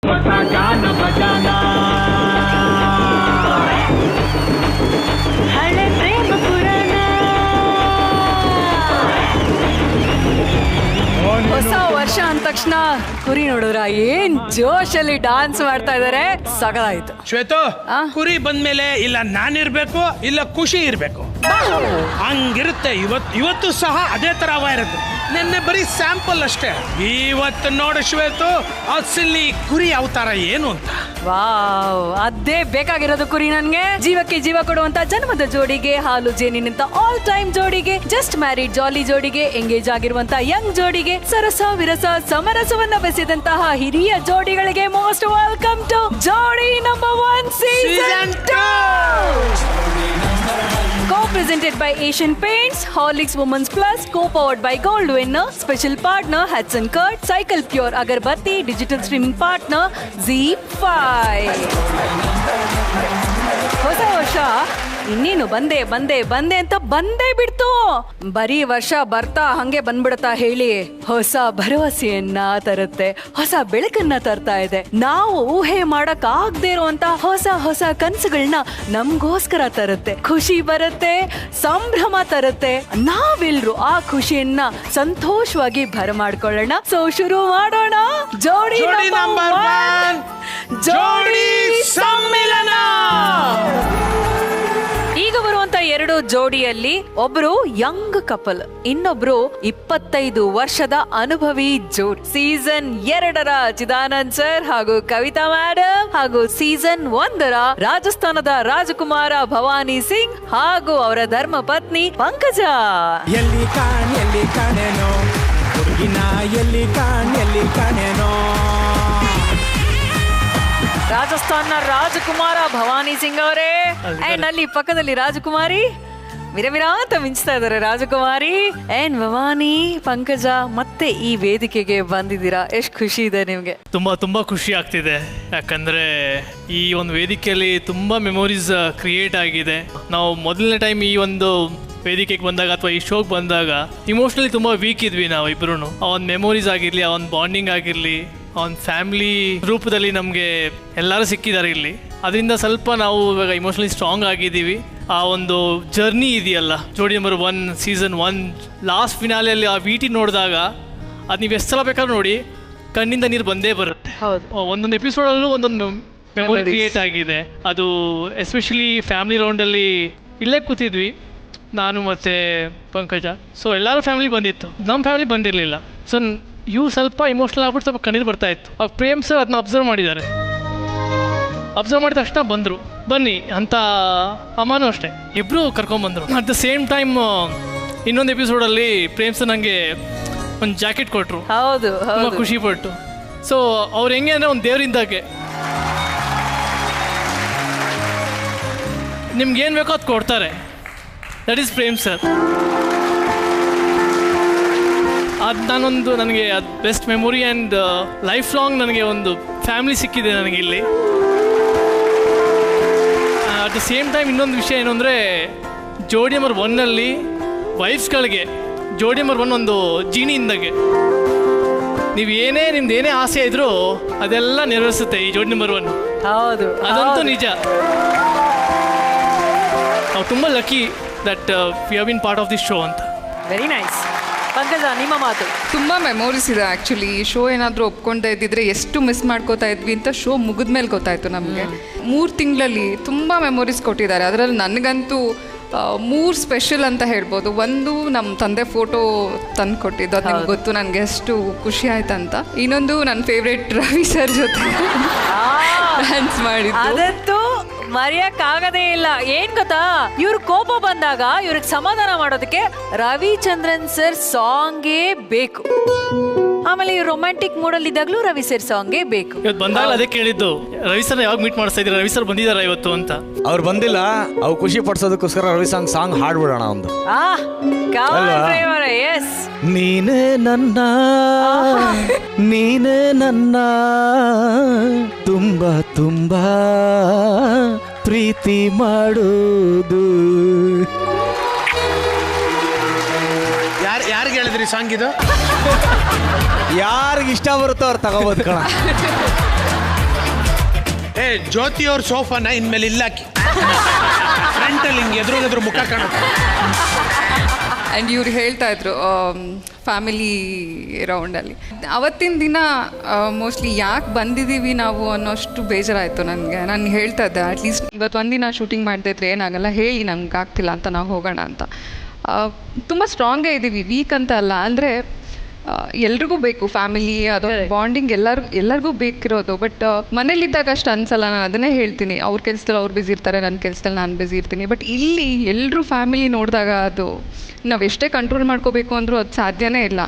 ಹೊಸ ಗಾನ ಭಜಾನ ಹಳೆ ಪ್ರೇಮ ಪುರಾಣ ಹೊಸ ವರ್ಷ ಅಂದ ತಕ್ಷಣ ಕುರಿ ನೋಡಿದ್ರ ಏನ್ ಜೋಶಲ್ಲಿ ಡಾನ್ಸ್ ಮಾಡ್ತಾ ಇದಾರೆ ಸಗದಾಯ್ತು. ಶ್ವೇತು ಕುರಿ ಬಂದ್ಮೇಲೆ ಇಲ್ಲ ನಾನಿರ್ಬೇಕು ಇಲ್ಲ ಖುಷಿ ಇರ್ಬೇಕು ಹಂಗಿರುತ್ತೆ. ಇವತ್ತು ಸಹ ಅದೇ ತರ ಇರುತ್ತೆ. ನಿನ್ನೆ ಬರೀ ಸ್ಯಾಂಪಲ್ ಅಷ್ಟೇ. ಇವತ್ತು ನೋಡು ಶ್ವೇತು ಅಸಲಿ ಕುರಿ ಅವತಾರ ಏನು ಅಂತ. ವಾವ್, ಅದೇ ಬೇಕಾಗಿರೋದು ಕುರಿ ನನ್ಗೆ. ಜೀವಕ್ಕೆ ಜೀವ ಕೊಡುವಂತ ಜನ್ಮದ ಜೋಡಿಗೆ, ಹಾಲು ಜೇನಿನಂತ ಆಲ್ ಟೈಮ್ ಜೋಡಿಗೆ, ಜಸ್ಟ್ ಮ್ಯಾರಿಡ್ ಜಾಲಿ ಜೋಡಿಗೆ, ಎಂಗೇಜ್ ಆಗಿರುವಂತ ಯಂಗ್ ಜೋಡಿಗೆ, ಸರಸ ವಿರಸ ಸಮರಸವನ್ನ ಬೆಸೆದಂತಹ ಹಿರಿಯ ಜೋಡಿಗಳಿಗೆ ಮೋಸ್ಟ್ ವೆಲ್ಕಮ್ ಟು ಜೋಡಿ number 1 season 2. Co-presented by Asian Paints, Horlicks Women's Plus, co-powered by Gold Winner, special partner Hudson Kurt, Cycle Pure Agarbatti, digital streaming partner ZEE5. ಹೊಸ ವರ್ಷ ಇನ್ನೇನು ಬಂದೆ ಬಂದೆ ಬಂದೆ ಅಂತ ಬಂದೇ ಬಿಡ್ತು. ಬರೀ ವರ್ಷ ಬರ್ತಾ ಹಂಗೆ ಬಂದ್ಬಿಡತಾ ಹೇಳಿ ಹೊಸ ಭರವಸೆಯನ್ನ ತರುತ್ತೆ, ಹೊಸ ಬೆಳಕನ್ನ ತರ್ತಾ ಇದೆ. ನಾವು ಊಹೆ ಮಾಡಕ್ ಆಗದೆ ಇರುವಂತ ಹೊಸ ಹೊಸ ಕನಸುಗಳನ್ನ ನಮ್ಗೋಸ್ಕರ ತರುತ್ತೆ. ಖುಷಿ ಬರುತ್ತೆ, ಸಂಭ್ರಮ ತರುತ್ತೆ. ನಾವೆಲ್ರು ಆ ಖುಷಿಯನ್ನ ಸಂತೋಷವಾಗಿ ಬರಮಾಡ್ಕೊಳ್ಳೋಣ. ಸೊ ಶುರು ಮಾಡೋಣ ಜೋಡಿ ನಂಬರ್ 1 ಜೋಡಿ ಸಮ್ಮಿಲನ. ಈಗ ಬರುವಂತ 2 ಜೋಡಿಯಲ್ಲಿ ಒಬ್ರು ಯಂಗ್ ಕಪಲ್, ಇನ್ನೊಬ್ರು 25 ವರ್ಷದ ಅನುಭವಿ ಜೋಡಿ. ಸೀಸನ್ 2ರ ಚಿದಾನಂದ್ ಸರ್ ಹಾಗೂ ಕವಿತಾ ಮೇಡಮ್, ಹಾಗೂ ಸೀಸನ್ 1ರ ರಾಜಸ್ಥಾನದ ರಾಜಕುಮಾರ ಭವಾನಿ ಸಿಂಗ್ ಹಾಗೂ ಅವರ ಧರ್ಮ ಪತ್ನಿ ಪಂಕಜ. ಎಲ್ಲಿ ಕಾಣೇನೋ ಹುಡುಗಿನ, ಎಲ್ಲಿ ಕಾಣೇನೋ. ರಾಜಸ್ಥಾನ ರಾಜಕುಮಾರ ಭವಾನಿ ಸಿಂಗ್ ಅವರೇ, ಅಂಡ್ ಅಲ್ಲಿ ಪಕ್ಕದಲ್ಲಿ ರಾಜಕುಮಾರಿ ಮಿರಮಿರ ಅಂತ ಮಿಂಚ್ತಾ ಇದಾರೆ ರಾಜಕುಮಾರಿ. ಅಂಡ್ ಭವಾನಿ, ಪಂಕಜ ಮತ್ತೆ ಈ ವೇದಿಕೆಗೆ ಬಂದಿದ್ದೀರಾ, ಎಷ್ಟು ಖುಷಿ ಇದೆ ನಿಮ್ಗೆ? ತುಂಬಾ ಖುಷಿ ಆಗ್ತಿದೆ. ಯಾಕಂದ್ರೆ ಈ ಒಂದು ವೇದಿಕೆಯಲ್ಲಿ ತುಂಬಾ ಮೆಮೊರೀಸ್ ಕ್ರಿಯೇಟ್ ಆಗಿದೆ. ನಾವು ಮೊದಲನೇ ಟೈಮ್ ಈ ಒಂದು ವೇದಿಕೆಗೆ ಬಂದಾಗ ಅಥವಾ ಈ ಶೋಗೆ ಬಂದಾಗ ಇಮೋಷನಲಿ ತುಂಬಾ ವೀಕ್ ಇದ್ವಿ ನಾವು ಇಬ್ರು. ಆ ಒಂದು ಮೆಮೊರೀಸ್ ಆಗಿರ್ಲಿ, ಆ ಒಂದು ಬಾಂಡಿಂಗ್ ಆಗಿರ್ಲಿ, ಆ ಒಂದು ಫ್ಯಾಮಿಲಿ ರೂಪದಲ್ಲಿ ನಮಗೆ ಎಲ್ಲರೂ ಸಿಕ್ಕಿದ್ದಾರೆ ಇಲ್ಲಿ. ಅದರಿಂದ ಸ್ವಲ್ಪ ನಾವು ಇವಾಗ ಇಮೋಷನಲಿ ಸ್ಟ್ರಾಂಗ್ ಆಗಿದ್ದೀವಿ. ಆ ಒಂದು ಜರ್ನಿ ಇದೆಯಲ್ಲ ಜೋಡಿ ನಂಬರ್ 1 ಸೀಸನ್ 1 ಲಾಸ್ಟ್ ಫಿನಾಲೆಯಲ್ಲಿ ಆ ವಿಟಿ ನೋಡಿದಾಗ ಅದು ನೀವು ಎಷ್ಟು ಸಲ ಬೇಕಾದ್ರೂ ನೋಡಿ ಕಣ್ಣಿಂದ ನೀರು ಬಂದೇ ಬರುತ್ತೆ. ಒಂದೊಂದು ಎಪಿಸೋಡಲ್ಲೂ ಒಂದೊಂದು ಮೆಮೊರಿ ಕ್ರಿಯೇಟ್ ಆಗಿದೆ. ಅದು ಎಸ್ಪೆಷಲಿ ಫ್ಯಾಮಿಲಿ ರೌಂಡಲ್ಲಿ ಇಲ್ಲೇ ಕೂತಿದ್ವಿ ನಾನು ಮತ್ತು ಪಂಕಜ. ಸೊ ಎಲ್ಲರೂ ಫ್ಯಾಮಿಲಿ ಬಂದಿತ್ತು, ನಮ್ಮ ಫ್ಯಾಮಿಲಿ ಬಂದಿರಲಿಲ್ಲ. ಸೊ ಇವು ಸ್ವಲ್ಪ ಇಮೋಷ್ನಲ್ ಆಗ್ಬಿಟ್ಟು ಸ್ವಲ್ಪ ಕಣ್ಣೀರು ಬರ್ತಾ ಇತ್ತು. ಅವ್ರು ಪ್ರೇಮ್ ಸರ್ ಅದನ್ನ ಅಬ್ಸರ್ವ್ ಮಾಡಿದ್ದಾರೆ. ಅಬ್ಸರ್ವ್ ಮಾಡಿದ ತಕ್ಷಣ ಬಂದರು, ಬನ್ನಿ ಅಂತ. ಅಮ್ಮನೂ ಅಷ್ಟೇ, ಇಬ್ಬರು ಕರ್ಕೊಂಬಂದರು. ಅಟ್ ದ ಸೇಮ್ ಟೈಮ್ ಇನ್ನೊಂದು ಎಪಿಸೋಡಲ್ಲಿ ಪ್ರೇಮ್ ಸರ್ ನನಗೆ ಒಂದು ಜಾಕೆಟ್ ಕೊಟ್ಟರು. ಹೌದು, ತುಂಬ ಖುಷಿ ಪಟ್ಟು. ಸೊ ಅವ್ರು ಹೆಂಗೆ ಅಂದರೆ ಒಂದು ದೇವರಿಂದಾಗೆ ನಿಮ್ಗೇನು ಬೇಕೋ ಅದು ಕೊಡ್ತಾರೆ. That is Prem sir. ಅದು ನನಗೆ ಅದು best memory and life long ನನಗೆ ಒಂದು ಫ್ಯಾಮಿಲಿ ಸಿಕ್ಕಿದೆ ನನಗೆ ಇಲ್ಲಿ. ಅಟ್ ದ ಸೇಮ್ ಟೈಮ್ ಇನ್ನೊಂದು ವಿಷಯ ಏನು ಅಂದರೆ ಜೋಡಿ ನಂಬರ್ 1ನಲ್ಲಿ ವೈಫ್ಸ್ಗಳಿಗೆ ಜೋಡಿ ನಂಬರ್ 1 ಒಂದು ಜೀನಿ ಇಂದಾಗೆ. ನಿಮ್ದು ಏನೇ ಆಸೆ ಇದ್ರೂ ಅದೆಲ್ಲ ನೆರವೇರಿಸುತ್ತೆ ಈ ಜೋಡಿ ನಂಬರ್ 1. ಹೌದು, ಅದಂತೂ ನಿಜ. ನಾವು ತುಂಬ lucky that we have been part of this show ಅಂತ. Very nice. ಪಂಕಜ, ನಿಮ್ಮ ಮಾತು. ತುಂಬ ಮೆಮೊರೀಸ್ ಇದೆ ಆ್ಯಕ್ಚುಲಿ. ಈ ಶೋ ಏನಾದರೂ ಒಪ್ಕೊಳ್ತಾ ಇದ್ದಿದ್ರೆ ಎಷ್ಟು ಮಿಸ್ ಮಾಡ್ಕೋತಾ ಇದ್ವಿ ಅಂತ ಶೋ ಮುಗಿದ್ಮೇಲೆ ಗೊತ್ತಾಯಿತು ನಮಗೆ. 3 ತಿಂಗಳಲ್ಲಿ ತುಂಬ ಮೆಮೊರೀಸ್ ಕೊಟ್ಟಿದ್ದಾರೆ. ಅದರಲ್ಲಿ ನನಗಂತೂ 3 ಸ್ಪೆಷಲ್ ಅಂತ ಹೇಳ್ಬೋದು. ಒಂದು ನಮ್ಮ ತಂದೆ ಫೋಟೋ ತಂದು ಕೊಟ್ಟಿದ್ದು, ಅದು ನಿಮ್ಗೆ ಗೊತ್ತು ನನಗೆ ಎಷ್ಟು ಖುಷಿ ಆಯ್ತಂತ. ಇನ್ನೊಂದು ನನ್ನ ಫೇವ್ರೇಟ್ ರವಿ ಸರ್ ಜೊತೆ ಡ್ಯಾನ್ಸ್ ಮಾಡಿದ್ದು, ಅದಂತೂ ಮರೆಯಕ್ಕಾಗದೇ ಇಲ್ಲ. ಏನ್ ಗೊತ್ತಾ, ಇವ್ರ ಕೋಪ ಬಂದಾಗ ಇವ್ರಿಗೆ ಸಮಾಧಾನ ಮಾಡೋದಕ್ಕೆ ರವಿಚಂದ್ರನ್ ಸರ್ ಸಾಂಗೇ ಬೇಕು. ಆಮೇಲೆ ಇವ್ರು ರೊಮ್ಯಾಂಟಿಕ್ ಮೂಡಲ್ಲಿ ಇದ್ದಾಗಲೂ ರವಿ ಸರ್ ಸಾಂಗೇ ಬೇಕು. ಇವತ್ತು ಬಂದಾಗ ಅದೇ ಕೇಳಿದ್ದು, ರವಿ ಸರ್ ಯಾವಾಗ ಮೀಟ್ ಮಾಡಿಸ್ತಾ ಇದ್ದೀರಾ, ರವಿ ಸರ್ ಬಂದಿದ್ದಾರಾ ಇವತ್ತು ಅಂತ. ಅವ್ರು ಬಂದಿಲ್ಲ, ಅವ್ರು ಖುಷಿ ಪಡಿಸೋದಕ್ಕೋಸ್ಕರ ರವಿ ಸಾಂಗ್ ಹಾಡ್ಬಿಡೋಣ ಒಂದು. ಎಸ್, ನೀನೇ ನನ್ನ ತುಂಬಾ ತುಂಬಾ ಪ್ರೀತಿ ಮಾಡೋದು. ಯಾರಿಗೆ ಹೇಳಿದ್ರಿ ಸಾಂಗ್ ಇದು? ಯಾರಿಗೆ ಇಷ್ಟ ಬರುತ್ತೋ ಅವ್ರು ತಗೋಬೋದು ಕಣ. ಜ್ಯೋತಿ ಅವ್ರ ಸೋಫಾನ ಇನ್ಮೇಲೆ ಇಲ್ಲಾಕಿ ಫ್ರಂಟಲ್ಲಿ ಹಿಂಗೆ ಎದುರು ಮುಖ ಕಾಣುತ್ತೆ. ಆ್ಯಂಡ್ ಇವ್ರು ಹೇಳ್ತಾ ಇದ್ರು ಫ್ಯಾಮಿಲಿ ರೌಂಡಲ್ಲಿ ಅವತ್ತಿನ ದಿನ ಮೋಸ್ಟ್ಲಿ ಯಾಕೆ ಬಂದಿದ್ದೀವಿ ನಾವು ಅನ್ನೋಷ್ಟು ಬೇಜಾರಾಯಿತು ನನಗೆ. ನಾನು ಹೇಳ್ತಾ ಇದ್ದೆ ಅಟ್ಲೀಸ್ಟ್ ಇವತ್ತು ಒಂದಿನ ಶೂಟಿಂಗ್ ಮಾಡ್ತಾಯಿದ್ರೆ ಏನಾಗಲ್ಲ, ಹೇಳಿ ನಮ್ಗೆ ಆಗ್ತಿಲ್ಲ ಅಂತ ನಾವು ಹೋಗೋಣ ಅಂತ. ತುಂಬ ಸ್ಟ್ರಾಂಗೇ ಇದ್ದೀವಿ, ವೀಕ್ ಅಂತ ಅಲ್ಲ. ಅಂದರೆ ಎಲ್ರಿಗೂ ಬೇಕು ಫ್ಯಾಮಿಲಿ, ಅದು ಬಾಂಡಿಂಗ್ ಎಲ್ಲರಿಗೂ ಬೇಕಿರೋದು. ಬಟ್ ಮನೇಲಿದ್ದಾಗ ಅಷ್ಟು ಅನ್ಸಲ್ಲ. ನಾನು ಅದನ್ನೇ ಹೇಳ್ತೀನಿ, ಅವ್ರ ಕೆಲಸದಲ್ಲಿ ಅವ್ರು ಬ್ಯುಸಿ ಇರ್ತಾರೆ, ನನ್ನ ಕೆಲಸದಲ್ಲಿ ನಾನು ಬ್ಯುಸಿ ಇರ್ತೀನಿ. ಬಟ್ ಇಲ್ಲಿ ಎಲ್ಲರೂ ಫ್ಯಾಮಿಲಿ ನೋಡಿದಾಗ ಅದು ನಾವು ಎಷ್ಟೇ ಕಂಟ್ರೋಲ್ ಮಾಡ್ಕೋಬೇಕು ಅಂದರೂ ಅದು ಸಾಧ್ಯನೇ ಇಲ್ಲ.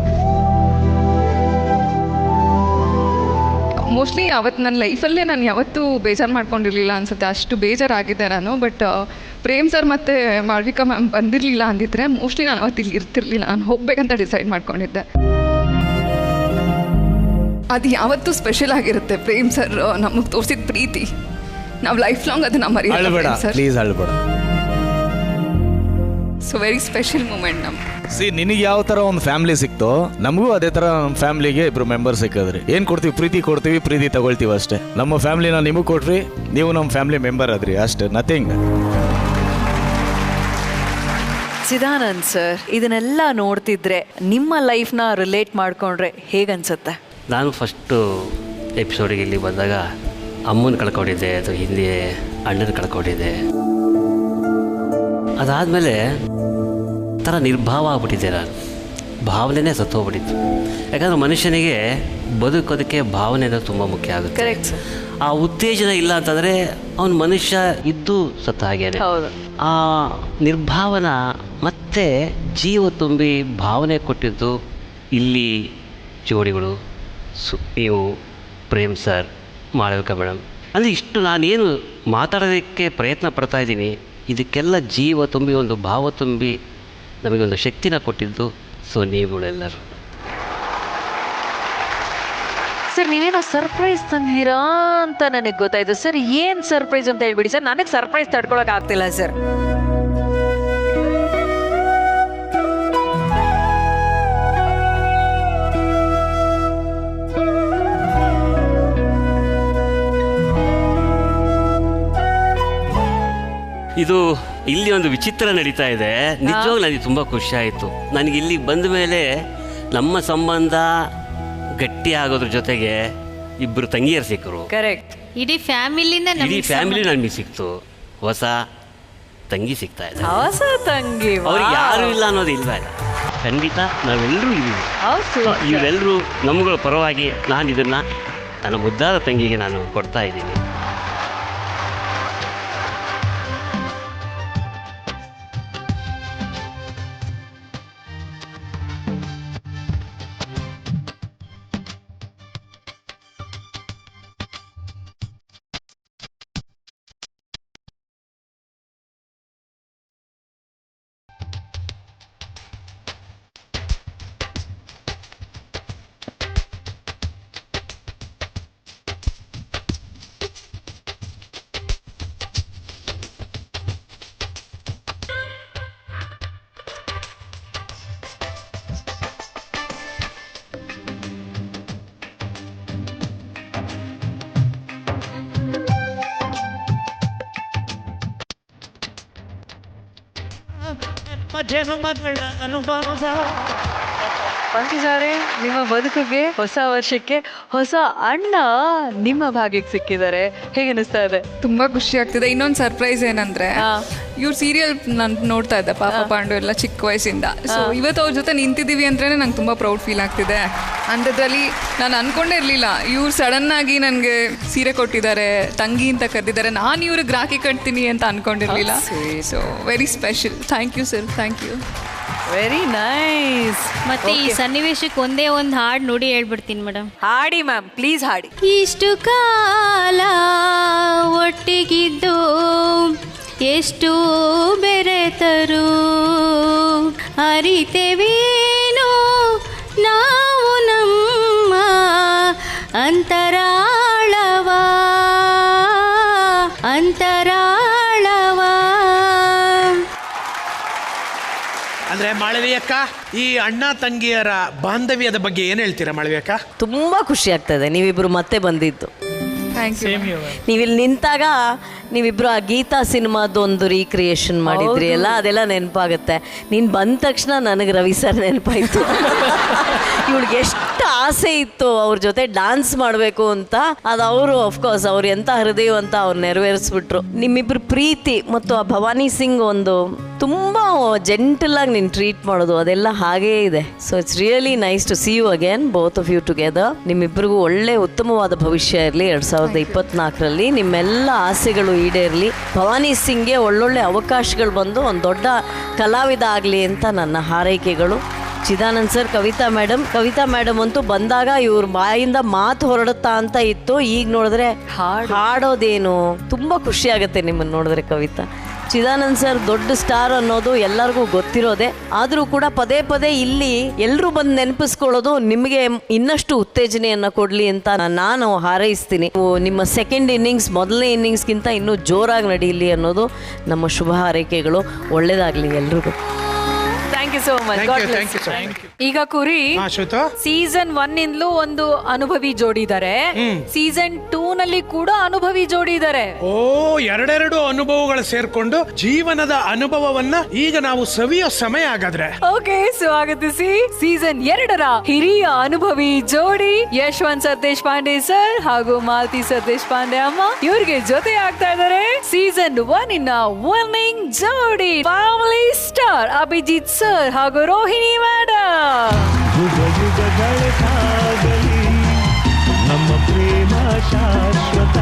ಮೋಸ್ಟ್ಲಿ ಅವತ್ತು ನನ್ನ ಲೈಫಲ್ಲೇ ನಾನು ಯಾವತ್ತೂ ಬೇಜಾರು ಮಾಡ್ಕೊಂಡಿರಲಿಲ್ಲ ಅನ್ಸುತ್ತೆ, ಅಷ್ಟು ಬೇಜಾರಾಗಿದೆ ನಾನು. ಬಟ್ ಪ್ರೇಮ್ ಸರ್ ಮತ್ತು ಮಾಳ್ವಿಕಾ ಮ್ಯಾಮ್ ಬಂದಿರಲಿಲ್ಲ ಅಂದಿದ್ರೆ ಮೋಸ್ಟ್ಲಿ ನಾನು ಅವತ್ತು ಇಲ್ಲಿ ಇರ್ತಿರ್ಲಿಲ್ಲ. ನಾನು ಹೋಗ್ಬೇಕಂತ ಡಿಸೈಡ್ ಮಾಡ್ಕೊಂಡಿದ್ದೆ. ಅದು ಯಾವತ್ತೂ ಸ್ಪೆಷಲ್ ಆಗಿರುತ್ತೆ. ಪ್ರೇಮ್ ಸರ್ ನಮಗೆ ತೋರಿಸಿದ ಪ್ರೀತಿ ನಾವು ಲೈಫ್ ಲಾಂಗ್ ಅದನ್ನ ಮರೆಯಲ್ಲ ಸರ್. ಪ್ಲೀಸ್ ಅಳ್ಬೇಡ. ಸೊ ವೆರಿ ಸ್ಪೆಷಲ್ ಮೂಮೆಂಟ್ ನಮ್ಗೆ. ನಿನಗೆ ಯಾವ ಥರ ಒಂದು ಫ್ಯಾಮಿಲಿ ಸಿಕ್ತೋ ನಮಗೂ ಅದೇ ಥರ ನಮ್ಮ ಫ್ಯಾಮಿಲಿಗೆ ಇಬ್ರು ಮೆಂಬರ್ ಸಿಕ್ಕಿದ್ರಿ. ಏನು ಕೊಡ್ತೀವಿ? ಪ್ರೀತಿ ಕೊಡ್ತೀವಿ, ಪ್ರೀತಿ ತಗೊಳ್ತೀವಿ ಅಷ್ಟೇ. ನಮ್ಮ ಫ್ಯಾಮಿಲಿನ ನಿಮಗೆ ಕೊಟ್ರಿ, ನೀವು ನಮ್ಮ ಫ್ಯಾಮಿಲಿ ಮೆಂಬರ್ ಆದ್ರಿ ಅಷ್ಟೇ, ನಥಿಂಗ್. ಚಿದಾನಂದ್ ಸರ್, ಇದನ್ನೆಲ್ಲ ನೋಡ್ತಿದ್ರೆ ನಿಮ್ಮ ಲೈಫ್ನ ರಿಲೇಟ್ ಮಾಡ್ಕೊಂಡ್ರೆ ಹೇಗನ್ಸುತ್ತೆ? ನಾನು ಫಸ್ಟು ಎಪಿಸೋಡಿಗೆ ಇಲ್ಲಿ ಬಂದಾಗ ಅಮ್ಮನ ಕಳ್ಕೊಂಡಿದ್ದೆ, ಅದು ಹಿಂದೆ ಅಣ್ಣನ ಕಳ್ಕೊಂಡಿದ್ದೆ. ಅದಾದಮೇಲೆ ಥರ ನಿರ್ಭಾವ ಆಗ್ಬಿಟ್ಟಿದ್ದೆ ನಾನು, ಭಾವನೆನೇ ಸತ್ತೋಗ್ಬಿಟ್ಟಿತ್ತು. ಯಾಕಂದರೆ ಮನುಷ್ಯನಿಗೆ ಬದುಕೋದಕ್ಕೆ ಭಾವನೆ ಅನ್ನೋದು ತುಂಬ ಮುಖ್ಯ ಆಗುತ್ತೆ. ಕರೆಕ್ಟ್. ಆ ಉತ್ತೇಜನ ಇಲ್ಲ ಅಂತಂದರೆ ಅವನ ಮನುಷ್ಯ ಇದ್ದು ಸತ್ತ ಹಾಗೇನೆ. ಆ ನಿರ್ಭಾವನ ಮತ್ತೆ ಜೀವ ತುಂಬಿ ಭಾವನೆ ಕೊಟ್ಟಿದ್ದು ಇಲ್ಲಿ ಜೋಡಿಗಳು, ನೀವು, ಪ್ರೇಮ್ ಸರ್, ಮಾಳವಿಕಾ ಮೇಡಮ್. ಅಂದರೆ ಇಷ್ಟು ನಾನೇನು ಮಾತಾಡೋದಕ್ಕೆ ಪ್ರಯತ್ನ ಪಡ್ತಾ ಇದ್ದೀನಿ, ಇದಕ್ಕೆಲ್ಲ ಜೀವ ತುಂಬಿ ಒಂದು ಭಾವ ತುಂಬಿ ನಮಗೊಂದು ಶಕ್ತಿನ ಕೊಟ್ಟಿದ್ದು ನೀವುಗಳೆಲ್ಲರೂ. ಸರ್, ನೀವೇನೋ ಸರ್ಪ್ರೈಸ್ ತಂದಿರಾ ಅಂತ ನನಗೆ ಗೊತ್ತಾಯ್ತು ಸರ್. ಏನು ಸರ್ಪ್ರೈಸ್ ಅಂತ ಹೇಳ್ಬಿಡಿ ಸರ್, ನನಗೆ ಸರ್ಪ್ರೈಸ್ ತಡ್ಕೊಳಕ್ ಆಗ್ತಿಲ್ಲ ಸರ್. ಇದು ಇಲ್ಲಿ ಒಂದು ವಿಚಿತ್ರ ನಡೀತಾ ಇದೆ. ನಿಜವಾಗ್ಲೂ ನನಗೆ ತುಂಬ ಖುಷಿ ಆಯಿತು. ನನಗೆ ಇಲ್ಲಿ ಬಂದ ಮೇಲೆ ನಮ್ಮ ಸಂಬಂಧ ಗಟ್ಟಿ ಆಗೋದ್ರ ಜೊತೆಗೆ ಇಬ್ಬರು ತಂಗಿಯರು ಸಿಕ್ಕರು. ಕರೆಕ್ಟ್. ಇಡೀ ಫ್ಯಾಮಿಲಿ ನನಗೆ ಸಿಕ್ತು. ಹೊಸ ತಂಗಿ ಸಿಗ್ತಾ ಇದೆ. ಹೊಸ ತಂಗಿ ಅವ್ರಿಗೆ ಯಾರು ಇಲ್ಲ ಅನ್ನೋದು ಇಲ್ವಾ? ಖಂಡಿತ ನಾವೆಲ್ಲರೂ ಇದ್ದೀವಿ. ಇವರೆಲ್ಲರೂ ನಮ್ಮಗಳ ಪರವಾಗಿ ನಾನು ಇದನ್ನು ನನ್ನ ಮುದ್ದಾದ ತಂಗಿಗೆ ನಾನು ಕೊಡ್ತಾ ಇದ್ದೀನಿ. ಬಂದಿದ್ದಾರೆ ನಿಮ್ಮ ಬದುಕಿಗೆ, ಹೊಸ ವರ್ಷಕ್ಕೆ ಹೊಸ ಅಣ್ಣ ನಿಮ್ಮ ಭಾಗ್ಯಕ್ಕೆ ಸಿಕ್ಕಿದ್ದಾರೆ. ಹೇಗೆ ಅನಿಸ್ತಾ ಇದೆ? ತುಂಬ ಖುಷಿ ಆಗ್ತಿದೆ. ಇನ್ನೊಂದು ಸರ್ಪ್ರೈಸ್ ಏನಂದ್ರೆ, ಇವ್ರ ಸೀರಿಯಲ್ ನಾನು ನೋಡ್ತಾ ಇದ್ದೆ, ಪಾಪ ಪಾಂಡು ಎಲ್ಲ ಚಿಕ್ಕ ವಯಸ್ಸಿಂದ. ಸೊ ಇವತ್ತು ಅವ್ರ ಜೊತೆ ನಿಂತಿದ್ದೀವಿ ಅಂದ್ರೆ ನಂಗೆ ತುಂಬ ಪ್ರೌಡ್ ಫೀಲ್ ಆಗ್ತಿದೆ. ಅಂಥದ್ರಲ್ಲಿ ನಾನು ಅನ್ಕೊಂಡೇ ಇರಲಿಲ್ಲ, ಇವ್ರು ಸಡನ್ನಾಗಿ ನನಗೆ ಸೀರೆ ಕೊಟ್ಟಿದ್ದಾರೆ, ತಂಗಿ ಅಂತ ಕರೆದಿದ್ದಾರೆ. ನಾನು ಇವ್ರಿಗೆ ರಾಖಿ ಕಟ್ತೀನಿ ಅಂತ ಅನ್ಕೊಂಡಿರ್ಲಿಲ್ಲ. So very special. Thank you sir, thank you. Very nice. ಮತ್ತೆ ಈ ಸನ್ನಿವೇಶಕ್ಕೆ ಒಂದೇ ಒಂದು ಹಾಡು ನೋಡಿ ಹೇಳ್ಬಿಡ್ತೀನಿ ಮೇಡಮ್. ಹಾಡಿ ಮ್ಯಾಮ್, ಪ್ಲೀಸ್ ಹಾಡಿ. ಇಷ್ಟು ಕಾಲ ಒಟ್ಟಿಗಿದ್ದು ಎಷ್ಟು ಬೆರೆತರು ಅರಿತೆವೇನೋ ನಾವು ನಮ್ಮ ಅಂತರಾಳವಾ ಅಂತರಾಳವಾ. ಅಂದ್ರೆ ಮಾಳವಿ ಅಕ್ಕ, ಈ ಅಣ್ಣ ತಂಗಿಯರ ಬಾಂಧವ್ಯದ ಬಗ್ಗೆ ಏನ್ ಹೇಳ್ತೀರಾ ಮಾಳವಿ ಅಕ್ಕ? ತುಂಬಾ ಖುಷಿ ಆಗ್ತದೆ ನೀವಿಬ್ರು ಮತ್ತೆ ಬಂದಿದ್ದು. Same you. ನೀವಿಲ್ಲಿ ನಿಂತಾಗ ನೀವಿಬ್ರು ಆ ಗೀತಾ ಸಿನಿಮಾದ ಒಂದು ರೀಕ್ರಿಯೇಷನ್ ಮಾಡಿದ್ರಿ ಅಲ್ಲ, ಅದೆಲ್ಲ ನೆನಪಾಗುತ್ತೆ. ನೀನು ಬಂದ ತಕ್ಷಣ ನನಗೆ ರವಿ ಸರ್ ನೆನಪಾಯ್ತು. ಇವಳಿಗೆ ಎಷ್ಟು ಆಸೆ ಇತ್ತು ಅವ್ರ ಜೊತೆ ಡಾನ್ಸ್ ಮಾಡಬೇಕು ಅಂತ. ಅದು ಅವರು ಅಫ್ಕೋರ್ಸ್ ಅವ್ರು ಎಂಥ ಹೃದಯ ಅಂತ ಅವ್ರು ನೆರವೇರಿಸ್ಬಿಟ್ರು. ನಿಮ್ಮಿಬ್ರು ಪ್ರೀತಿ ಮತ್ತು ಆ ಭವಾನಿ ಸಿಂಗ್ ಒಂದು ತುಂಬ ಜೆಂಟಲ್ ಆಗಿ ನೀನು ಟ್ರೀಟ್ ಮಾಡೋದು ಅದೆಲ್ಲ ಹಾಗೇ ಇದೆ. So it's really nice to see you again both of you together. ನಿಮ್ಮಿಬ್ಬರಿಗೂ ಒಳ್ಳೆ ಉತ್ತಮವಾದ ಭವಿಷ್ಯ ಇರಲಿ 2024ರಲ್ಲಿ. ನಿಮ್ಮೆಲ್ಲ ಆಸೆಗಳು ಈಡೇರಲಿ. ಭವಾನಿ ಸಿಂಗ್ಗೆ ಒಳ್ಳೊಳ್ಳೆ ಅವಕಾಶಗಳು ಬಂದು ಒಂದು ದೊಡ್ಡ ಕಲಾವಿದ ಆಗಲಿ ಅಂತ ನನ್ನ ಹಾರೈಕೆಗಳು. ಚಿದಾನಂದ್ ಸರ್, ಕವಿತಾ ಮೇಡಮ್ ಅಂತೂ ಬಂದಾಗ ಇವ್ರ ಬಾಯಿಂದ ಮಾತು ಹೊರಡುತ್ತಾ ಅಂತ ಇತ್ತು. ಈಗ ನೋಡಿದ್ರೆ ಹಾಡೋದೇನು ತುಂಬ ಖುಷಿ ಆಗುತ್ತೆ ನಿಮ್ಮನ್ನು ನೋಡಿದ್ರೆ. ಕವಿತಾ, ಚಿದಾನಂದ್ ಸರ್ ದೊಡ್ಡ ಸ್ಟಾರ್ ಅನ್ನೋದು ಎಲ್ಲರಿಗೂ ಗೊತ್ತಿರೋದೆ. ಆದರೂ ಕೂಡ ಪದೇ ಪದೇ ಇಲ್ಲಿ ಎಲ್ಲರೂ ಬಂದು ನೆನಪಿಸ್ಕೊಳ್ಳೋದು ನಿಮಗೆ ಇನ್ನಷ್ಟು ಉತ್ತೇಜನೆಯನ್ನು ಕೊಡಲಿ ಅಂತ ನಾನು ಹಾರೈಸ್ತೀನಿ. ನಿಮ್ಮ ಸೆಕೆಂಡ್ ಇನ್ನಿಂಗ್ಸ್ ಮೊದಲನೇ ಇನ್ನಿಂಗ್ಸ್ಗಿಂತ ಇನ್ನೂ ಜೋರಾಗಿ ನಡೀಲಿ ಅನ್ನೋದು ನಮ್ಮ ಶುಭ ಹಾರೈಕೆಗಳು. ಒಳ್ಳೇದಾಗಲಿ ಎಲ್ರಿಗೂ. Thank you so much. ಈಗ ಕುರಿ ಸೀಸನ್ 1 ಇಂದಲೂ ಒಂದು ಅನುಭವಿ ಜೋಡಿ ಇದ್ದಾರೆ, ಸೀಸನ್ 2 ನಲ್ಲಿ ಕೂಡ ಅನುಭವಿ ಜೋಡಿ ಇದ್ದಾರೆ. ಎರಡೆರಡು ಅನುಭವಗಳು ಸೇರ್ಕೊಂಡು ಜೀವನದ ಅನುಭವವನ್ನ ಈಗ ನಾವು ಸವಿಯೋ ಸಮಯ ಆಗಾದ್ರೆ. ಓಕೆ, ಸ್ವಾಗತಿಸಿ ಸೀಸನ್ 2ರ ಹಿರಿಯ ಅನುಭವಿ ಜೋಡಿ ಯಶವಂತ್ ಸರ್ ದೇಶಪಾಂಡೆ ಸರ್ ಹಾಗೂ ಮಾಲತಿ ಸರ್ ದೇಶಪಾಂಡೆ ಅಮ್ಮ. ಇವ್ರಿಗೆ ಜೊತೆ ಆಗ್ತಾ ಇದ್ದಾರೆ ಸೀಸನ್ 1 ನ ವಿನ್ನಿಂಗ್ ಜೋಡಿ ಫ್ಯಾಮಿಲಿ ಸ್ಟಾರ್ ಅಭಿಜಿತ್ ಸರ್ ಹಾಗೂ ರೋಹಿಣಿ ಮೇಡಮ್. ಯುಗ ಯುಗಗಳ ಸಾಗಲಿ ನಮ್ಮ ಪ್ರೇಮ ಶಾಶ್ವತ,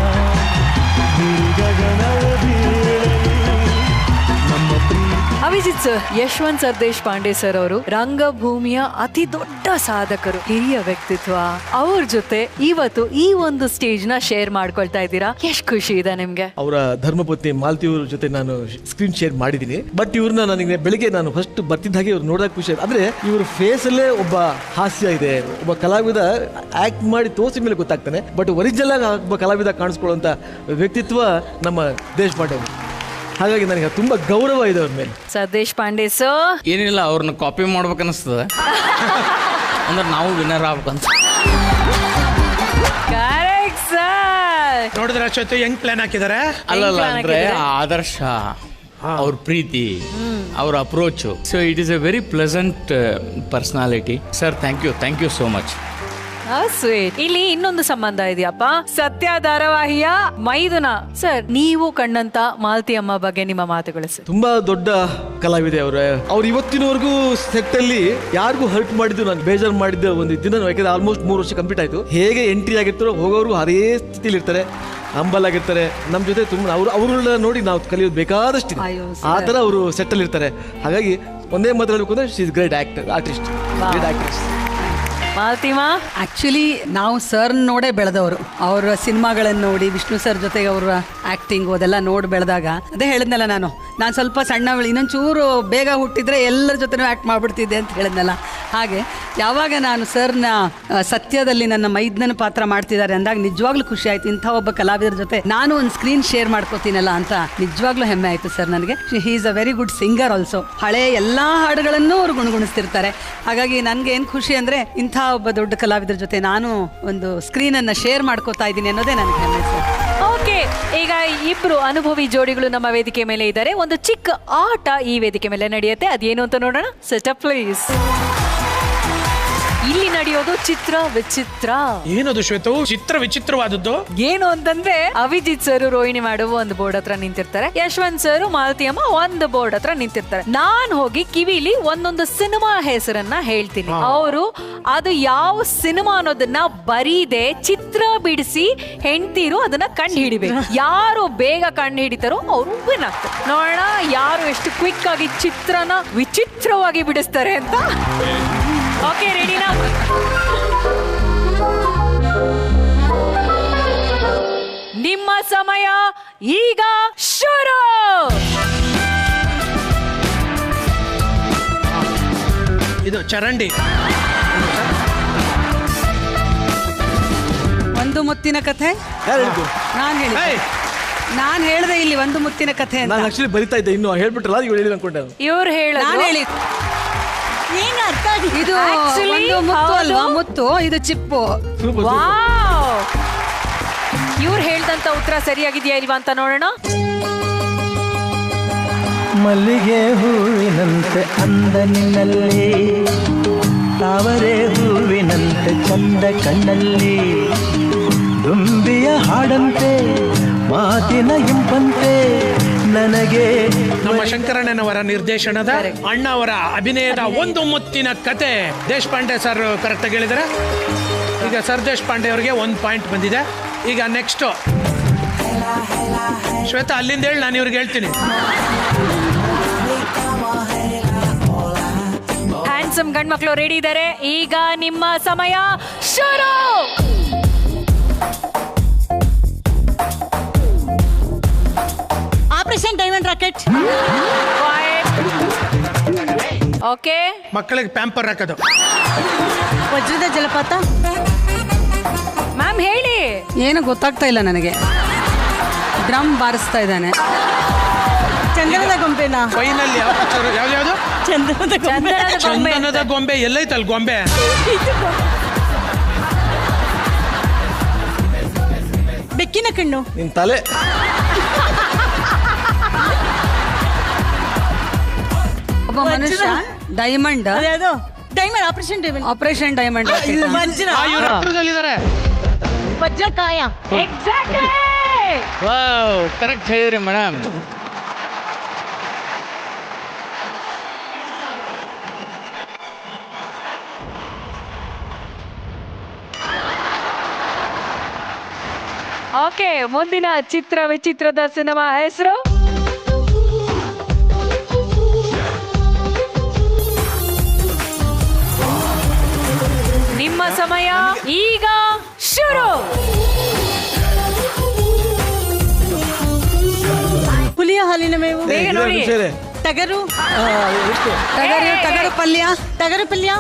ಗಗನವ ಬೀಳಲಿ ನಮ್ಮ ಪ್ರೀತಿ. Abhijit sir, Yashwant sir Deshpande sir ಅವರು ರಂಗಭೂಮಿಯ ಅತಿ ದೊಡ್ಡ ಸಾಧಕರು, ಹಿರಿಯ ವ್ಯಕ್ತಿತ್ವ. ಅವ್ರ ಜೊತೆ ಇವತ್ತು ಈ ಒಂದು ಸ್ಟೇಜ್ ನ ಶೇರ್ ಮಾಡ್ಕೊಳ್ತಾ ಇದ್ದೀರಾ. ಎಷ್ಟು ಖುಷಿ ಇದೆ ನಿಮ್ಗೆ? ಅವರ ಧರ್ಮಪತ್ನಿ ಮಾಲತಿ ಅವ್ರ ಜೊತೆ ನಾನು ಸ್ಕ್ರೀನ್ ಶೇರ್ ಮಾಡಿದ್ದೀನಿ. ಬಟ್ ಇವ್ರನ್ನ ನನಗೆ ಬೆಳಿಗ್ಗೆ ನಾನು ಫಸ್ಟ್ ಬರ್ತಿದ್ದ ಹಾಗೆ ಇವ್ರು ನೋಡೋಕೆ ಖುಷಿ ಆಯ್ತು. ಅಂದ್ರೆ ಇವ್ರ ಫೇಸ್ ಅಲ್ಲೇ ಒಬ್ಬ ಹಾಸ್ಯ ಇದೆ. ಒಬ್ಬ ಕಲಾವಿದ ಆಕ್ಟ್ ಮಾಡಿ ತೋರಿಸಿದ ಮೇಲೆ ಗೊತ್ತಾಗ್ತಾನೆ. ಬಟ್ ಒರಿಜಿನಲ್ ಆಗಿ ಒಬ್ಬ ಕಲಾವಿದ ಕಾಣಿಸ್ಕೊಳ್ಳುವಂತ ವ್ಯಕ್ತಿತ್ವ ನಮ್ಮ ದೇಶಪಾಂಡೆ ಅವರು. ಹಾಗಾಗಿ ನನಗೆ ತುಂಬಾ ಗೌರವ ಇದೆ ಅವ್ರ ಮೇಲೆ. ಸರ್ ದೇಶಪಾಂಡೆ ಸರ್, ಏನಿಲ್ಲ, ಅವ್ರನ್ನ ಕಾಪಿ ಮಾಡ್ಬೇಕು ಅನಿಸ್ತದೆ. ಅಂದ್ರೆ ನಾವು ವಿನ್ನರ್ ಆಗ್ಬೇಕಂತ. Correct sir. ನೋಡಿದ್ರೆ ಅಷ್ಟೊತ್ತು ಹೆಂಗ್ ಪ್ಲಾನ್ ಹಾಕಿದ್ದಾರೆ. ಅಲ್ಲಲ್ಲ, ಅಂದ್ರೆ ಆದರ್ಶ, ಅವ್ರ ಪ್ರೀತಿ, ಅವ್ರ approach. So it is a very pleasant personality. Sir, thank you so much. Sweet. ಇಲ್ಲಿ ಇನ್ನೊಂದು ಸಂಬಂಧ ಇದೆಯಪ್ಪ, ಸತ್ಯ ಧಾರಾವಾಹಿಯ ಮೈದುನ. ಸರ್, ನೀವು ಕಂಡಂತ ಮಾಲತಿ ಅಮ್ಮ ಬಗ್ಗೆ ನಿಮ್ಮ ಮಾತುಗಳು ಸರ್. ತುಂಬಾ ದೊಡ್ಡ ಕಲಾವಿದೆ ಅವ್ರು ಇವತ್ತಿನವರೆಗೂ ಸೆಟ್ ಅಲ್ಲಿ ಯಾರಿಗೂ ಹರ್ಟ್ ಮಾಡಿದ್ದು ನಾನು ಬೇಜಾರು ಮಾಡಿದ್ದ ಒಂದು ದಿನ. ಯಾಕಂದ್ರೆ ಆಲ್ಮೋಸ್ಟ್ 3 ವರ್ಷ ಕಂಪ್ಲೀಟ್ ಆಯ್ತು. ಹೇಗೆ ಎಂಟ್ರಿ ಆಗಿರ್ತಾರೋ ಹೋಗೋರು ಅದೇ ಸ್ಥಿತಿಲಿ ಇರ್ತಾರೆ, ಹಂಬಲ್ ಆಗಿರ್ತಾರೆ. ನಮ್ಮ ಜೊತೆ ತುಂಬ ಅವ್ರನ್ನ ನೋಡಿ ನಾವು ಕಲಿಯೋದು ಬೇಕಾದಷ್ಟಿದೆ. ಆ ಥರ ಅವರು ಸೆಟ್ಟಲ್ಲಿ ಇರ್ತಾರೆ. ಹಾಗಾಗಿ ಒಂದೇ ಮಾತಾಡಬೇಕು ಅಂದ್ರೆ ಶಿ ಇಸ್ ಗ್ರೇಟ್ ಆರ್ಟಿಸ್ಟ್. ಮಾಲತಿಮಾ, ಆ್ಯಕ್ಚುಲಿ ನಾವು ಸರ್ ನೋಡೇ ಬೆಳೆದವರು. ಅವರ ಸಿನಿಮಾಗಳನ್ನು ನೋಡಿ, ವಿಷ್ಣು ಸರ್ ಜೊತೆಗೆ ಅವರ ಆ್ಯಕ್ಟಿಂಗು ಅದೆಲ್ಲ ನೋಡಿ ಬೆಳೆದಾಗ, ಅದೇ ಹೇಳಿದ್ನಲ್ಲ ನಾನು ಸ್ವಲ್ಪ ಸಣ್ಣವಳು, ಇನ್ನೊಂಚೂರು ಬೇಗ ಹುಟ್ಟಿದ್ರೆ ಎಲ್ಲರ ಜೊತೆನೂ ಆ್ಯಕ್ಟ್ ಮಾಡಿಬಿಡ್ತಿದ್ದೆ ಅಂತ ಹೇಳಿದ್ನಲ್ಲ. ಹಾಗೆ ಯಾವಾಗ ನಾನು ಸರ್ನ ಸತ್ಯದಲ್ಲಿ ನನ್ನ ಮೈದ್ನನ ಪಾತ್ರ ಮಾಡ್ತಿದ್ದಾರೆ ಅಂದಾಗ ನಿಜವಾಗ್ಲೂ ಖುಷಿ ಆಯಿತು. ಇಂಥ ಒಬ್ಬ ಕಲಾವಿದರ ಜೊತೆ ನಾನು ಒಂದು ಸ್ಕ್ರೀನ್ ಶೇರ್ ಮಾಡ್ಕೋತೀನಲ್ಲ ಅಂತ ನಿಜವಾಗ್ಲೂ ಹೆಮ್ಮೆ ಆಯಿತು ಸರ್ ನನಗೆ. He is a very good singer also. ಹಳೆಯ ಎಲ್ಲ ಹಾಡುಗಳನ್ನು ಅವರು ಗುಣಗುಣಿಸ್ತಿರ್ತಾರೆ. ಹಾಗಾಗಿ ನನಗೆ ಏನು ಖುಷಿ ಅಂದರೆ ಇಂಥ ಒಬ್ಬ ದೊಡ್ಡ ಕಲಾವಿದರ ಜೊತೆ ನಾನು ಒಂದು ಸ್ಕ್ರೀನನ್ನು ಶೇರ್ ಮಾಡ್ಕೋತಾ ಇದ್ದೀನಿ ಅನ್ನೋದೇ ನನಗೆ ಹೆಮ್ಮೆ ಸರ್. ಓಕೆ, ಈಗ ಇಬ್ರು ಅನುಭವಿ ಜೋಡಿಗಳು ನಮ್ಮ ವೇದಿಕೆ ಮೇಲೆ ಇದ್ದಾರೆ. ಒಂದು ಚಿಕ್ಕ ಆಟ ಈ ವೇದಿಕೆ ಮೇಲೆ ನಡೆಯುತ್ತೆ. ಅದೇನು ಅಂತ ನೋಡೋಣ. Setup please. ಇಲ್ಲಿ ನಡೆಯೋದು ಚಿತ್ರ ವಿಚಿತ್ರ. ಏನದು ಶ್ವೇತು? ಚಿತ್ರ ವಿಚಿತ್ರವಾದದ್ದು ಏನು ಅಂತಂದ್ರೆ, ಅಭಿಜಿತ್ ಸರ್ ರೋಹಿಣಿ ಮಾಡುವ ಒಂದು ಬೋರ್ಡ್ ಹತ್ರ ನಿಂತಿರ್ತಾರೆ, ಯಶವಂತ್ ಸರ್ ಮಾಲತಿ ಅಮ್ಮ ಒಂದು ಬೋರ್ಡ್ ಹತ್ರ ನಿಂತಿರ್ತಾರೆ. ನಾನ್ ಹೋಗಿ ಕಿವಿಲಿ ಒಂದೊಂದು ಸಿನಿಮಾ ಹೆಸರನ್ನ ಹೇಳ್ತೀನಿ. ಅವರು ಅದು ಯಾವ ಸಿನಿಮಾ ಅನ್ನೋದನ್ನ ಬರೀದೆ ಚಿತ್ರ ಬಿಡಿಸಿ ಹೆಂಡ್ತೀರು ಅದನ್ನ ಕಂಡು ಹಿಡಿಬೇಕು. ಯಾರು ಬೇಗ ಕಂಡು ಹಿಡಿತಾರೋ ಅವರು ವಿನ್ ಆಗ್ತಾರೆ. ನೋಡೋಣ ಯಾರು ಎಷ್ಟು ಕ್ವಿಕ್ ಆಗಿ ಚಿತ್ರನ ವಿಚಿತ್ರವಾಗಿ ಬಿಡಿಸ್ತಾರೆ ಅಂತ. ಓಕೆ, ರೆಡಿನಾ? ನಿಮ್ಮ ಸಮಯ ಈಗ ಶುರು. ಇದು ಚರಂಡಿ. ಒಂದು ಮುತ್ತಿನ ಕಥೆ ನಾನು ಹೇಳಿದೆ ಇಲ್ಲಿ ಒಂದು ಮುತ್ತಿನ ಕಥೆ ಅಂತ. ನಾನು ಆಕ್ಚುಲಿ ಬರಿತಾ ಇದ್ದೆ, ಇನ್ನು ಹೇಳ್ಬಿಟ್ರಲ್ಲ ಇವ್ರು ಹೇಳಿ ಅನ್ಕೊಂಡೆ. ಇವ್ರು ಹೇಳಿ ಇದು ಒಂದು ಮುತ್ತು ಅಲ್ವಾ? ಮುತ್ತು, ಇದು ಚಿಪ್ಪು. ಇವ್ರು ಹೇಳ್ದಂತ ಉತ್ತರ ಸರಿಯಾಗಿದೆಯಾ ಇಲ್ವಾ ಅಂತ ನೋಡೋಣ. ಮಲ್ಲಿಗೆ ಹೂವಿನಂತೆ ಅಂದ ನಿನ್ನಲ್ಲಿ, ತಾವರೆ ಹೂವಿನಂತೆ ಚಂದ ಕಣ್ಣಲ್ಲಿ, ದುಂಬಿಯ ಹಾಡಂತೆ ಮಾತಿನ ಇಂಪಂತೆ ನನಗೆ. ನಮ್ಮ ಶಂಕರಣ್ಣನವರ ನಿರ್ದೇಶನದ ಅಣ್ಣ ಅವರ ಅಭಿನಯದ ಒಂದು ಮುತ್ತಿನ ಕತೆ. ದೇಶಪಾಂಡೆ ಸರ್ ಕರೆಕ್ಟಾಗಿ ಹೇಳಿದರೆ. ಈಗ ಸರ್ ದೇಶಪಾಂಡೆ ಅವರಿಗೆ 1 ಪಾಯಿಂಟ್ ಬಂದಿದೆ. ಈಗ ನೆಕ್ಸ್ಟ್ ಶ್ವೇತಾ ಅಲ್ಲಿಂದ ಹೇಳಿ, ನಾನು ಇವ್ರಿಗೆ ಹೇಳ್ತೀನಿ. ಹ್ಯಾಂಡ್ಸಮ್ ಗಂಡ್ಮಕ್ಳು ರೆಡಿ ಇದ್ದಾರೆ. ಈಗ ನಿಮ್ಮ ಸಮಯ ಶುರು. Operation diamond rocket. ಓಕೆ, ಮಕ್ಕಳಿಗೆ ಪ್ಯಾಂಪರ್ ಹಾಕೋದು. ವಜ್ರದ ಜಲಪಾತ. ಮ್ಯಾಮ್ ಹೇಳಿ. ಏನು ಗೊತ್ತಾಗ್ತಾ ಇಲ್ಲ ನನಗೆ. ಡ್ರಮ್ ಬಾರಿಸ್ತಾ ಇದ್ದಾನೆ. ಚಂದನದ ಗೊಂಬೆನಾ? ಫೈನಲ್ ಯಾವ್ದು? ಚಂದನದ ಗೊಂಬೆ. ಎಲ್ಲೈತಲ್ ಗೊಂಬೆ? ಬೆಕ್ಕಿನ ಕಣ್ಣು. ನಿನ್ ತಲೆ. ಒಬ್ಬ ಮನುಷ್ಯ ಡೈಮಂಡ್. ಅದು diamond. Operation diamond. Vajrakaya. Wow, correct ಹೇಳಿದ್ರಿ ಮೇಡಮ್. ಓಕೆ, ಮುಂದಿನ ಚಿತ್ರ ವಿಚಿತ್ರದ ಸಿನಿಮಾ ಹೆಸರು ನಿಮ್ಮ ಸಮಯ ಈಗ ಶುರು. ಹುಲಿಯ ಹಾಲಿನ ಮೇವು. ನೋಡಿ. ಟಗರು. ಟಗರು ಪಲ್ಯ. ಟಗರು ಪಲ್ಯ.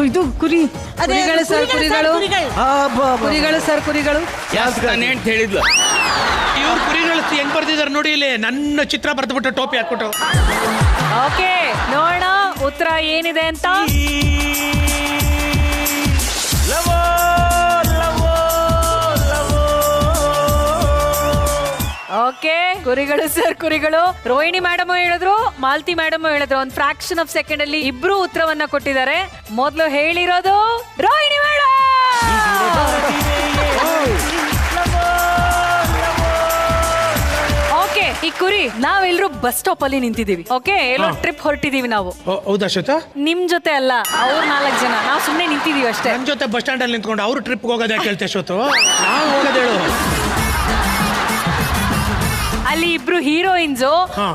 ಇದು ಕುರಿ. ಕುರಿಗಳು ಸರ್, ಕುರಿಗಳು. ಕುರಿಗಳು ಸರ್, ಕುರಿಗಳು. ಅಂತ ಹೇಳಿದ್ಲು. ಇವ್ರು ಕುರಿಗಳು ಹೆಂಗ್ ಬರ್ತಿದಾರೆ ನೋಡಿ ಇಲ್ಲಿ. ನನ್ನ ಚಿತ್ರ ಬರ್ದ್ಬಿಟ್ಟು ಟೋಪಿ ಹಾಕ್ಬಿಟ್ಟು. ಓಕೆ, ನೋಡೋಣ ಉತ್ತರ ಏನಿದೆ ಅಂತ. ಓಕೆ, ಕುರಿಗಳು ಸರ್, ಕುರಿಗಳು. ರೋಹಿಣಿ ಮೇಡಮ್ ಹೇಳಿದ್ರು, ಮಾಲ್ತಿ ಮೇಡಮ್ ಹೇಳಿದ್ರು. ಒಂದು ಫ್ರಾಕ್ಷನ್ ಆಫ್ ಸೆಕೆಂಡ್ ಅಲ್ಲಿ ಇಬ್ರು ಉತ್ತರವನ್ನ ಕೊಟ್ಟಿದ್ದಾರೆ. ಮೊದಲು ಹೇಳಿರೋದು ರೋಹಿಣಿ ಮೇಡಮ್. ಓಕೆ, ಈ ಕುರಿ ನಾವೆಲ್ಲರೂ ಬಸ್ ಸ್ಟಾಪ್ ಅಲ್ಲಿ ನಿಂತಿದೀವಿ. ಓಕೆ, ಎಲ್ಲೋ ಟ್ರಿಪ್ ಹೊರಟಿದೀವಿ ನಾವು. ಹೌದಾ ಶ್ವೇತಾ? ನಿಮ್ ಜೊತೆ ಅಲ್ಲ, ಅವ್ರು 4 ಜನ. ನಾವು ಸುಮ್ನೆ ನಿಂತಿದೀವಿ ಅಷ್ಟೇ. ನನ್ ಜೊತೆ ಬಸ್ ಸ್ಟ್ಯಾಂಡ್ ಅಲ್ಲಿ ನಿಂತ್ಕೊಂಡು ಅವ್ರು ಟ್ರಿಪ್ ಹೋಗೋದೇ ಕೇಳ್ತೆ ಶ್ವೇತು. ನಾವು ಹೋಗೋದು ಹೇಳು. ಅಲ್ಲಿ ಇಬ್ರು ಹೀರೋಯಿನ್ಸ್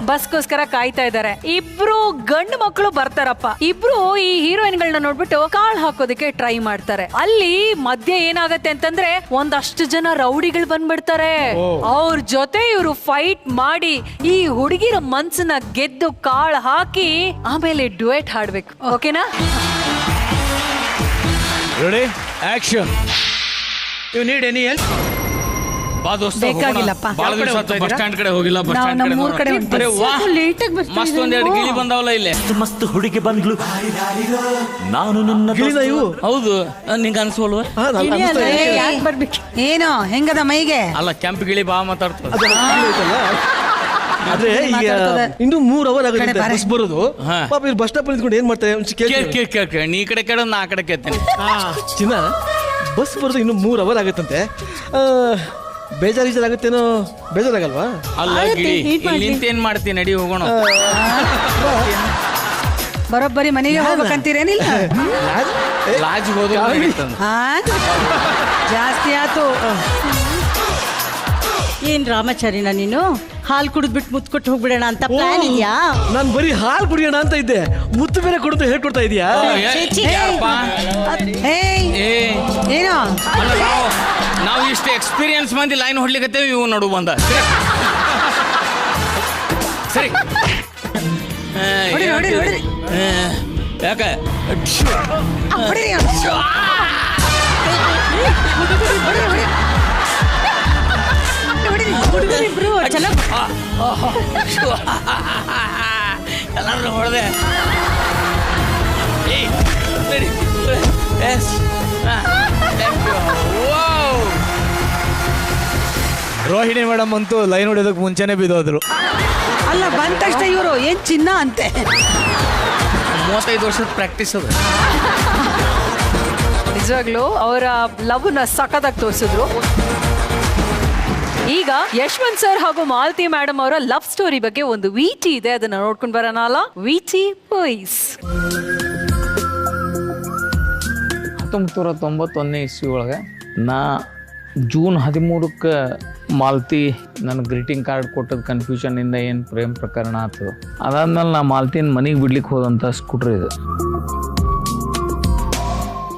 ಬಸ್ಗೋಸ್ಕರ ಕಾಯ್ತಾ ಇದಾರೆ. ಇಬ್ರು ಗಂಡು ಮಕ್ಕಳು ಬರ್ತಾರಪ್ಪ. ಇಬ್ರು ಈ ಹೀರೋಯಿನ್ ಗಳನ್ನ ನೋಡ್ಬಿಟ್ಟು ಕಾಳ್ ಹಾಕೋದಕ್ಕೆ ಟ್ರೈ ಮಾಡ್ತಾರೆ. ಅಲ್ಲಿ ಮಧ್ಯೆ ಏನಾಗತ್ತೆ ಅಂತಂದ್ರೆ ಒಂದಷ್ಟು ಜನ ರೌಡಿಗಳು ಬಂದ್ಬಿಡ್ತಾರೆ. ಅವ್ರ ಜೊತೆ ಇವರು ಫೈಟ್ ಮಾಡಿ ಈ ಹುಡುಗಿರ ಮನ್ಸನ್ನ ಗೆದ್ದು ಕಾಳ್ ಹಾಕಿ ಆಮೇಲೆ ಡ್ಯುಯೆಟ್ ಹಾಡ್ಬೇಕು. ಓಕೆನಾ? Ready, action. You need any help? ಬೇಕಾಗಿಲ್ಲಪ್ಪ. ಬಸ್ ಸ್ಟ್ಯಾಂಡ್ ಕಡೆ ಹೋಗಿಲ್ಲ. ಬಸ್ ಸ್ಟ್ಯಾಂಡ್ ಕಡೆ ಮಸ್ತ್ ಒಂದೆರಡು ಗಿಳಿ ಬಂದಾವಲ್ಲ ಇಲ್ಲಿ. ಮಸ್ತ್ ಹುಡುಗಿ ಬಂದ್ಲು, ನಾನು ನನ್ನ ಹೌದು, ನಿಂಗೆ ಅನ್ಸೋಲ್ವ? ಏನೋ ಹೆಂಗದ ಮೈಗೆ? ಅಲ್ಲ, ಕೆಂಪು ಗಿಳಿ ಬಾ ಮಾತಾಡ್ತದೆ. ಆದ್ರೆ ಈಗ ಇನ್ನು 3 ಅವರ್ ಆಗುತ್ತೆ ಬಸ್ ಬರೋದು. ಪಾಪ ಇಲ್ಲಿ ಬಸ್ ಸ್ಟಾಪ್ ನಿಂತ್ಕೊಂಡು ಏನ್ ಮಾಡ್ತಾರೆ? ನೀ ಕಡೆ ಕೇಳೋದು, ನಾ ಕಡೆ ಕೇಳ್ತೇನೆ. ಚಿನ್ನ, ಬಸ್ ಬರೋದು ಇನ್ನು 3 ಅವರ್ ಆಗುತ್ತಂತೆ. ಬೇಜಾರಾಗುತ್ತೇನೋ? ಬೇಜಾರಾಗಲ್ವಾ? ಅಲ್ಲ ಗಿಳಿ, ಇಲ್ಲಿಂತ ಏನ್ ಮಾಡ್ತೀನಿ? ನಡಿ ಹೋಗೋಣ. ಬರೋಬ್ಬರಿ ಮನೆಗೆ ಹೋಗ್ಬೇಕಂತೀರೇನಿಲ್ಲ? ಲಾಜ್ ಹೋದ ಜಾಸ್ತಿ ಆತು. ಏನ್ ರಾಮಾಚಾರಿನ ನೀನು? ಹಾಲು ಕುಡಿದ್ಬಿಟ್ಟು ಮುತ್ತು ಕೊಟ್ಟು ಹೋಗ್ಬಿಡೋಣ ಅಂತ ಪ್ಲಾನ್ ಇದೆಯಾ? ನಾನು ಬರೀ ಹಾಲು ಕುಡಿಯೋಣ ಅಂತ ಇದ್ದೆ, ಮುತ್ತು ಬೇರೆ ಕೊಡುತ್ತೆ ಹೇಳ್ಕೊಡ್ತಾ ಇದೀಯಾ? ಏನೋ ನಾವು ಇಷ್ಟು ಎಕ್ಸ್ಪೀರಿಯನ್ಸ್ ಮಂದಿ ಲೈನ್ ಹೊಡ್ಲಿಕ್ಕತ್ತೇವೆ, ಇವು ನಡು ಬಂದ. ಸರಿ, ಯಾಕೆ ಎಲ್ಲರೂ ಹೊಡೆದೆ. ರೋಹಿಣಿ ಮೇಡಮ್ ಅಂತೂ ಲೈನ್ ಹೊಡಿಯೋದಕ್ಕೆ ಮುಂಚೆನೆ ಬಿದ್ದೋದ್ರು. ಅಲ್ಲ ಬಂದ ತಕ್ಷಣ ಇವರು ಏನ್ ಚಿನ್ನ ಅಂತೆ. 35 ವರ್ಷದ ಪ್ರಾಕ್ಟೀಸ್ ಅದು. ನಿಜವಾಗ್ಲೂ ಅವರ ಲವ್ನ ಸಖತ್ತಾಗಿ ತೋರಿಸಿದ್ರು. ಈಗ ಯಶವಂತ್ ಸರ್ ಹಾಗೂ ಮಾಲತಿ ಮೇಡಮ್ ಅವರ ಲವ್ ಸ್ಟೋರಿ ಬಗ್ಗೆ ಒಂದು ವಿಟಿ ಇದೆ, ಅದನ್ನ ನೋಡ್ಕೊಂಡು ಬರೋಣ ಅಲ್ಲ. VT boys. 1991ನೇ ಇಸ್ವಿ ಒಳಗೆ ನಾ ಜೂನ್ 13ಕ್ಕೆ ಮಾಲತಿ ನನಗೆ ಗ್ರೀಟಿಂಗ್ ಕಾರ್ಡ್ ಕೊಟ್ಟದ ಕನ್ಫ್ಯೂಷನಿಂದ ಏನು ಪ್ರೇಮ್ ಪ್ರಕರಣ ಆಯ್ತು. ಅದಾದ್ಮೇಲೆ ನಾ ಮಾಲತಿನ ಮನೆಗೆ ಬಿಡ್ಲಿಕ್ಕೆ ಹೋದಂಥ ಸ್ಕೂಟ್ರ್ ಇದು.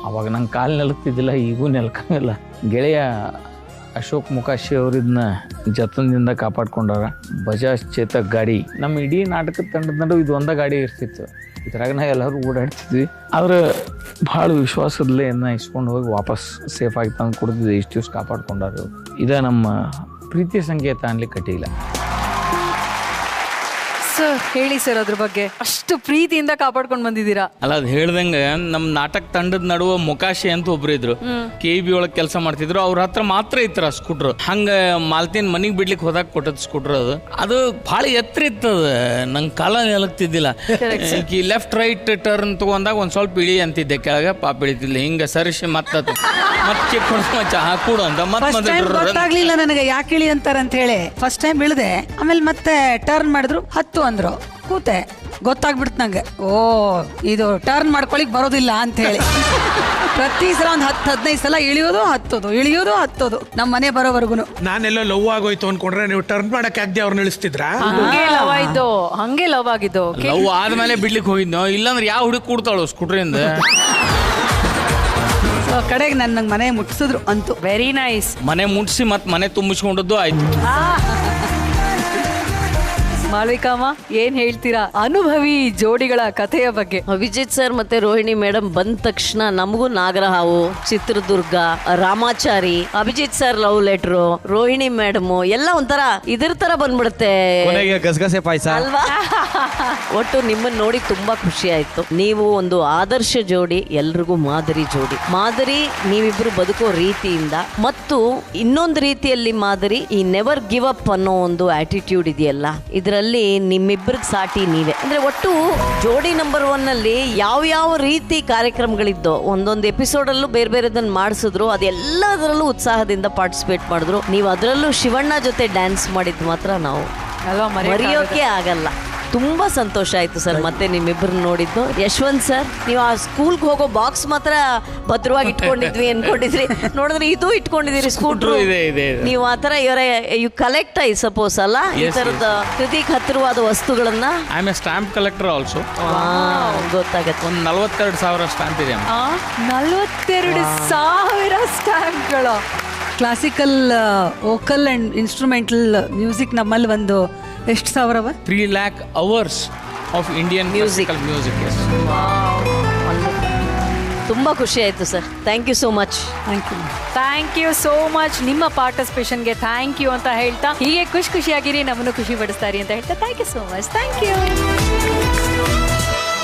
ಅವಾಗ ನಂಗೆ ಕಾಲು ನೆಲಕ್ತಿದ್ದಿಲ್ಲ, ಈಗೂ ನೆಲ್ಕಂಗಿಲ್ಲ. ಗೆಳೆಯ ಅಶೋಕ್ ಮುಖಾಶಿ ಅವರಿದ್ನ ಜತನದಿಂದ ಕಾಪಾಡ್ಕೊಂಡಾರ. ಬಜಾಜ್ ಚೇತಕ್ ಗಾಡಿ ನಮ್ಮ ಇಡೀ ನಾಟಕದ ತಂಡದ ನಡುವೆ ಇದು ಒಂದೇ ಗಾಡಿ ಇರ್ತಿತ್ತು. ಇದ್ರಾಗ ನಾ ಎಲ್ಲರೂ ಓಡಾಡ್ತಿದ್ವಿ. ಆದ್ರೆ ಭಾಳ ವಿಶ್ವಾಸದಲ್ಲೇ ಇಸ್ಕೊಂಡು ಹೋಗಿ ವಾಪಸ್ ಸೇಫಾಗಿ ತಂದು ಕೊಡ್ತಿದ್ವಿ. ಇಷ್ಟು ದಿವ್ಸ ಕಾಪಾಡ್ಕೊಂಡಾರ. ಇದ ನಮ್ಮ ಪ್ರೀತಿಯ ಸಂಕೇತ ಅನ್ಲಿಕ್ಕೆ ಕಟ್ಟಿಲ್ಲ. ಸರ್ ಹೇಳಿ ಸರ್ ಅದ್ರ ಬಗ್ಗೆ, ಅಷ್ಟು ಪ್ರೀತಿಯಿಂದ ಕಾಪಾಡ್ಕೊಂಡು ಬಂದಿದ್ದೀರಾ. ಅಲ್ಲ ಅದು ಹೇಳ್ದಂಗೆ ನಮ್ಮ ನಾಟಕ ತಂಡದ ನಡುವೆ ಮುಖಾಶಿ ಅಂತ ಒಬ್ರು ಇದ್ರು. KEB ಒಳಗೆ ಕೆಲಸ ಮಾಡ್ತಿದ್ರು. ಅವ್ರ ಹತ್ರ ಮಾತ್ರ ಇತ್ತು ಸ್ಕೂಟ್ರ್. ಹಂಗ ಮಾಲ್ತಿನ ಮನೆಗೆ ಬಿಡ್ಲಿಕ್ಕೆ ಹೋದಾಗ ಕೊಟ್ಟದ್ ಸ್ಕೂಟ್ರ್ ಅದು ಭಾಳ ಎತ್ತರ ಇತ್ತದ. ನಂಗೆ ಕಾಲ ನೆಲಕ್ತಿದ್ದಿಲ್ಲ. ಲೆಫ್ಟ್ ರೈಟ್ ಟರ್ನ್ ತಗೊಂಡಾಗ ಒಂದ್ ಸ್ವಲ್ಪ ಇಳಿ ಅಂತಿದ್ದೆ, ಕೆಳಗೆ ಪಾಪ ಇಳಿತಿಲ್ಲ. ಹಿಂಗ ಸರಿಸಿ ಮತ್ತೆ ಚಹಾ ಕೂಡ ಅಂತ ಗೊತ್ತಾಗ್ಲಿಲ್ಲ ನನಗೆ ಯಾಕೆ ಇಳಿ ಅಂತಾರಂತ ಹೇಳಿ. ಫಸ್ಟ್ ಟೈಮ್ ಇಳಿದೆ, ಆಮೇಲೆ ಮತ್ತೆ ಟರ್ನ್ ಮಾಡಿದ್ರು, ಹತ್ತು ಅಂದ್ರು. ಕೂತೆ, ಗೊತ್ತಾಗ್ಬಿಡ್ತು ನಂಗೆ, ಓ ಇದು ಟರ್ನ್ ಮಾಡ್ಕೊಳಿಕ್ ಬರೋದಿಲ್ಲ ಅಂತ ಹೇಳಿ. ಪ್ರತಿ ಸಲ ಒಂದು 10-15 ಸಲ ಇಳಿಯೋದು ಹತ್ತೋದು, ಇಳಿಯೋದು ಹತ್ತೋದು, ನಮ್ಮ ಮನೆ ಬರೋವರೆಗೂ. ನಾನೆಲ್ಲ ಲವ್ ಆಗೋಯ್ತು ಅನ್ಕೊಂಡ್ರೆ ನೀವು ಟರ್ನ್ ಮಾಡಕ್ ಆಗದೆ ಅವ್ರನ್ನ ಇಳಿಸ್ತಿದ್ರ? ಹಂಗೆ ಲವ್ ಆಯ್ತು, ಹಂಗೆ ಲವ್ ಆಗಿದ್ದು. ಲವ್ ಆದ್ಮೇಲೆ ಬಿಡ್ಲಿಕ್ಕೆ ಹೋಗಿದ್ನೋ, ಇಲ್ಲಾಂದ್ರೆ ಯಾವ ಹುಡುಗಿ ಕೂಡ್ತಾಳು ಸ್ಕೂಟ್ರಿಂದ. ಕಡೆಗೆ ನನ್ನ ಮನೆ ಮುಟ್ಸಿದ್ರು ಅಂತೂ. Very nice. ಮನೆ ಮುಟ್ಸಿ ಮತ್ತೆ ಮನೆ ತುಂಬಿಸ್ಕೊಂಡದ್ದು ಆಯ್ತು. ಮಾಳ್ವಿಕಮ್ಮ ಏನ್ ಹೇಳ್ತೀರಾ ಅನುಭವಿ ಜೋಡಿಗಳ ಕಥೆಯ ಬಗ್ಗೆ? ಅಭಿಜಿತ್ ಸರ್ ಮತ್ತೆ ರೋಹಿಣಿ ಮೇಡಮ್ ಬಂದ ತಕ್ಷಣ ನಮಗೂ Nagarahavu, Chitradurga, Ramachari, Abhijith sir love letter, Rohini madam ಎಲ್ಲ ಒಂಥರ ಇದ್ರ ತರ ಬಂದ್ಬಿಡುತ್ತೆ ಗಸಗಸೆ ಪಾಯಸ ಅಲ್ವಾ? ಒಟ್ಟು ನಿಮ್ಮನ್ನ ನೋಡಿ ತುಂಬಾ ಖುಷಿ ಆಯ್ತು. ನೀವು ಒಂದು ಆದರ್ಶ ಜೋಡಿ, ಎಲ್ರಿಗೂ ಮಾದರಿ ಜೋಡಿ. ಮಾದರಿ ನೀವಿಬ್ರು ಬದುಕೋ ರೀತಿಯಿಂದ, ಮತ್ತು ಇನ್ನೊಂದು ರೀತಿಯಲ್ಲಿ ಮಾದರಿ ಈ ನೆವರ್ ಗಿವ್ ಅಪ್ ಅನ್ನೋ ಒಂದು ಆಟಿಟ್ಯೂಡ್ ಇದೆಯಲ್ಲ, ಇದರಲ್ಲಿ ನಿಮ್ಮಿಬ್ಬರಿಗೆ ಸಾಟಿ ನೀವೇ. ಅಂದ್ರೆ ಒಟ್ಟು ಜೋಡಿ ನಂಬರ್ 1 ಅಲ್ಲಿ ಯಾವ ರೀತಿ ಕಾರ್ಯಕ್ರಮಗಳಿದ್ದೋ ಒಂದೊಂದು ಎಪಿಸೋಡ್ ಅಲ್ಲೂ ಬೇರೆ ಬೇರೆದನ್ನ ಮಾಡಿಸಿದ್ರು. ಅದೆಲ್ಲದರಲ್ಲೂ ಉತ್ಸಾಹದಿಂದ ಪಾರ್ಟಿಸಿಪೇಟ್ ಮಾಡಿದ್ರು. ನೀವು ಅದರಲ್ಲೂ ಶಿವಣ್ಣ ಜೊತೆ ಡ್ಯಾನ್ಸ್ ಮಾಡಿದ್ ಮಾತ್ರ ನಾವು ಮರೆಯೋಕೆ ಆಗಲ್ಲ. ತುಂಬಾ ಸಂತೋಷ ಆಯ್ತು ಸರ್ ಮತ್ತೆ ನಿಮ್ಮಿಬ್ಬರನ್ನ ನೋಡಿದ್ದು. ಯಶವಂತ್ ಸರ್, ನೀವು ಆ ಸ್ಕೂಲ್ಗೆ ಹೋಗೋ ಬಾಕ್ಸ್ ಮಾತ್ರ ಭದ್ರವಾಗಿ ಇಟ್ಕೊಂಡಿದ್ವಿ ಅನ್ಕೊಂಡಿದ್ರಿ, ನೋಡಿದ್ರೆ ಇದು ಇಟ್ಕೊಂಡಿದ್ದೀರಿ ಸ್ಕೂಟ್ರು. ನೀವು ಆ ತರ ಯು ಕಲೆಕ್ಟ್ ಐ ಸಪೋಸ್ ಅಲ್ಲ ಈ ತರದ ಹೃದಯಕ್ಕೆ ಹತ್ತಿರವಾದ ವಸ್ತುಗಳನ್ನ. I am a stamp collector also. ಗೊತ್ತಾಗತ್ತೆ. ಒಂದು 42,000 ಸ್ಟಾಂಪ್ ಇದೆ. 42,000 ಸ್ಟಾಂಪ್ಗಳು. Classical vocal and instrumental music ನಮ್ಮಲ್ಲಿ ಒಂದು ಎಷ್ಟು ಸಾವಿರವ? 3 lakh hours of Indian musical music. Yes. ತುಂಬಾ ಖುಷಿ ಆಯ್ತು sir. Thank you so much. Thank you so much. ನಿಮ್ಮ ಪಾರ್ಟಿಸಿಪೇಷನ್ಗೆ ಥ್ಯಾಂಕ್ ಯು ಅಂತ ಹೇಳ್ತಾ, ಹೀಗೆ ಖುಷಿಯಾಗಿರಿ, ನಮ್ಮನ್ನು ಖುಷಿ ಪಡಿಸ್ತಾರಿ ಅಂತ ಹೇಳ್ತಾ thank you so much. Thank you.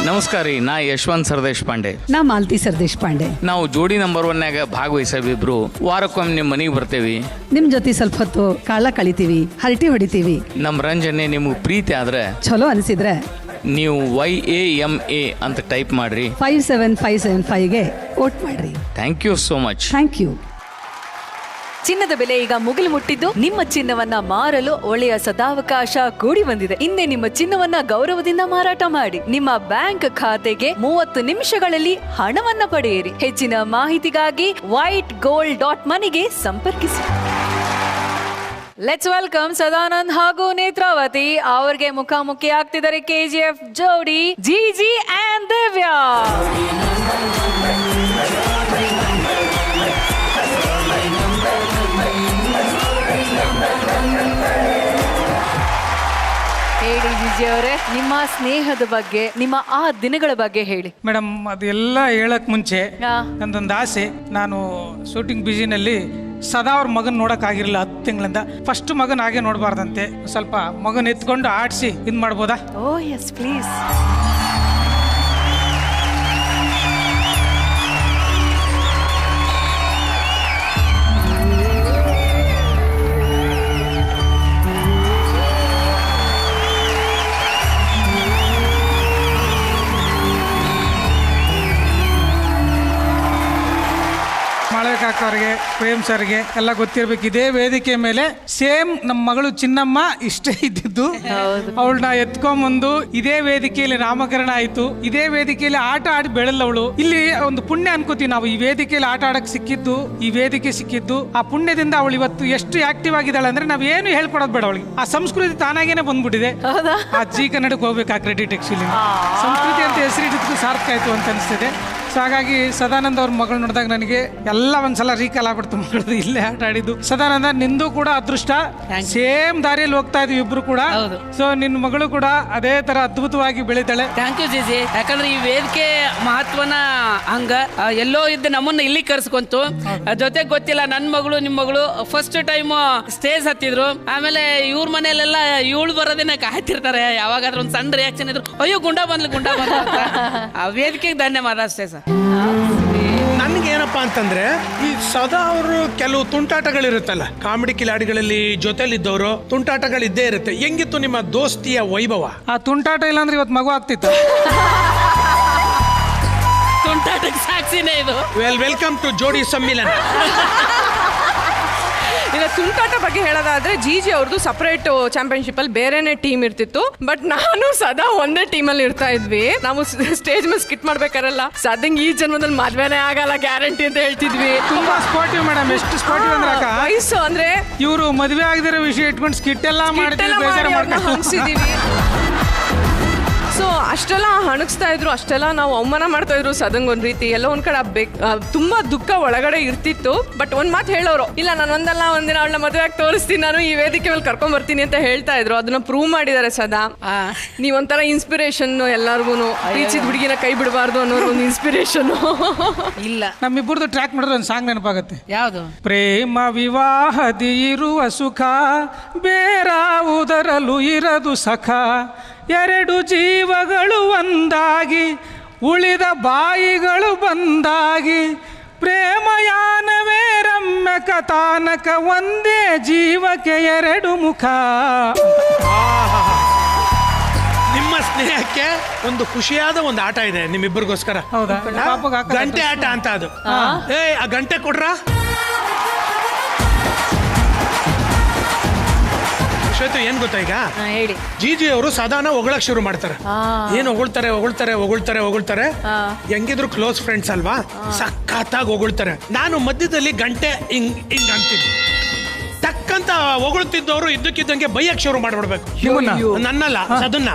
ನಮಸ್ಕಾರ ರೀ, ನಾ ಯಶವಂತ್ ಸರ್ದೇಶ್ ಪಾಂಡೆ. ನಾ ಮಾಲತಿ ಸರ್ದೇಶ್ ಪಾಂಡೆ. ನಾವು ಜೋಡಿ ನಂಬರ್ 1 ಭಾಗವಹಿಸಬಿಬ್ರು. ವಾರಕ್ಕೊಮ್ಮೆ ನಿಮ್ಮ ಮನೆಗೆ ಬರ್ತೇವಿ, ನಿಮ್ ಜೊತೆ ಸ್ವಲ್ಪ ಹೊತ್ತು ಕಾಳ ಕಳಿತೀವಿ, ಹರಟಿ ಹೊಡಿತೀವಿ. ನಮ್ಮ ರಂಜನೆ ನಿಮ್ಗೆ ಪ್ರೀತಿ ಆದ್ರೆ, ಚಲೋ ಅನಿಸಿದ್ರೆ ನೀವು YAMA ಅಂತ ಟೈಪ್ ಮಾಡ್ರಿ. 57575ಗೆ ವೋಟ್ ಮಾಡ್ರಿ. Thank you so much. Thank you. ಚಿನ್ನದ ಬೆಲೆ ಈಗ ಮುಗಿಲು ಮುಟ್ಟಿದ್ದು, ನಿಮ್ಮ ಚಿನ್ನವನ್ನ ಮಾರಲು ಒಳ್ಳೆಯ ಸದಾವಕಾಶ ಕೂಡಿ ಬಂದಿದೆ. ಹಿಂದೆ ನಿಮ್ಮ ಚಿನ್ನವನ್ನ ಗೌರವದಿಂದ ಮಾರಾಟ ಮಾಡಿ ನಿಮ್ಮ ಬ್ಯಾಂಕ್ ಖಾತೆಗೆ 30 ನಿಮಿಷಗಳಲ್ಲಿ ಹಣವನ್ನ ಪಡೆಯಿರಿ. ಹೆಚ್ಚಿನ ಮಾಹಿತಿಗಾಗಿ whitegold.moneyಗೆ ಸಂಪರ್ಕಿಸಿ. ಲೆಟ್ಸ್ ವೆಲ್ಕಮ್ ಸದಾನಂದ್ ಹಾಗೂ ನೇತ್ರಾವತಿ. ಅವ್ರಿಗೆ ಮುಖಾಮುಖಿ ಆಗ್ತಿದ್ದಾರೆ KGF ಜೋಡಿ ಜಿಜಿ ಅಂಡ್ ದಿವ್ಯಾ. ಹೇಳಿ ಜಿಜಿ ಅವರೇ, ನಿಮ್ಮ ಸ್ನೇಹದ ಬಗ್ಗೆ, ನಿಮ್ಮ ಆ ದಿನಗಳ ಬಗ್ಗೆ ಹೇಳಿ. ಮೇಡಮ್, ಅದೆಲ್ಲ ಹೇಳಕ್ ಮುಂಚೆ ನಂದೊಂದು ಆಸೆ. ನಾನು ಶೂಟಿಂಗ್ ಬಿಜಿನಲ್ಲಿ ಸದಾ ಅವ್ರ ಮಗನ್ ನೋಡಕ್ ಆಗಿರಲಿಲ್ಲ 10 ತಿಂಗಳಿಂದ. ಫಸ್ಟ್ ಮಗನ್ ಹಾಗೆ ನೋಡಬಾರ್ದಂತೆ, ಸ್ವಲ್ಪ ಮಗನ್ ಎತ್ಕೊಂಡು ಆಡಿಸಿ ಇದ್ ಮಾಡ್ಬೋದಾ? ಓ ಎಸ್ ಪ್ಲೀಸ್. ಪ್ರೇಮ್ ಸರ್ಗೆ ಎಲ್ಲ ಗೊತ್ತಿರ್ಬೇಕು. ಇದೇ ವೇದಿಕೆ ಮೇಲೆ ಸೇಮ್ ನಮ್ಮ ಮಗಳು ಚಿನ್ನಮ್ಮ ಇಷ್ಟೇ ಇದ್ದಿದ್ದು. ಅವಳನ್ನ ಎತ್ಕೊಂಬಂದು ಇದೇ ವೇದಿಕೆಯಲ್ಲಿ ನಾಮಕರಣ ಆಯ್ತು. ಇದೇ ವೇದಿಕೆಯಲ್ಲಿ ಆಟ ಆಡಿ ಬೆಳೆದವಳು. ಇಲ್ಲಿ ಒಂದು ಪುಣ್ಯ ಅನ್ಕೋತೀವಿ ನಾವು, ಈ ವೇದಿಕೆಯಲ್ಲಿ ಆಟ ಆಡಕ್ ಸಿಕ್ಕಿದ್ದು, ಈ ವೇದಿಕೆ ಸಿಕ್ಕಿದ್ದು. ಆ ಪುಣ್ಯದಿಂದ ಅವಳು ಇವತ್ತು ಎಷ್ಟು ಆಕ್ಟಿವ್ ಆಗಿದ್ದಾಳೆ ಅಂದ್ರೆ ನಾವ್ ಏನು ಹೇಳ್ಕೊಡೋದು ಬೇಡ ಅವಳಿಗೆ. ಆ ಸಂಸ್ಕೃತಿ ತಾನಾಗೇನೆ ಬಂದ್ಬಿಟ್ಟಿದೆ. ಆ ಜಿ ಕನ್ನಡಕ್ಕೆ ಹೋಗ್ಬೇಕು ಆ ಕ್ರೆಡಿಟ್. ಆಕ್ಚುಲಿ ಸಂಸ್ಕೃತಿ ಅಂತ ಹೆಸರಿಟ್ಟಿದ್ದು ಸಾರ್ಥಕ ಆಯ್ತು ಅಂತ ಅನಿಸ್ತಿದೆ. ಸೊ ಹಾಗಾಗಿ ಸದಾನಂದ ಅವ್ರ ಮಗಳು ನೋಡಿದಾಗ ನನಗೆ ಎಲ್ಲ ಒಂದ್ಸಲ ರೀಕಾಲ್ ಆಗ್ಬಿಡ್ತು. ಮಗಳದು ಇಲ್ಲೇ ಆಟ ಆಡಿದ್ದು. ಸದಾನಂದ, ನಿಂದು ಕೂಡ ಅದೃಷ್ಟ. ಸೇಮ್ ದಾರಿಯಲ್ಲಿ ಹೋಗ್ತಾ ಇದೀವಿ ಇಬ್ರು ಕೂಡ. ಸೊ ನಿನ್ನ ಮಗಳು ಕೂಡ ಅದೇ ತರ ಅದ್ಭುತವಾಗಿ ಬೆಳಿತಾಳೆ. Thank you GG. ಯಾಕಂದ್ರೆ ಈ ವೇದಿಕೆ ಮಹತ್ವನ ಹಂಗ ಎಲ್ಲೋ ಇದ್ದು ನಮ್ಮನ್ನ ಇಲ್ಲಿ ಕರ್ಸ್ಕೊಂತು. ಜೊತೆಗೆ ಗೊತ್ತಿಲ್ಲ, ನನ್ನ ಮಗಳು ನಿಮ್ಮ ಮಗಳು ಫಸ್ಟ್ ಟೈಮ್ ಸ್ಟೇಜ್ ಹತ್ತಿದ್ರು. ಆಮೇಲೆ ಇವ್ರ ಮನೆಯಲ್ಲೆಲ್ಲ ಇವಳು ಬರೋದೇನೆ ಕಾಯ್ತಿರ್ತಾರೆ. ಯಾವಾಗಾದ್ರೂ ಒಂದು ಸಣ್ಣ ರಿಯಾಕ್ಷನ್ ಇದ್ರು, ಅಯ್ಯೋ ಗುಂಡ ಬಂದ್ಲು ಅಂತ. ಆ ವೇದಿಕೆಗೆ ಧನ್ಯವಾದ ಅಷ್ಟೇ ಸರ್. ನನ್ಗೇನಪ್ಪ ಅಂತಂದ್ರೆ, ಈ ಸದಾ ಅವರು ಕೆಲವು ತುಂಟಾಟಗಳಿರುತ್ತಲ್ಲ, ಕಾಮಿಡಿ ಕಿಲಾಡಿಗಳಲ್ಲಿ ಜೊತೆಲಿದ್ದವರು ತುಂಟಾಟಗಳಿದ್ದೇ ಇರುತ್ತೆ. ಹೆಂಗಿತ್ತು ನಿಮ್ಮ ದೋಸ್ತಿಯ ವೈಭವ? ಆ ತುಂಟಾಟ ಇಲ್ಲಾಂದ್ರೆ ಇವತ್ತು ಮಗು ಆಗ್ತಿತ್ತು. ತುಂಟಾಟಕ್ಕೆ ಸಾಕ್ಷಿನೇ ಇದು. ವೆಲ್ಕಮ್ ಟು ಜೋಡಿ ಸಮ್ಮಿಲನ. ಇನ್ನು ತುಂಟಾಟ ಬಗ್ಗೆ ಹೇಳೋದಾದ್ರೆ ಜಿಜಿ ಅವ್ರದ್ದು ಸಪರೇಟ್ ಚಾಂಪಿಯನ್ಶಿಪ್ ಅಲ್ಲಿ ಬೇರೆನೆ ಟೀಮ್ ಇರ್ತಿತ್ತು. ಬಟ್ ನಾನು ಸದಾ ಒಂದೇ ಟೀಮ್ ಅಲ್ಲಿ ಇರ್ತಾ ಇದ್ವಿ. ನಾವು ಸ್ಟೇಜ್ ಮೇಲೆ ಸ್ಕಿಟ್ ಮಾಡ್ಬೇಕಾರಲ್ಲ, ಸದಂಗ್ ಈ ಜನ್ಮದಲ್ಲಿ ಮದ್ವೆನೇ ಆಗಲ್ಲ ಗ್ಯಾರಂಟಿ ಅಂತ ಹೇಳ್ತಿದ್ವಿ. ತುಂಬಾ ಸ್ಪೋರ್ಟಿವ್ ಮೇಡಮ್. ಎಷ್ಟು ಸ್ಪೋರ್ಟಿವ್ ಅಂದ್ರೆ ವಯಸ್ಸು ಅಂದ್ರೆ ಇವರು ಮದ್ವೆ ಆಗಿದಿರೋ ವಿಷಯ ಇಟ್ಕೊಂಡು ಸ್ಕಿಟ್ ಎಲ್ಲ ಹಂಗ್ಸಿದೀವಿ. ಸೊ ಅಷ್ಟೆಲ್ಲ ಹಣಗಿಸ್ತಾ ಇದ್ರು, ಅಷ್ಟೆಲ್ಲ ನಾವು ಅವಮಾನ ಮಾಡ್ತಾ ಇದ್ರು ಸದಂಗ್. ಒಂದ್ ರೀತಿ ಎಲ್ಲ ಒಂದ್ ಕಡೆ ತುಂಬಾ ದುಃಖ ಒಳಗಡೆ ಇರ್ತಿತ್ತು. ಬಟ್ ಒಂದ್ ಮಾತು ಹೇಳೋರು, ಇಲ್ಲ ನಾನು ಒಂದಿನ ಅವಳನ್ನ ಮದುವೆ ಆಗಿ ತೋರಿಸ್ತೀನಿ, ನಾನು ಈ ವೇದಿಕೆ ಮೇಲೆ ಕರ್ಕೊಂಡ್ ಬರ್ತೀನಿ ಅಂತ ಹೇಳ್ತಾ ಇದ್ರು. ಅದನ್ನ ಪ್ರೂವ್ ಮಾಡಿದ್ದಾರೆ ಸದಾ. ನೀವೊಂಥರ ಇನ್ಸ್ಪಿರೇಷನ್ ಎಲ್ಲಾರ್ಗು. ಪ್ರೀತಿಸಿದ ಹುಡುಗಿನ ಕೈ ಬಿಡಬಾರ್ದು ಅನ್ನೋರು ಒಂದು ಇನ್ಸ್ಪಿರೇಷನ್. ಇಲ್ಲ, ನಮ್ಮಿಬ್ಬರದು ಟ್ರ್ಯಾಕ್ ನೋಡಿದ್ರೆ ಒಂದು ಸಾಂಗ್ ನೆನಪಾಗುತ್ತೆ. ಯಾವುದು? ಪ್ರೇಮ ವಿವಾಹದಿ ಇರುವ ಸುಖ ಬೇರಾವುದರಲ್ಲೂ ಇರದು ಸಖ. ಎರಡು ಜೀವಗಳು ಒಂದಾಗಿ ಉಳಿದ ಬಾಯಿಗಳು ಬಂದಾಗಿ ಪ್ರೇಮಯಾನವೇ ರಮ್ಯ ಕಥಾನಕ ಒಂದೇ ಜೀವಕ್ಕೆ ಎರಡು ಮುಖ. ನಿಮ್ಮ ಸ್ನೇಹಕ್ಕೆ ಒಂದು ಖುಷಿಯಾದ ಒಂದು ಆಟ ಇದೆ ನಿಮ್ಮಿಬ್ಬರಿಗೋಸ್ಕರ. ಹೌದಾ? ಗಂಟೆ ಆಟ ಅಂತ ಅದು. ಆ ಗಂಟೆ ಕೊಡ್ರ. ಏನ್ ಗೊತ್ತಾ, ಈಗ ಹೇಳಿ, ಜಿಜಿ ಅವರು ಸಾಧಾರಣ ಹೊಗಳಕ್ ಶುರು ಮಾಡ್ತಾರೆ. ಏನ್ ಹೊಗಳ್ತಾರೆ. ಹೆಂಗಿದ್ರು ಕ್ಲೋಸ್ ಫ್ರೆಂಡ್ಸ್ ಅಲ್ವಾ, ಸಖತ್ತಾಗಿ ಹೊಗಳ್ತಾರೆ. ನಾನು ಮಧ್ಯದಲ್ಲಿ ಗಂಟೆ ಹಿಂಗ್ ಅಂತೀನಿ. ಟಕ್ಕಂತ ಹೊಗಳ್ತಿದ್ದವರು ಇದ್ದಕ್ಕಿದ್ದಂಗೆ ಬೈಯಕ್ ಶುರು ಮಾಡ್ಬಿಡ್ಬೇಕು. ನನ್ನಲ್ಲ, ಅದನ್ನ.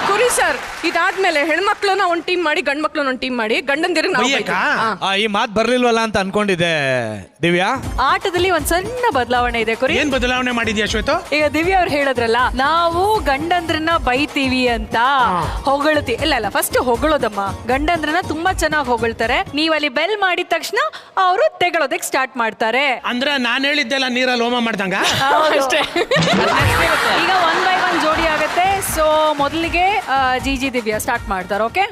ಕುರಿ ಸರ್, ಇದಾದ್ಮೇಲೆ ಹೆಣ್ಮಕ್ಳನ್ನ ಒಂದ್ ಟೀಮ್ ಮಾಡಿ, ಗಂಡ್ ಮಕ್ಳನ್ನ ಒಂದ್ ಟೀಮ್ ಮಾಡಿ, ಗಂಡಂದಿರಿಗೆ ನಾವು ಈ ಮಾತು ಬರ್ಲಿಲ್ವಲ್ಲ ಅಂತ ಅನ್ಕೊಂಡಿದ್ದೆ. ದಿವ್ಯಾ, ಆಟದಲ್ಲಿ ಒಂದ್ ಸಣ್ಣ ಬದಲಾವಣೆ ಇದೆ. ಕುರಿ, ಏನ್ ಬದಲಾವಣೆ ಮಾಡಿದ್ಯಾ ಶ್ವೇತ? ಈಗ ದಿವ್ಯಾ ಅವ್ರು ಹೇಳಿದ್ರಲ್ಲ, ನಾವು ಗಂಡಂದ್ರನ್ನ ಬೈತೀವಿ ಅಂತ ಹೊಗಳ್ತೀವಿ. ಇಲ್ಲ, ಫಸ್ಟ್ ಹೊಗಳೋದಮ್ಮ. ಗಂಡಂದ್ರನ್ನ ತುಂಬಾ ಚೆನ್ನಾಗಿ ಹೊಗಳ್ತಾರೆ. ನೀವ್ ಅಲ್ಲಿ ಬೆಲ್ ಮಾಡಿದ ತಕ್ಷಣ ಅವರು ತೆಗಳೋದಕ್ಕೆ ಸ್ಟಾರ್ಟ್ ಮಾಡ್ತಾರೆ. ಅಂದ್ರೆ ನಾನ್ ಹೇಳಿದ್ದೆಲ್ಲ ನೀರಲ್ಲಿ ಹೋಮ ಮಾಡ್ದಂಗ ಅಷ್ಟೇ. ಈಗ 1 by 1 ಜೋಡಿ ಆಗುತ್ತೆ. ಸೊ ಮೊದಲಿಗೆ ಜಿಜಿ ದಿವ್ಯಾ ಸ್ಟಾರ್ಟ್ ಮಾಡ್ತಾರೆ. ಓಕೆ,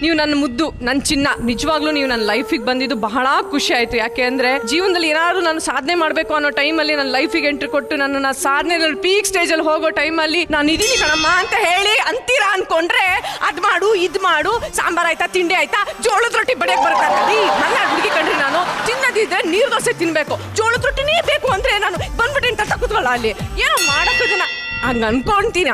ನೀವು ನನ್ನ ಮುದ್ದು, ನನ್ನ ಚಿನ್ನ, ನಿಜವಾಗ್ಲೂ ನೀವು ನನ್ನ ಲೈಫಿಗೆ ಬಂದಿದ್ದು ಬಹಳ ಖುಷಿ ಆಯ್ತು. ಯಾಕೆ ಅಂದ್ರೆ ಜೀವನದಲ್ಲಿ ಏನಾದ್ರು ನಾನು ಸಾಧನೆ ಮಾಡಬೇಕು ಅನ್ನೋ ಟೈಮಲ್ಲಿ ನನ್ನ ಲೈಫಿಗೆ ಎಂಟ್ರಿ ಕೊಟ್ಟು ನನ್ನ ಸಾಧನೆ ಪೀಕ್ ಸ್ಟೇಜಲ್ಲಿ ಹೋಗೋ ಟೈಮಲ್ಲಿ ನಾನು ಇದೀನಿ ಕಣಮ್ಮ ಅಂತ ಹೇಳಿ ಅಂತೀರಾ ಅನ್ಕೊಂಡ್ರೆ, ಅದ್ ಮಾಡು ಇದ್ ಮಾಡು, ಸಾಂಬಾರ್ ಆಯ್ತಾ ತಿಂಡಿ ಆಯ್ತಾ, ಜೋಳದ ರೊಟ್ಟಿ ಬಡಿಯಕ್ ಬರ್ತಾರೆ. ನನ್ನ ಹುಡುಗಿ ಕಂಡ್ರಿ, ನಾನು ತಿನ್ನದಿದ್ರೆ ನೀರ್ ದೋಸೆ ತಿನ್ಬೇಕು, ಜೋಳದ ರೊಟ್ಟಿನೇ ಬೇಕು ಅಂದ್ರೆ ನಾನು ಬಂದ್ಬಿಟ್ಟು ಅಂತ ಕೂತ್ಕೊಳ್ಳ ಅಲ್ಲಿ ಏನೋ ಮಾಡಕ್ಕದನ್ನ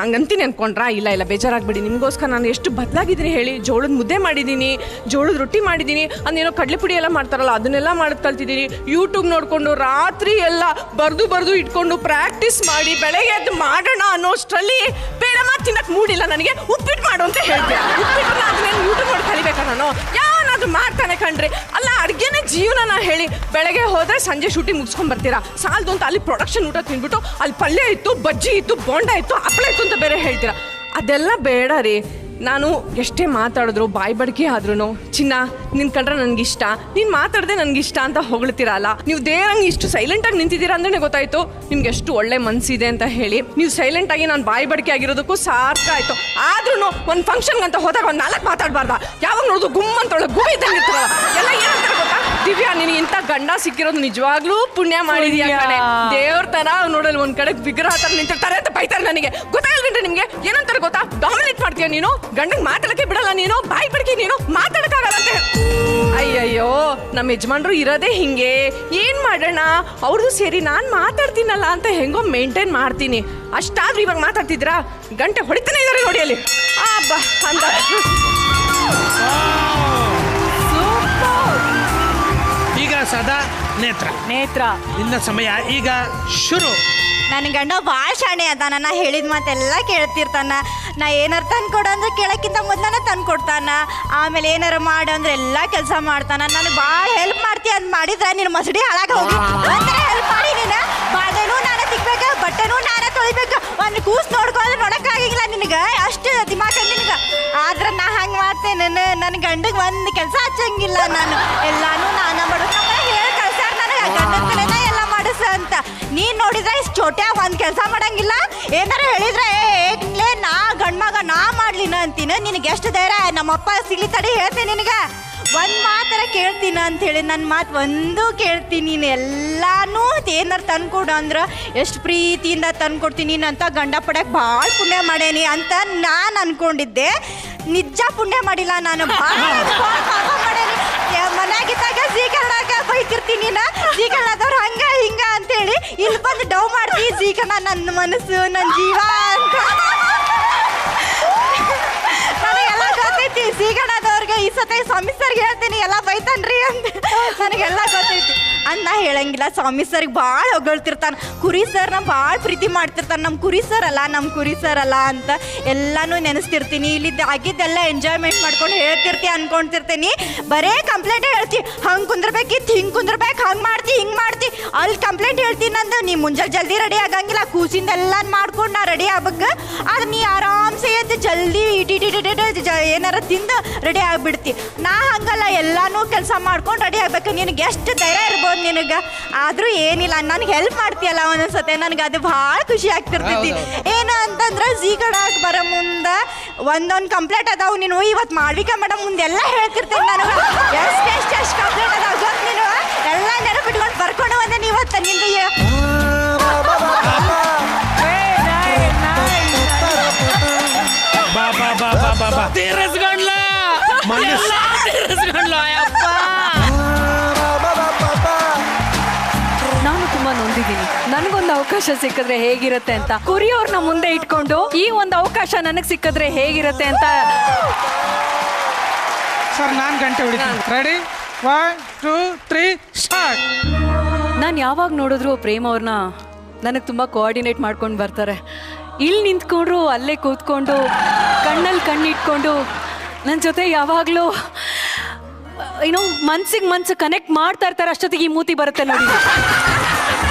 ಹಂಗಂತೀನಿ ಅನ್ಕೊಂಡ್ರಾ? ಇಲ್ಲ ಬೇಜಾರಾಗ್ಬಿಡಿ. ನಿಮ್ಗೋಸ್ಕರ ನಾನು ಎಷ್ಟು ಬದಲಾಗಿದ್ದೀನಿ ಹೇಳಿ. ಜೋಳದ ಮುದ್ದೆ ಮಾಡಿದ್ದೀನಿ, ಜೋಳದ ರೊಟ್ಟಿ ಮಾಡಿದ್ದೀನಿ, ಅದೇನೋ ಕಡಲೆ ಪುಡಿ ಎಲ್ಲ ಮಾಡ್ತಾರಲ್ಲ ಅದನ್ನೆಲ್ಲ ಮಾಡೋದು ಕಲ್ತಿದ್ದೀನಿ. ಯೂಟ್ಯೂಬ್ ನೋಡ್ಕೊಂಡು ರಾತ್ರಿ ಎಲ್ಲ ಬರ್ದು ಇಟ್ಕೊಂಡು ಪ್ರಾಕ್ಟೀಸ್ ಮಾಡಿ ಬೆಳಗ್ಗೆ ಎದ್ದು ಮಾಡೋಣ ಅನ್ನೋಷ್ಟರಲ್ಲಿ ಬೇಡಮ್ಮ ತಿನ್ನಕ್ ಮೂಡಿಲ್ಲ ನನಗೆ, ಉಪ್ಪಿಟ್ಟು ಮಾಡು ಅಂತ ಹೇಳ್ತೀನಿ. ಉಪ್ಪಿಟ್ಟು ಅದನ್ನೇನು ಯೂಟ್ಯೂಬ್ ನೋಡಿ ಕಲಿಬೇಕಾ ನಾನು? ಯಾವನಾದ್ರು ಮಾಡ್ತಾನೆ ಕಣ್ರಿ. ಅಲ್ಲ, ಅಡ್ಗೆನೇ ಜೀವನ ಹೇಳಿ. ಬೆಳಗ್ಗೆ ಹೋದ್ರೆ ಸಂಜೆ ಶೂಟಿಂಗ್ ಮುಗಿಸ್ಕೊಂಡ್ ಬರ್ತೀರಾ, ಸಾಲದು ಅಂತ ಅಲ್ಲಿ ಪ್ರೊಡಕ್ಷನ್ ಊಟ ತಿನ್ಬಿಟ್ಟು ಅಲ್ಲಿ ಪಲ್ಯ ಇತ್ತು, ಬಜ್ಜಿ ಇತ್ತು, ಬೋಂಡ ಇತ್ತು, ಹಪ್ಪಳ ಇತ್ತು ಅಂತ ಬೇರೆ ಹೇಳ್ತೀರಾ. ಅದೆಲ್ಲ ಬೇಡ ರೀ. ನಾನು ಎಷ್ಟೇ ಮಾತಾಡಿದ್ರು, ಬಾಯಿ ಬಡ್ಕಿ ಆದ್ರೂ, ಚಿನ್ನ ನಿನ್ ಕಂಡ್ರೆ ನನ್ಗಿಷ್ಟ, ನೀನ್ ಮಾತಾಡದೆ ನನ್ಗಿಷ್ಟ ಅಂತ ಹೊಗಳ್ತೀರಲ್ಲ. ನೀವು ದೇವ್ರಂಗೆ ಇಷ್ಟು ಸೈಲೆಂಟ್ ಆಗಿ ನಿಂತಿದ್ದೀರಾ ಅಂದ್ರೆ ಗೊತ್ತಾಯ್ತು ನಿಮ್ಗೆ ಎಷ್ಟು ಒಳ್ಳೆ ಮನ್ಸಿದೆ ಅಂತ ಹೇಳಿ. ನೀವು ಸೈಲೆಂಟ್ ಆಗಿ ನಾನು ಬಾಯಿ ಬಡ್ಕಿ ಆಗಿರೋದಕ್ಕೂ ಸಾರ್ಥ ಆಯ್ತು. ಆದ್ರೂ ಒಂದ್ ಫಂಕ್ಷನ್ ಅಂತ ಹೋದಾಗ ಒಂದ್ 4 ಮಾತಾಡ್ಬಾರ್ದ? ಯಾವಾಗ ನೋಡುದು ಗುಮ್ ಅಂತ ಒಳಗೆ ಗುಬಿ ಇದ್ದಂಗೆ ಇರ್ತಾರಲ್ಲ ಎಲ್ಲ ಏನಂತಾರೆ ಗೊತ್ತಾ? ದಿವ್ಯಾ ನಿನಗೆ ಇಂಥ ಗಂಡ ಸಿಕ್ಕಿರೋದು ನಿಜವಾಗ್ಲೂ ಪುಣ್ಯ ಮಾಡಿದ್ಯಾ ಕಣೆ. ದೇವ್ರ ತರ ನೋಡಲ್ ಒಂದ್ ಕಡೆ ವಿಗ್ರಹ ತರ ನಿಂತಿರ್ತಾರೆ ಅಂತ ಬೈತಾರೆ ನನಗೆ. ಗೊತ್ತಾಗಲ್ವೇನ್ರಿ ನಿಮ್ಗೆ? ಏನಂತಾರೆ ಗೊತ್ತಾ? ಡಾಮಿನೇಟ್ ಮಾಡ್ತೀಯ ನೀನು, ಗಂಡಂಗ್ ಮಾತಾಡಕ್ಕೆ ಬಿಡಲ್ಲ ನೀನು, ಬಾಯಿ ಬಿಡ್ಕಿ ನೀನು, ಮಾತಾಡಕ್ಕಾಗಲ್ಲ ಅಂತ. ಅಯ್ಯಯ್ಯೋ, ನಮ್ಮ ಯಜಮಾನ್ರು ಇರೋದೇ ಹಿಂಗೆ. ಏನ್ ಮಾಡೋಣ, ಅವ್ರದ್ದು ಸೇರಿ ನಾನ್ ಮಾತಾಡ್ತೀನಲ್ಲ ಅಂತ ಹೆಂಗೋ ಮೇಂಟೈನ್ ಮಾಡ್ತೀನಿ. ಅಷ್ಟಾದ್ರೂ ಇವಾಗ ಮಾತಾಡ್ತಿದ್ರಾ? ಗಂಟೆ ಹೊಡಿತಾನೆ ಇದಾರೆ ನೋಡಿ ಅಲ್ಲಿ. ಬಾ ಅಂತ ಈಗ ಸದಾ ನೇತ್ರ ನಿನ್ನ ಸಮಯ ಈಗ ಶುರು. ನನ್ನ ಗಂಡ ಭಾಳ ಶಾಣೆ ಅದಾನ. ನಾ ಹೇಳಿದ ಮಾತೆಲ್ಲ ಕೇಳ್ತಿರ್ತಾನ. ನಾ ಏನಾರು ತಂದ್ಕೊಡು ಅಂದ್ರೆ ಕೇಳೋಕ್ಕಿಂತ ಮೊದಲನೇ ತಂದ್ಕೊಡ್ತಾನ. ಆಮೇಲೆ ಏನಾರು ಮಾಡು ಅಂದ್ರೆ ಎಲ್ಲ ಕೆಲಸ ಮಾಡ್ತಾನ. ನನಗೆ ಭಾಳ ಹೆಲ್ಪ್ ಮಾಡ್ತೀಯ ಅಂತ ಮಾಡಿದ್ರೆ ನಿನ್ನ ಮಸಡಿ ಹಾಳಾಗ ಹೋಗಿ ಒಂಥರ ಹೆಲ್ಪ್ ಮಾಡಿ. ನೀನು ಬಾಳೆನೂ ನಾನೇ ತಿಕ್ಬೇಕು, ಬಟ್ಟೆನೂ ನಾನೇ ತೊಳಿಬೇಕು, ಒಂದು ಕೂಸು ನೋಡ್ಕೊಂಡ್ರೆ ನೋಡೋಕ್ಕಾಗಿಲ್ಲ ನಿನಗೆ. ಅಷ್ಟು ದಿಮಾಕ ನಿನಗೆ. ಆದ್ರೆ ನಾ ಹಂಗೆ ಮಾಡ್ತೇನೆ. ನನ್ನ ಗಂಡಗೆ ಒಂದು ಕೆಲಸ ಹಚ್ಚಂಗಿಲ್ಲ. ನಾನು ಎಲ್ಲಾನು ನಾನೇ ಮಾಡೋದು. ಹೇಳಿ ಕಳ್ಸಾರ ನನಗೆ ಗಂಡನ ಕಡೆನ ಎಲ್ಲ ಮಾಡಿಸ ಅಂತ. ನೀನ್ ನೋಡಿದ್ರೆ ಇಷ್ಟು ಚೋಟ್ಯಾಗ ಒಂದ್ ಕೆಲಸ ಮಾಡಂಗಿಲ್ಲ. ಏನಾರ ಹೇಳಿದ್ರೆ ಏನ್ಲೇ ನಾ ಗಂಡ್ಮಗ ನಾ ಮಾಡ್ಲಿನ ಅಂತೀನಿ. ನಿನಗೆ ಎಷ್ಟು ಧೈರ್ಯ? ನಮ್ಮಪ್ಪ ಸಿಗ್ಲಿ ತಡಿ ಹೇಳ್ತೀನಿ ನಿನಗೆ. ಒಂದು ಮಾತರ ಕೇಳ್ತೀನಿ ಅಂಥೇಳಿ ನನ್ನ ಮಾತು ಒಂದು ಕೇಳ್ತೀನಿ. ನೀನು ಎಲ್ಲಾನು ಏನಾರು ತಂದ್ಕೊಡು ಅಂದ್ರೆ ಎಷ್ಟು ಪ್ರೀತಿಯಿಂದ ತಂದ್ಕೊಡ್ತೀನಿ. ಅಂತ ಗಂಡ ಪಡ್ಯಕ್ಕೆ ಭಾಳ ಪುಣ್ಯ ಮಾಡೇನಿ ಅಂತ ನಾನು ಅನ್ಕೊಂಡಿದ್ದೆ. ನಿಜ ಪುಣ್ಯ ಮಾಡಿಲ್ಲ ನಾನು. ಭಾಳ ಮಾಡೇನಿ. ಮನ್ಯಾಗಿದ್ದಾಗ ಜೀಕರಣಾಗ ಬೈತಿರ್ತೀನಿ. ಜೀಕರಣದವ್ರು ಹಂಗ ಹಿಂಗ ಅಂತೇಳಿ ಇಲ್ಲಿ ಬಂದು ಡವ್ ಮಾಡ್ತೀವಿ. ಜೀಕರಣ ನನ್ನ ಮನಸ್ಸು, ನನ್ನ ಜೀವ ಅಂತ ನನಗೆಲ್ಲ ಗೊತ್ತೈತಿ. ಜೀಕರಣದವ್ರಿಗೆ ಈ ಸತಿ ಸ್ವಾಮಿ ಸರ್ಗೆ ಹೇಳ್ತೀನಿ ಎಲ್ಲ ಬೈತಾನ್ರಿ ಅಂತ. ನನಗೆಲ್ಲ ಗೊತ್ತೈತಿ ಅಂತ ಹೇಳಂಗಿಲ್ಲ. ಸ್ವಾಮಿ ಸರ್ಗೆ ಭಾಳ ಹೊಗಳ್ತಿರ್ತಾನೆ. ಕುರಿ ಸರ್ನ ಭಾಳ ಪ್ರೀತಿ ಮಾಡ್ತಿರ್ತಾನೆ. ನಮ್ಮ ಕುರಿ ಸರ್ ಅಲ್ಲ ಅಂತ ಎಲ್ಲಾನು ನೆನೆಸ್ತಿರ್ತೀನಿ. ಇಲ್ಲಿ ಆಗಿದ್ದೆಲ್ಲ ಎಂಜಾಯ್ಮೆಂಟ್ ಮಾಡ್ಕೊಂಡು ಹೇಳ್ತಿರ್ತಿ ಅನ್ಕೊಂತಿರ್ತೀನಿ. ಬರೇ ಕಂಪ್ಲೇಂಟ್ ಹೇಳ್ತಿ. ಹಂಗೆ ಕುಂದ್ರಬೇಕಿತ್ತು, ಹಿಂಗೆ ಕುಂದ್ರಬೇಕು, ಹಂಗೆ ಮಾಡ್ತಿ, ಹಿಂಗೆ ಮಾಡ್ತಿ. ಅಲ್ಲಿ ಕಂಪ್ಲೇಂಟ್ ಹೇಳ್ತೀನಿ ಅಂದು ನೀ ಮುಂಜಾನೆ ಜಲ್ದಿ ರೆಡಿ ಆಗಂಗಿಲ್ಲ. ಕೂಸಿಂದೆಲ್ಲ ಮಾಡ್ಕೊಂಡು ನಾ ರೆಡಿ ಆಗ್ಬೇಕು. ಆದ್ರೆ ನೀ ಆರಾಮ್ಸೆ ಎದ್ದು ಜಲ್ದಿ ಏನಾರ ತಿಂದು ರೆಡಿ ಆಗಿಬಿಡ್ತಿ. ನಾ ಹಂಗಲ್ಲ, ಎಲ್ಲಾನು ಕೆಲಸ ಮಾಡ್ಕೊಂಡು ರೆಡಿ ಆಗ್ಬೇಕು. ನಿನಗೆ ಎಷ್ಟು ಧೈರ್ಯ ಇರ್ಬೋದು ನಿನಗೆ. ಆದರೂ ಏನಿಲ್ಲ, ನನಗೆ ಹೆಲ್ಪ್ ಮಾಡ್ತೀಯಲ್ಲ ಒಂದೊಂದ್ಸತಿ. ನನಗೆ ಅದು ಭಾಳ ಖುಷಿ ಆಗ್ತಿರ್ತೈತಿ. ಏನು ಅಂತಂದ್ರೆ ಜೀಗಡಾಗ ಬರೋ ಮುಂದೆ ಒಂದೊಂದು ಕಂಪ್ಲೇಂಟ್ ಅದಾವು. ನೀನು ಇವತ್ತು ಮಾಳ್ವಿಕಾ ಮೇಡಮ್ ಮುಂದೆಲ್ಲ ಹೇಳ್ತಿರ್ತೇನೆ. ನನಗೆ ಎಷ್ಟು ಕಂಪ್ಲೇಂಟ್ ಅದಾವ ಗೊತ್ತು. ನೀನು ಎಲ್ಲ ನೆನಪಿಟ್ಕೊಂಡು ಬರ್ಕೊಂಡು ಬಂದೆ ಇವತ್ತು ನಿಂದು. ನಾನು ತುಂಬಾ ನೊಂದಿದ್ದೀನಿ. ನನಗೊಂದು ಅವಕಾಶ ಸಿಕ್ಕಿದ್ರೆ ಹೇಗಿರುತ್ತೆ ಅಂತ. ಕುರಿಯವ್ರನ್ನ ಮುಂದೆ ಇಟ್ಕೊಂಡು ಈ ಒಂದು ಅವಕಾಶ ನನಗೆ ಸಿಕ್ಕಿದ್ರೆ ಹೇಗಿರುತ್ತೆ ಅಂತ. ಸರ್ ನಾನು ಗಂಟೆ ಹೊಡಿತೀನಿ. Ready 1 2 3 start. ನಾನು ಯಾವಾಗ ನೋಡಿದ್ರು ಪ್ರೇಮ್ ಅವ್ರನ್ನ ನನಗೆ ತುಂಬ ಕೋಆರ್ಡಿನೇಟ್ ಮಾಡ್ಕೊಂಡು ಬರ್ತಾರೆ. ಇಲ್ಲಿ ನಿಂತ್ಕೊಂಡ್ರು ಅಲ್ಲೇ ಕೂತ್ಕೊಂಡು ಕಣ್ಣಲ್ಲಿ ಕಣ್ಣಿಟ್ಕೊಂಡು ನನ್ನ ಜೊತೆ ಯಾವಾಗಲೂ ಏನೋ ಮನ್ಸಿಗೆ ಮನ್ಸು ಕನೆಕ್ಟ್ ಮಾಡ್ತಾ ಇರ್ತಾರೆ. ಅಷ್ಟೊತ್ತಿಗೆ ಈ ಮೂತಿ ಬರುತ್ತೆ ನೋಡಿ.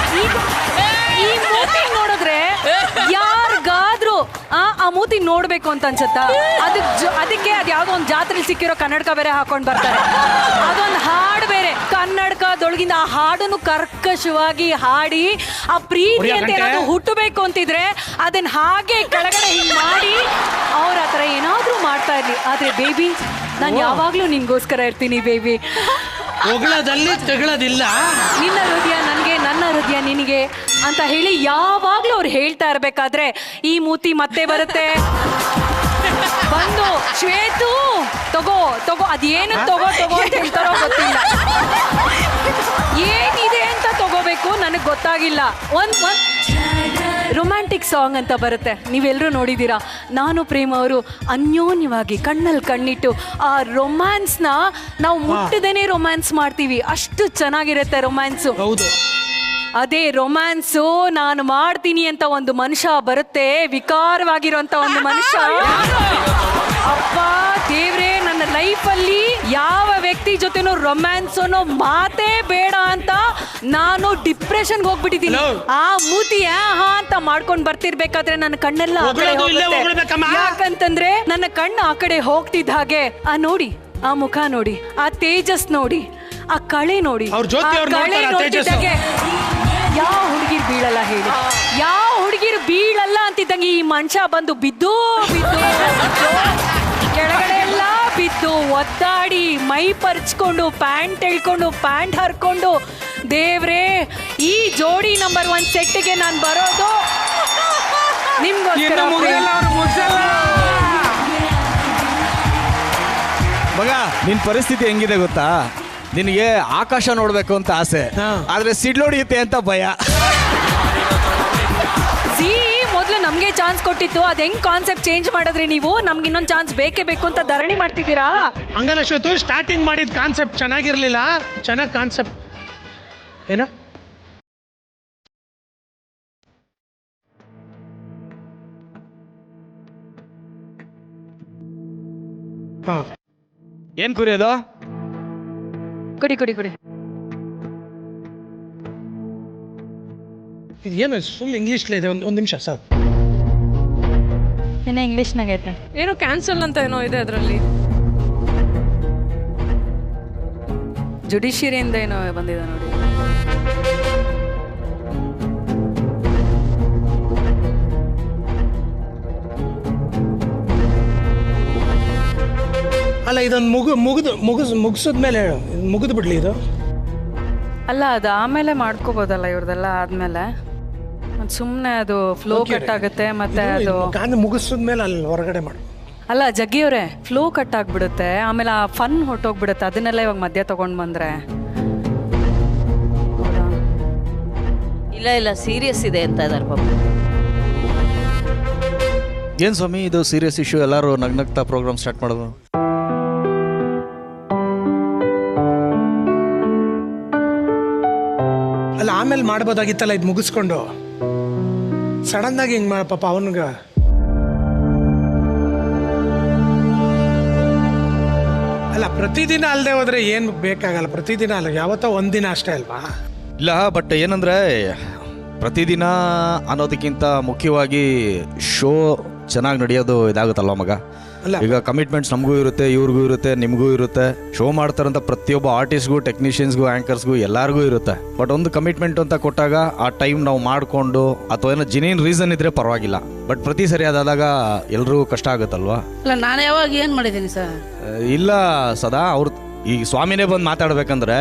ಈ ಮೂತಿ ನೋಡಿದ್ರೆ ಯಾರಿಗಾದ್ರೂ ಆ ಮೂತಿ ನೋಡ್ಬೇಕು ಅಂತ ಅನ್ಸುತ್ತಾ? ಅದಕ್ಕೆ ಅದು ಯಾವುದೋ ಒಂದು ಜಾತ್ರೆಲಿ ಸಿಕ್ಕಿರೋ ಕನ್ನಡಕ ಬೇರೆ ಹಾಕೊಂಡು ಬರ್ತಾರೆ. ಅದೊಂದು ಹಾಡು ಬೇರೆ ಕನ್ನಡಕದೊಳಗಿಂದ ಆ ಹಾಡನ್ನು ಕರ್ಕಶವಾಗಿ ಹಾಡಿ ಆ ಪ್ರೀತಿ ಅಂತ ಏನಾದ್ರು ಹುಟ್ಟಬೇಕು ಅಂತಿದ್ರೆ ಅದನ್ನ ಹಾಗೆ ಕೆಳಗಡೆ ಹಿಂಗ್ ಮಾಡಿ ಅವ್ರ ಹತ್ರ ಏನಾದ್ರೂ ಮಾಡ್ತಾ ಇರ್ಲಿ. ಆದ್ರೆ ಬೇಬಿ, ನಾನು ಯಾವಾಗ್ಲೂ ನಿನ್ಗೋಸ್ಕರ ಇರ್ತೀನಿ ಬೇಬಿ. ಹೊಗಳದಲ್ಲಿ ತೆಗಳದಿಲ್ಲ. ನಿನ್ನ ಹೃದಯ ನನಗೆ, ನನ್ನ ಹೃದಯ ನಿನಗೆ ಅಂತ ಹೇಳಿ ಯಾವಾಗ್ಲೂ ಅವ್ರು ಹೇಳ್ತಾ ಇರ್ಬೇಕಾದ್ರೆ ಈ ಮೂತಿ ಮತ್ತೆ ಬರುತ್ತೆ. ಬಂದು ಶ್ವೇತು ತಗೋ ಅದೇನು ತಗೋ ಅಂತ ಹೇಳ್ತಾರೋ ಗೊತ್ತಿಲ್ಲ. ಏನಿದೆ ಅಂತ ತಗೋಬೇಕು ನನಗೆ ಗೊತ್ತಾಗಿಲ್ಲ. ಒಂದ್ ರೊಮ್ಯಾಂಟಿಕ್ ಸಾಂಗ್ ಅಂತ ಬರುತ್ತೆ, ನೀವೆಲ್ಲರೂ ನೋಡಿದ್ದೀರಾ. ನಾನು ಪ್ರೇಮ ಅವರು ಅನ್ಯೋನ್ಯವಾಗಿ ಕಣ್ಣಲ್ಲಿ ಕಣ್ಣಿಟ್ಟು ಆ ರೊಮ್ಯಾನ್ಸ್ನ ನಾವು ಮುಟ್ಟದೇನೆ ರೊಮ್ಯಾನ್ಸ್ ಮಾಡ್ತೀವಿ. ಅಷ್ಟು ಚೆನ್ನಾಗಿರುತ್ತೆ ರೊಮ್ಯಾನ್ಸು. ಹೌದು, ಅದೇ ರೊಮ್ಯಾನ್ಸು ನಾನು ಮಾಡ್ತೀನಿ ಅಂತ ಒಂದು ಮನುಷ್ಯ ಬರುತ್ತೆ, ವಿಕಾರವಾಗಿರುವಂತ ಒಂದು ಮನುಷ್ಯ. ಅಪ್ಪ ದೇವ್ರೆ, ನನ್ನ ಲೈಫಲ್ಲಿ ಯಾವ ವ್ಯಕ್ತಿ ಜೊತೆನೂ ರೊಮ್ಯಾನ್ಸ್ ಅನ್ನೋ ಮಾತೇ ಬೇಡ ಅಂತ ನಾನು ಡಿಪ್ರೆಷನ್ಗೆ ಹೋಗ್ಬಿಟ್ಟಿದ್ದೀನಿ. ಆ ಮೂತಿ ಅಂತ ಮಾಡ್ಕೊಂಡು ಬರ್ತಿರ್ಬೇಕಾದ್ರೆ ನನ್ನ ಕಣ್ಣೆಲ್ಲ ಯಾಕಂತಂದ್ರೆ ನನ್ನ ಕಣ್ಣು ಆ ಕಡೆ ಹೋಗ್ತಿದ್ದ ಹಾಗೆ ಆ ನೋಡಿ, ಆ ಮುಖ ನೋಡಿ, ಆ ತೇಜಸ್ ನೋಡಿ, ಆ ಕಳೆ ನೋಡಿ, ಕಳೆ ನೋಡ್ತಿದ್ದಾಗೆ ಯಾವ ಹುಡುಗಿರ್ ಬೀಳಲ್ಲ ಹೇಳಿ? ಯಾವ ಹುಡುಗಿರು ಬೀಳಲ್ಲ ಅಂತಿದ್ದಂಗೆ ಈ ಮನುಷ್ಯ ಬಂದು ಬಿದ್ದು ಕೆಳಗಡೆ ಎಲ್ಲ ಬಿದ್ದು ಒದ್ದಾಡಿ ಮೈ ಪರ್ಚ್ಕೊಂಡು ಪ್ಯಾಂಟ್ ಎಳ್ಕೊಂಡು ಪ್ಯಾಂಟ್ ಹರ್ಕೊಂಡು ದೇವ್ರೇ ಈ ಜೋಡಿ ನಂಬರ್ 1 ಸೆಟ್ಗೆ ನಾನು ಬರೋದು ನಿಮ್ಗೋಸ್ಕರ. ಮಗ ನಿನ್ ಪರಿಸ್ಥಿತಿ ಹೆಂಗಿದೆ ಗೊತ್ತಾ? ನಿನಗೆ ಆಕಾಶ ನೋಡ್ಬೇಕು ಅಂತ ಆಸೆ, ಆದ್ರೆ ಸಿಡ್ಲೊಡಿಯುತ್ತೆ ಅಂತ ಭಯ. ಮೊದಲು ನಮ್ಗೆ ಚಾನ್ಸ್ ಕೊಟ್ಟಿತ್ತು, ಅದ್ ಹೆಂಗ್ ಕಾನ್ಸೆಪ್ಟ್ ಚೇಂಜ್ ಮಾಡಿದ್ರಿ ನೀವು? ನಮ್ಗೆ ಇನ್ನೊಂದು ಚಾನ್ಸ್ ಬೇಕೇ ಬೇಕು ಅಂತ ಧರಣಿ ಮಾಡ್ತಿದ್ದೀರಾ? ಹಂಗಲ್ಲ ಶ್ವೇತು, ಸ್ಟಾರ್ಟಿಂಗ್ ಮಾಡಿದ ಕಾನ್ಸೆಪ್ಟ್ ಚೆನ್ನಾಗಿರ್ಲಿಲ್ಲ. ಚೆನ್ನಾಗಿ ಕಾನ್ಸೆಪ್ಟ್ ಏನೋ ಏನ್ ಕುರಿಯೋದು? ಕುಡಿ ಕುಡಿ ಕುಡಿ. ಏನು ಫುಲ್ ಇಂಗ್ಲೀಷ್ಲೇ ಇದೆ. ಒಂದು ನಿಮಿಷ ಸರ್. ಏನೋ ಇಂಗ್ಲೀಷ್ನಾಗ ಐತೆ, ಏನೋ ಕ್ಯಾನ್ಸಲ್ ಅಂತ ಏನೋ ಇದೆ ಅದರಲ್ಲಿ. ಜುಡಿಷಿಯರಿಯಿಂದ ಏನೋ ಬಂದಿದೆ ನೋಡಿ. ಅಲ್ಲ ಇದೊಂದು ಮುಗಿಸಿದ್ಮೇಲೆ ಹೇಳು, ಮುಗಿದು ಬಿಡ್ಲಿ ಇದು. ಅಲ್ಲ ಅದು ಆಮೇಲೆ ಮಾಡ್ಕೋಬೋದಲ್ಲ ಇವ್ರದೆಲ್ಲ ಆದ್ಮೇಲೆ. ಸುಮ್ಮನೆ ಅದು ಫ್ಲೋ ಕಟ್ ಆಗುತ್ತೆ ಮತ್ತೆ ಅದು ಮುಗಿಸಿದ್ಮೇಲೆ ಅಲ್ಲಿ ಹೊರಗಡೆ ಮಾಡು. ಅಲ್ಲ ಜಗ್ಗಿಯವ್ರೆ, ಫ್ಲೋ ಕಟ್ ಆಗ್ಬಿಡುತ್ತೆ, ಆಮೇಲೆ ಆ ಫನ್ ಹೊಟ್ಟೋಗ್ಬಿಡುತ್ತೆ. ಅದನ್ನೆಲ್ಲ ಇವಾಗ ಮಧ್ಯ ತಗೊಂಡ್ ಬಂದ್ರೆ ಇಲ್ಲ ಸೀರಿಯಸ್ ಇದೆ ಅಂತ ಇದಾರೆ ಪಾಪ. ಏನ್ ಸ್ವಾಮಿ ಇದು ಸೀರಿಯಸ್ ಇಶ್ಯೂ? ಎಲ್ಲರೂ ನಗ್ನಗ್ತಾ ಪ್ರೋಗ್ರಾಮ್ ಸ್ಟಾರ್ಟ್ ಮಾಡೋದು. ಅಲ್ಲ ಆಮೇಲೆ ಮಾಡ್ಬೋದಾಗಿತ್ತಲ್ಲ ಇದು ಮುಗಿಸ್ಕೊಂಡು. ಸಡನ್ ಆಗಿ ಹಿಂಗ್ ಪಾಪ ಅವನ್ಗ ಅಲ್ಲ ಪ್ರತಿದಿನ ಅಲ್ಲದೆ ಹೋದ್ರೆ ಏನ್ ಬೇಕಾಗಲ್ಲ. ಪ್ರತಿದಿನ ಅಲ್ಲ, ಯಾವತ್ತೋ ಒಂದಿನ ಅಷ್ಟೇ ಅಲ್ವಾ? ಇಲ್ಲ ಬಟ್ ಏನಂದ್ರೆ ಪ್ರತಿದಿನ ಅನ್ನೋದಕ್ಕಿಂತ ಮುಖ್ಯವಾಗಿ ಶೋ ಚೆನ್ನಾಗಿ ನಡೆಯೋದು ಇದಾಗುತ್ತಲ್ವ ಮಗ. ಈಗ ಕಮಿಟ್ಮೆಂಟ್ಸ್ ನಮಗೂ ಇರುತ್ತೆ, ಇವ್ರಿಗೂ ಇರುತ್ತೆ, ನಿಮಗೂ ಇರುತ್ತೆ. ಶೋ ಮಾಡ್ತಾರಂತ ಪ್ರತಿಯೊಬ್ಬ ಆರ್ಟಿಸ್ಟ್ಗೂ, ಟೆಕ್ನಿಷಿಯನ್ಸ್ಗೂ, ಆ್ಯಂಕರ್ಸ್ಗೂ ಎಲ್ಲರಿಗೂ ಇರುತ್ತೆ. ಬಟ್ ಒಂದು ಕಮಿಟ್ಮೆಂಟ್ ಅಂತ ಕೊಟ್ಟಾಗ ಆ ಟೈಮ್ ನಾವು ಮಾಡಿಕೊಂಡು ಅಥವಾ ಏನೋ ಜೆನ್ಯೂನ್ ರೀಸನ್ ಇದ್ರೆ ಪರವಾಗಿಲ್ಲ. ಬಟ್ ಪ್ರತಿ ಸರಿ ಅದಾದಾಗ ಎಲ್ರಿಗೂ ಕಷ್ಟ ಆಗುತ್ತಲ್ವಾ? ಅಲ್ಲ ನಾನು ಯಾವಾಗ ಏನು ಮಾಡಿದ್ದೀನಿ ಸರ್? ಇಲ್ಲ ಸದಾ ಅವ್ರು ಈಗ ಸ್ವಾಮಿನೇ ಬಂದು ಮಾತಾಡ್ಬೇಕಂದ್ರೆ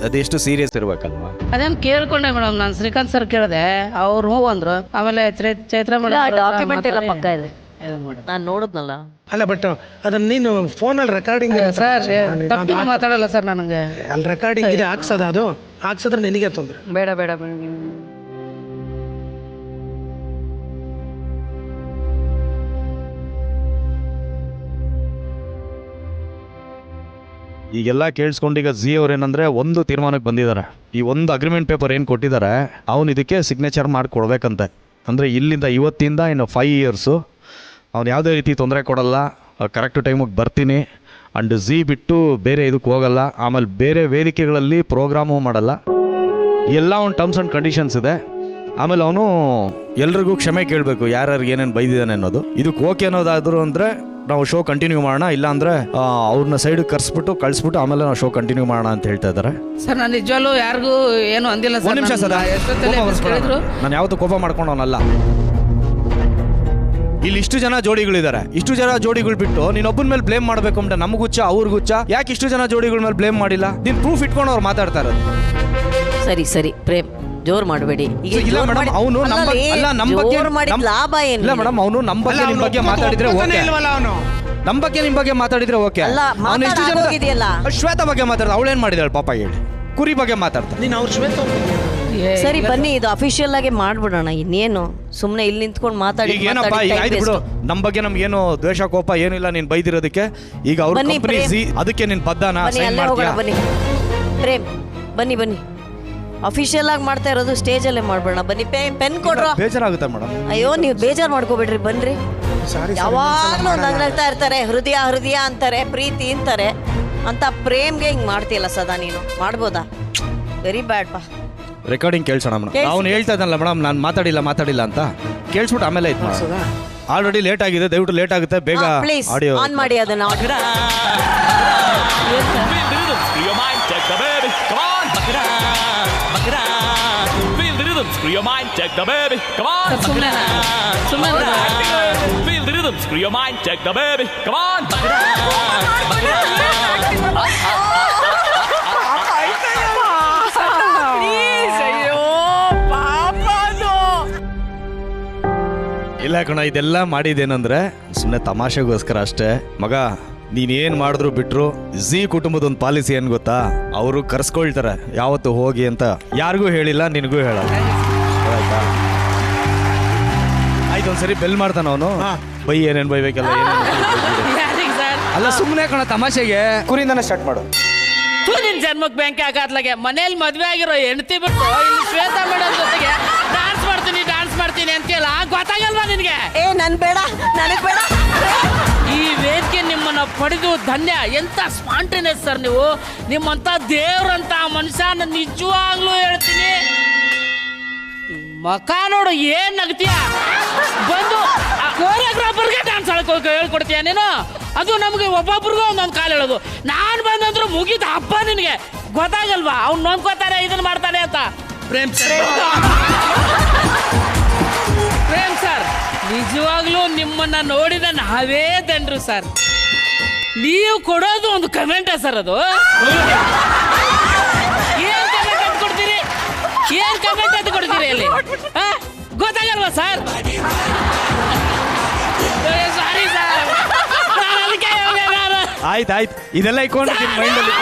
ಅದೆಷ್ಟು ಸೀರಿಯಸ್ ಇರ್ಬೇಕಲ್ವಾ? ಅದೇನು ಕೇಳ್ಕೊಂಡೆ ಮೇಡಮ್. ನಾನು ಶ್ರೀಕಾಂತ್ ಸರ್ ಕೇಳಿದೆ, ಅವ್ರು ಹೂ ಅಂದ್ರು. ಆಮೇಲೆ ಚೈತ್ರ ಡಾಕ್ಯುಮೆಂಟ್ ಎಲ್ಲ ಪಕ್ಕ ಇದೆ, ನಾನು ನೋಡಿದ್ನಲ್ಲ. ಅಲ್ಲ ಬಟ್ ಅದನ್ನ ನೀನು ಫೋನಲ್ಲಿ ರೆಕಾರ್ಡಿಂಗ್ ಸರ್ ತಪ್ಪಿನ ಮಾತಾಡಲ್ಲ ಸರ್. ನನಗೆ ಅಲ್ಲಿ ರೆಕಾರ್ಡಿಂಗ್ ಇದೆ, ಹಾಕ್ಸೋದು. ಅದು ಹಾಕ್ಸಿದ್ರೆ ನಿನಗೆ ತೊಂದರೆ. ಬೇಡ ಈಗೆಲ್ಲ ಕೇಳಿಸ್ಕೊಂಡು ಈಗ ಜಿ ಅವ್ರು ಏನಂದ್ರೆ ಒಂದು ತೀರ್ಮಾನಕ್ಕೆ ಬಂದಿದ್ದಾರೆ. ಈ ಒಂದು ಅಗ್ರಿಮೆಂಟ್ ಪೇಪರ್ ಏನು ಕೊಟ್ಟಿದ್ದಾರೆ ಅವನು ಇದಕ್ಕೆ ಸಿಗ್ನೇಚರ್ ಮಾಡಿ ಕೊಡ್ಬೇಕಂತೆ. ಅಂದರೆ ಇಲ್ಲಿಂದ ಇವತ್ತಿಂದ ಇನ್ನು 5 ಇಯರ್ಸು ಅವ್ನು ಯಾವುದೇ ರೀತಿ ತೊಂದರೆ ಕೊಡಲ್ಲ, ಕರೆಕ್ಟ್ ಟೈಮಿಗೆ ಬರ್ತೀನಿ, ಆ್ಯಂಡ್ ಜಿ ಬಿಟ್ಟು ಬೇರೆ ಇದಕ್ಕೆ ಹೋಗಲ್ಲ, ಆಮೇಲೆ ಬೇರೆ ವೇದಿಕೆಗಳಲ್ಲಿ ಪ್ರೋಗ್ರಾಮು ಮಾಡಲ್ಲ. ಎಲ್ಲ ಒಂದು ಟರ್ಮ್ಸ್ ಆ್ಯಂಡ್ ಕಂಡೀಷನ್ಸ್ ಇದೆ. ಆಮೇಲೆ ಅವನು ಎಲ್ರಿಗೂ ಕ್ಷಮೆ ಕೇಳಬೇಕು, ಯಾರ್ಯಾರಿಗೆ ಏನೇನು ಬೈದಿದ್ದಾನೆ ಅನ್ನೋದು. ಇದಕ್ಕೆ ಓಕೆ ಅನ್ನೋದಾದ್ರು ಅಂದರೆ ನಾವು ಶೋ ಕಂಟಿನ್ಯೂ ಮಾಡೋಣ, ಇಲ್ಲ ಅಂದರೆ ಅವ್ರನ್ನ ಸೈಡ್ ಕಳಿಸ್ಬಿಟ್ಟು ಆಮೇಲೆ ನಾವು ಶೋ ಕಂಟಿನ್ಯೂ ಮಾಡೋಣ ಅಂತ ಹೇಳ್ತಾ ಇದ್ದಾರೆ. ಸರ್ ನಾನು ನಿಜವಾಗ್ಲೂ ಯಾರಿಗೂ ಏನು ಅಂದಿಲ್ಲ ಸರ್. ಒಂದು ನಿಮಿಷ ಸದಾ, ನಾನು ಯಾವತ್ತೂ ಕೋಪ ಮಾಡ್ಕೊಂಡವನಲ್ಲ. ಇಲ್ಲಿ ಇಷ್ಟು ಜನ ಜೋಡಿಗಳಿದ್ದಾರೆ, ಇಷ್ಟು ಜನ ಜೋಡಿಗಳು ಬಿಟ್ಟು ನೀನೊಬ್ಬನ ಮೇಲೆ ಬ್ಲೇಮ್ ಮಾಡಬೇಕು ಅಂತ ನಮಗುಚ್ಚ ಅವ್ರಿಗುಚ್ಚ. ಯಾಕೆ ಇಷ್ಟು ಜನ ಜೋಡಿಗಳ ಮೇಲೆ ಬ್ಲೇಮ್ ಮಾಡಿಲ್ಲ? ನೀನು ಪ್ರೂಫ್ ಇಟ್ಕೊಂಡು ಅವ್ರು ಮಾತಾಡ್ತಾ ಇರೋದು. ಸರಿ ಪ್ರೇಮ್, ಜೋರ್ ಮಾಡಬೇಡಿ. ಇಲ್ಲ ಮೇಡಮ್, ಅವನು ನಮ್ಮ ಲಾಭ ಏನು? ಇಲ್ಲ ಮೇಡಮ್, ಅವನು ನಮ್ಮ ಬಗ್ಗೆ ನಿಮ್ಮ ಬಗ್ಗೆ ಮಾತಾಡಿದ್ರೆ ಓಕೆ, ನಮ್ಮ ಬಗ್ಗೆ ನಿಮ್ಮ ಬಗ್ಗೆ ಮಾತಾಡಿದ್ರೆ ಓಕೆ. ಅವನು ಎಷ್ಟು ಜನ ಶ್ವೇತಾ ಬಗ್ಗೆ ಮಾತಾಡ್ದ, ಅವಳೇನ್ ಮಾಡಿದಾಳೆ ಪಾಪ ಹೇಳಿ? ಕುರಿ ಬಗ್ಗೆ ಮಾತಾಡ್ತಾರೆ. ನೀನು ಅವ್ರ ಶ್ವೇತಾ ಸರಿ ಬನ್ನಿ, ಇದು ಅಫಿಷಿಯಲ್ ಆಗಿ ಮಾಡ್ಬಿಡೋಣ. ಇನ್ನೇನು ಸುಮ್ಮನೆ ಇಲ್ಲಿ ನಿಂತ್ಕೊಂಡು ಮಾತಾಡಿ. ಈಗ ಏನಪ್ಪ, ಈಗ ಆಯ್ತು ಬಿಡು, ನಮ್ಮ ಬಗ್ಗೆ ನಮ್ಗೇನು ದ್ವೇಷ ಕೋಪ ಏನಿಲ್ಲ ನೀನ್ ಬೈದಿರೋದಕ್ಕೆ. ಈಗ ಅವ್ರ ಕಂಪನಿ ಅದಕ್ಕೆ ನೀನ್ ಬದ್ದಾನ ಸೈನ್ ಮಾಡ್ತೀಯಾ? ಬನ್ನಿ ಪ್ರೇಮ್, ಬನ್ನಿ ಅಫಿಷಿಯಲ್ ಆಗಿ ಮಾಡ್ತಾ ಇರೋದು ಸ್ಟೇಜಲ್ಲೇ ಮಾಡ್ಬೇಡ. ಬನ್ನಿ, ಪೆನ್ ಕೊಡ್ರ. ಬೇಜಾರಾಗುತ್ತೆ ಮೇಡಮ್. ಅಯ್ಯೋ ನೀವು ಬೇಜಾರು ಮಾಡ್ಕೋಬೇಡ್ರಿ, ಬನ್ರಿ. ಯಾವಾಗ್ಲೂ ನಗ್ನಗ್ತಾ ಇರ್ತಾರೆ, ಹೃದಯ ಅಂತಾರೆ, ಪ್ರೀತಿ ಅಂತಾರೆ ಅಂತ ಪ್ರೇಮ್ಗೆ ಹಿಂಗ್ ಮಾಡ್ತೀಯಲ್ಲ ಸದಾ ನೀನು. ಮಾಡ್ಬೋದಾ? ವೆರಿ ಬ್ಯಾಡ್ ಪಾ. ರೆಕಾರ್ಡಿಂಗ್ ಕೇಳ್ಸೋಣ ಮೇಡಮ್. ಅವ್ನು ಹೇಳ್ತಾ ಇದ್ದಾನಲ್ಲ ಮೇಡಮ್, ನಾನು ಮಾತಾಡಿಲ್ಲ ಅಂತ ಕೇಳಿಸ್ಬಿಟ್ಟು ಆಮೇಲೆ ಇದು ಆಲ್ರೆಡಿ ಲೇಟ್ ಆಗಿದೆ, ದಯವಿಟ್ಟು ಲೇಟ್ ಆಗುತ್ತೆ, ಬೇಗ ಆಡಿಯೋ ಆನ್ ಮಾಡಿ ಅದನ್ನ. Feel the rhythm, screw your mind, check the baby, come on. feel the rhythm, screw your mind, check the baby, come on. ಇಲ್ಲ ಕಣ, ಇದೆಲ್ಲ ಮಾಡಿದ್ದೇನಂದ್ರೆ ಸುಮ್ಮನೆ ತಮಾಷೆಗೋಸ್ಕರ ಅಷ್ಟೇ. ಮಗ ನೀನೇನು ಮಾಡಿದ್ರು ಬಿಟ್ರು ಝೀ ಕುಟುಂಬದ ಒಂದು ಪಾಲಿಸಿ ಏನು ಗೊತ್ತಾ, ಅವರು ಕರ್ಸ್ಕೊಳ್ತಾರೆ ಯಾವತ್ತು ಹೋಗಿ ಅಂತ. ಯಾರಿಗೂ ಹೇಳಿಲ್ಲ, ನಿನಗೂ ಹೇಳಲ್ಲ, ಆಯ್ತಾ? ಆಯ್ತು, ಒಂದ್ಸರಿ ಬೆಲ್ ಮಾಡ್ತಾನ ಅವನು, ಬೈ ಏನೇನು ಬೈಬೇಕಲ್ಲ ಅಲ್ಲ, ಸುಮ್ಮನೆ ಕಣ ತಮಾಷೆಗೆ. ಕುರಿಯಿಂದನೇ ಸ್ಟಾರ್ಟ್ ಮಾಡು. ನಿನ್ ಜನ್ಮಕ್ ಬ್ಯಾಂಕ್ ಹಾಕತ್ಲಾಗೆ ಮನೇಲಿ ಮದ್ವೆ ಆಗಿರೋ ಹೆಂಡತಿ ಬಿಟ್ಟು ಇಲ್ಲಿ ಶ್ವೇತಾ ಮೇಡಮ್ ಜೊತೆಗೆ ಡಾನ್ಸ್ ಮಾಡ್ತೀನಿ ಅಂತೀಯಲ್ಲ, ಗೊತ್ತಾಗಲ್ವಾ ನಿನ್ಗೆ? ನನ್ ಬೇಡ, ನನಗ್ ಬೇಡ. ಈ ವೇದಿಕೆ ನಿಮ್ಮನ್ನ ಪಡೆದು ಧನ್ಯ. ಎಂತ ಸ್ಪಾಂಟೇನಿಯಸ್ ಸರ್ ನೀವು, ನಿಮ್ಮಂತ ದೇವ್ರಂತ ಮನುಷ್ಯ ನಿಜವಾಗ್ಲೂ ಹೇಳ್ತೀನಿ. ಮಕ ನೋಡು ಏನ್ ನಗ್ತೀಯ, ಬಂದು ಕೋರಿಯೋಗ್ರಾಫರ್ಗೆ ಡ್ಯಾನ್ಸ್ ಹೇಳ್ಕೊಡ್ತೀಯ ನೀನು? ಅದು ನಮ್ಗೆ ಒಬ್ಬೊಬ್ರಿಗೂ ಒಂದೊಂದು ಕಾಲು ಹೇಳೋದು. ನಾನು ಬಂದಂದ್ರೆ ಮುಗಿದ ಹಬ್ಬ ನಿನಗೆ, ಗೊತ್ತಾಗಲ್ವಾ? ಅವ್ನು ನೋಡ್ಕೋತಾರೆ ಇದನ್ನ ಮಾಡ್ತಾನೆ ಅಂತ. ಪ್ರೇಮ್ ಸರ್, ನಿಜವಾಗ್ಲೂ ನಿಮ್ಮನ್ನ ನೋಡಿದ ನಾವೇ ದಂಡ್ರು ಸರ್. ನೀವು ಕೊಡೋದು ಒಂದು ಕಮೆಂಟ ಸರ್, ಅದು ಏನ್ ಕಮೆಂಟ್ ಅಂತ ಕೊಡ್ತೀರಿ? ಏನ್ ಕಮೆಂಟ್ ಅಂತ ಕೊಡ್ತೀರಿ ಅಲ್ಲಿ? ಗೊತ್ತಾಗಲ್ವಾ ಸರ್? ಸಾರಿ ಸರ್, ಅದಕ್ಕೆ ಆಯ್ತು, ಇದೆಲ್ಲ ಇಟ್ಕೊಂಡಿದ್ದೀನಿ ಮೈಂಡಲ್ಲಿ.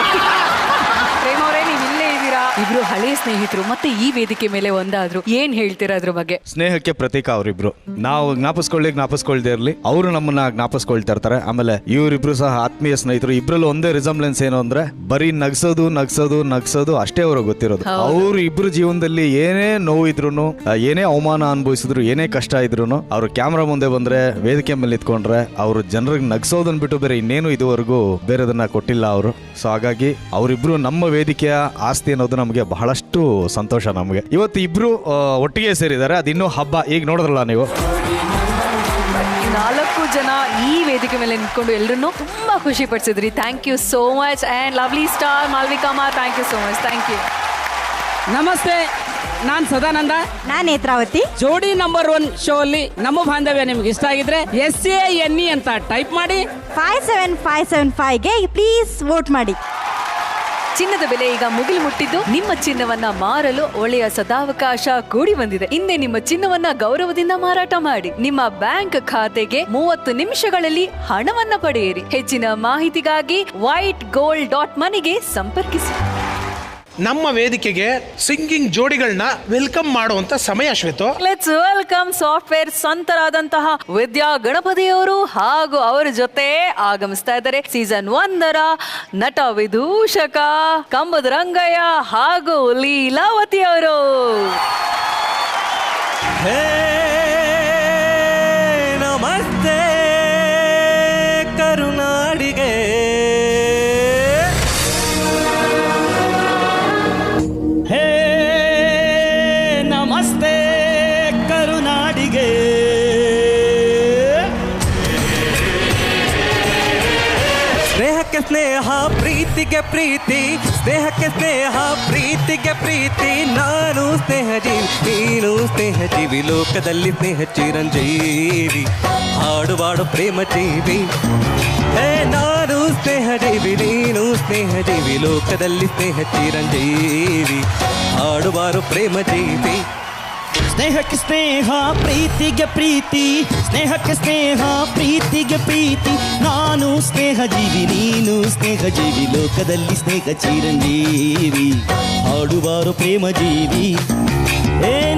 ಪ್ರೇಮ್ ಅವರೇ, ನೀವು ಇಲ್ಲೇ ಇದ್ದೀರಾ, ಇಬ್ರು ಹಳೆ ಸ್ನೇಹಿತರು, ಮತ್ತೆ ಈ ವೇದಿಕೆ ಮೇಲೆ ಒಂದಾದ್ರು, ಏನ್ ಹೇಳ್ತೀರಾ ಅದ್ರ ಬಗ್ಗೆ? ಸ್ನೇಹಕ್ಕೆ ಪ್ರತೀಕ ಅವರಿಬ್ರು. ನಾವು ಜ್ಞಾಪಿಸ್ಕೊಳ್ದೇ ಇರ್ಲಿ, ಅವರು ನಮ್ಮನ್ನ ಜ್ಞಾಪಿಸ್ಕೊಳ್ತಾ ಇರ್ತಾರೆ. ಆಮೇಲೆ ಇವರಿಬ್ರು ಸಹ ಆತ್ಮೀಯ ಸ್ನೇಹಿತರು. ಇಬ್ರಲ್ಲಿ ಒಂದೇ ರಿಸಂಬ್ಲೆನ್ಸ್ ಏನು ಅಂದ್ರೆ ಬರೀ ನಗ್ಸೋದು ಅಷ್ಟೇ ಅವ್ರಿಗೆ ಗೊತ್ತಿರೋದು. ಅವ್ರು ಇಬ್ರು ಜೀವನದಲ್ಲಿ ಏನೇ ನೋವು ಇದ್ರು, ಏನೇ ಅವಮಾನ ಅನುಭವಿಸಿದ್ರು, ಏನೇ ಕಷ್ಟ ಇದ್ರು, ಅವ್ರು ಕ್ಯಾಮ್ರಾ ಮುಂದೆ ಬಂದ್ರೆ, ವೇದಿಕೆ ಮೇಲೆ ನಿಂತ್ಕೊಂಡ್ರೆ, ಅವರು ಜನರಿಗೆ ನಗ್ಸೋದನ್ನ ಬಿಟ್ಟು ಬೇರೆ ಇನ್ನೇನು ಇದುವರೆಗೂ ಬೇರೆದನ್ನ ಕೊಟ್ಟಿಲ್ಲ ಅವರು. ಸೊ ಹಾಗಾಗಿ ಅವರಿಬ್ರು ನಮ್ಮ ವೇದಿಕೆಯ ಆಸ್ತಿ ಅನ್ನೋದು ನಮಗೆ ಬಹಳಷ್ಟು ಸಂತೋಷ. ನಮಗೆ ಇವತ್ತು ಇಬ್ರು ಒಟ್ಟಿಗೆ ಸೇರಿದ್ದಾರೆ, ಅದಿನ್ನೂ ಹಬ್ಬ. ಈಗ ನೋಡಿದ್ರಲ್ಲ ನೀವು, 4 ಜನ ಈ ವೇದಿಕೆ ಮೇಲೆ ನಿಂತ್ಕೊಂಡು ಎಲ್ಲರನ್ನೂ ತುಂಬಾ ಖುಷಿ ಪಡಿಸಿದ್ರಿ. Thank you so much. And lovely star ಮಾಲ್ವಿಕಮ್ಮ, thank you so much. Thank you. ನಮಸ್ತೆ, ನಾನ್ ಸದಾನಂದ. ನಾನು ನೇತ್ರಾವತಿ. ಜೋಡಿ ನಂಬರ್ 1 ಶೋ ಅಲ್ಲಿ ನಮ್ಮ ಬಾಂಧವ್ಯ ನಿಮ್ಗೆ ಇಷ್ಟ ಆಗಿದ್ರೆ SANE ಅಂತ ಟೈಪ್ ಮಾಡಿ 57575ಗೆ ಪ್ಲೀಸ್ ವೋಟ್ ಮಾಡಿ. ಚಿನ್ನದ ಬೆಲೆ ಈಗ ಮುಗಿಲು ಮುಟ್ಟಿದ್ದು, ನಿಮ್ಮ ಚಿನ್ನವನ್ನ ಮಾರಲು ಒಳ್ಳೆಯ ಸದಾವಕಾಶ ಕೂಡಿ ಬಂದಿದೆ. ಹಿಂದೆ ನಿಮ್ಮ ಚಿನ್ನವನ್ನ ಗೌರವದಿಂದ ಮಾರಾಟ ಮಾಡಿ ನಿಮ್ಮ ಬ್ಯಾಂಕ್ ಖಾತೆಗೆ 30 ನಿಮಿಷಗಳಲ್ಲಿ ಹಣವನ್ನ ಪಡೆಯಿರಿ. ಹೆಚ್ಚಿನ ಮಾಹಿತಿಗಾಗಿ whitegold.moneyಗೆ ಸಂಪರ್ಕಿಸಿ. ನಮ್ಮ ವೇದಿಕೆಗೆ ಸಿಂಗಿಂಗ್ ಜೋಡಿಗಳನ್ನ ವೆಲ್ಕಮ್ ಮಾಡುವಂತ ಸಮಯ ಶ್ವೇತು. ಲೆಟ್ಸ್ ವೆಲ್ಕಮ್ ಸಾಫ್ಟ್ವೇರ್ ಸಂತರಾದಂತಹ ವಿದ್ಯಾ ಗಣಪತಿಯವರು ಹಾಗೂ ಅವರ ಜೊತೆ ಆಗಮಿಸ್ತಾ ಇದ್ದಾರೆ ಸೀಸನ್ 1 ನಟ ವಿದೂಷಕ ಕಂಬದ ರಂಗಯ್ಯ ಹಾಗೂ ಲೀಲಾವತಿ ಅವರು. ನಮಸ್ತೆ ಕರುನಾಡಿಗೆ, ನಮಸ್ತೆ ಕರುನಾಡಿಗೆ. ಸ್ನೇಹಕ್ಕೆ ಸ್ನೇಹ, ಪ್ರೀತಿಗೆ ಪ್ರೀತಿ, ಸ್ನೇಹಕ್ಕೆ ಸ್ನೇಹ, ಪ್ರೀತಿಗೆ ಪ್ರೀತಿ. ನಾನು ಸ್ನೇಹ ಜೀವಿ, ನೀನು ಸ್ನೇಹ ಜೀವಿ, ಲೋಕದಲ್ಲಿ ಸ್ನೇಹ ಚಿರಂಜೀವಿ, ಹಾಡುವಾಡು ಪ್ರೇಮ ಜೀವಿ. ನಾನು ಸ್ನೇಹ ಜೀವಿ, ನೀನು ಸ್ನೇಹ ಜೀವಿ, ಲೋಕದಲ್ಲಿ ಸ್ನೇಹ ಚಿರಂಜೀವಿ, ಹಾಡುವಾರು ಪ್ರೇಮ ಜೀವಿ. ಸ್ನೇಹಕ್ಕೆ ಸ್ನೇಹ, ಪ್ರೀತಿಗೆ ಪ್ರೀತಿ, ಸ್ನೇಹಕ್ಕೆ ಸ್ನೇಹ, ಪ್ರೀತಿಗೆ ಪ್ರೀತಿ. ನಾನು ಸ್ನೇಹ ಜೀವಿ, ನೀನು ಸ್ನೇಹ ಜೀವಿ, ಲೋಕದಲ್ಲಿ ಸ್ನೇಹ ಚಿರಂಜೀವಿ, ಹಾಡುವಾರು ಪ್ರೇಮ ಜೀವಿ.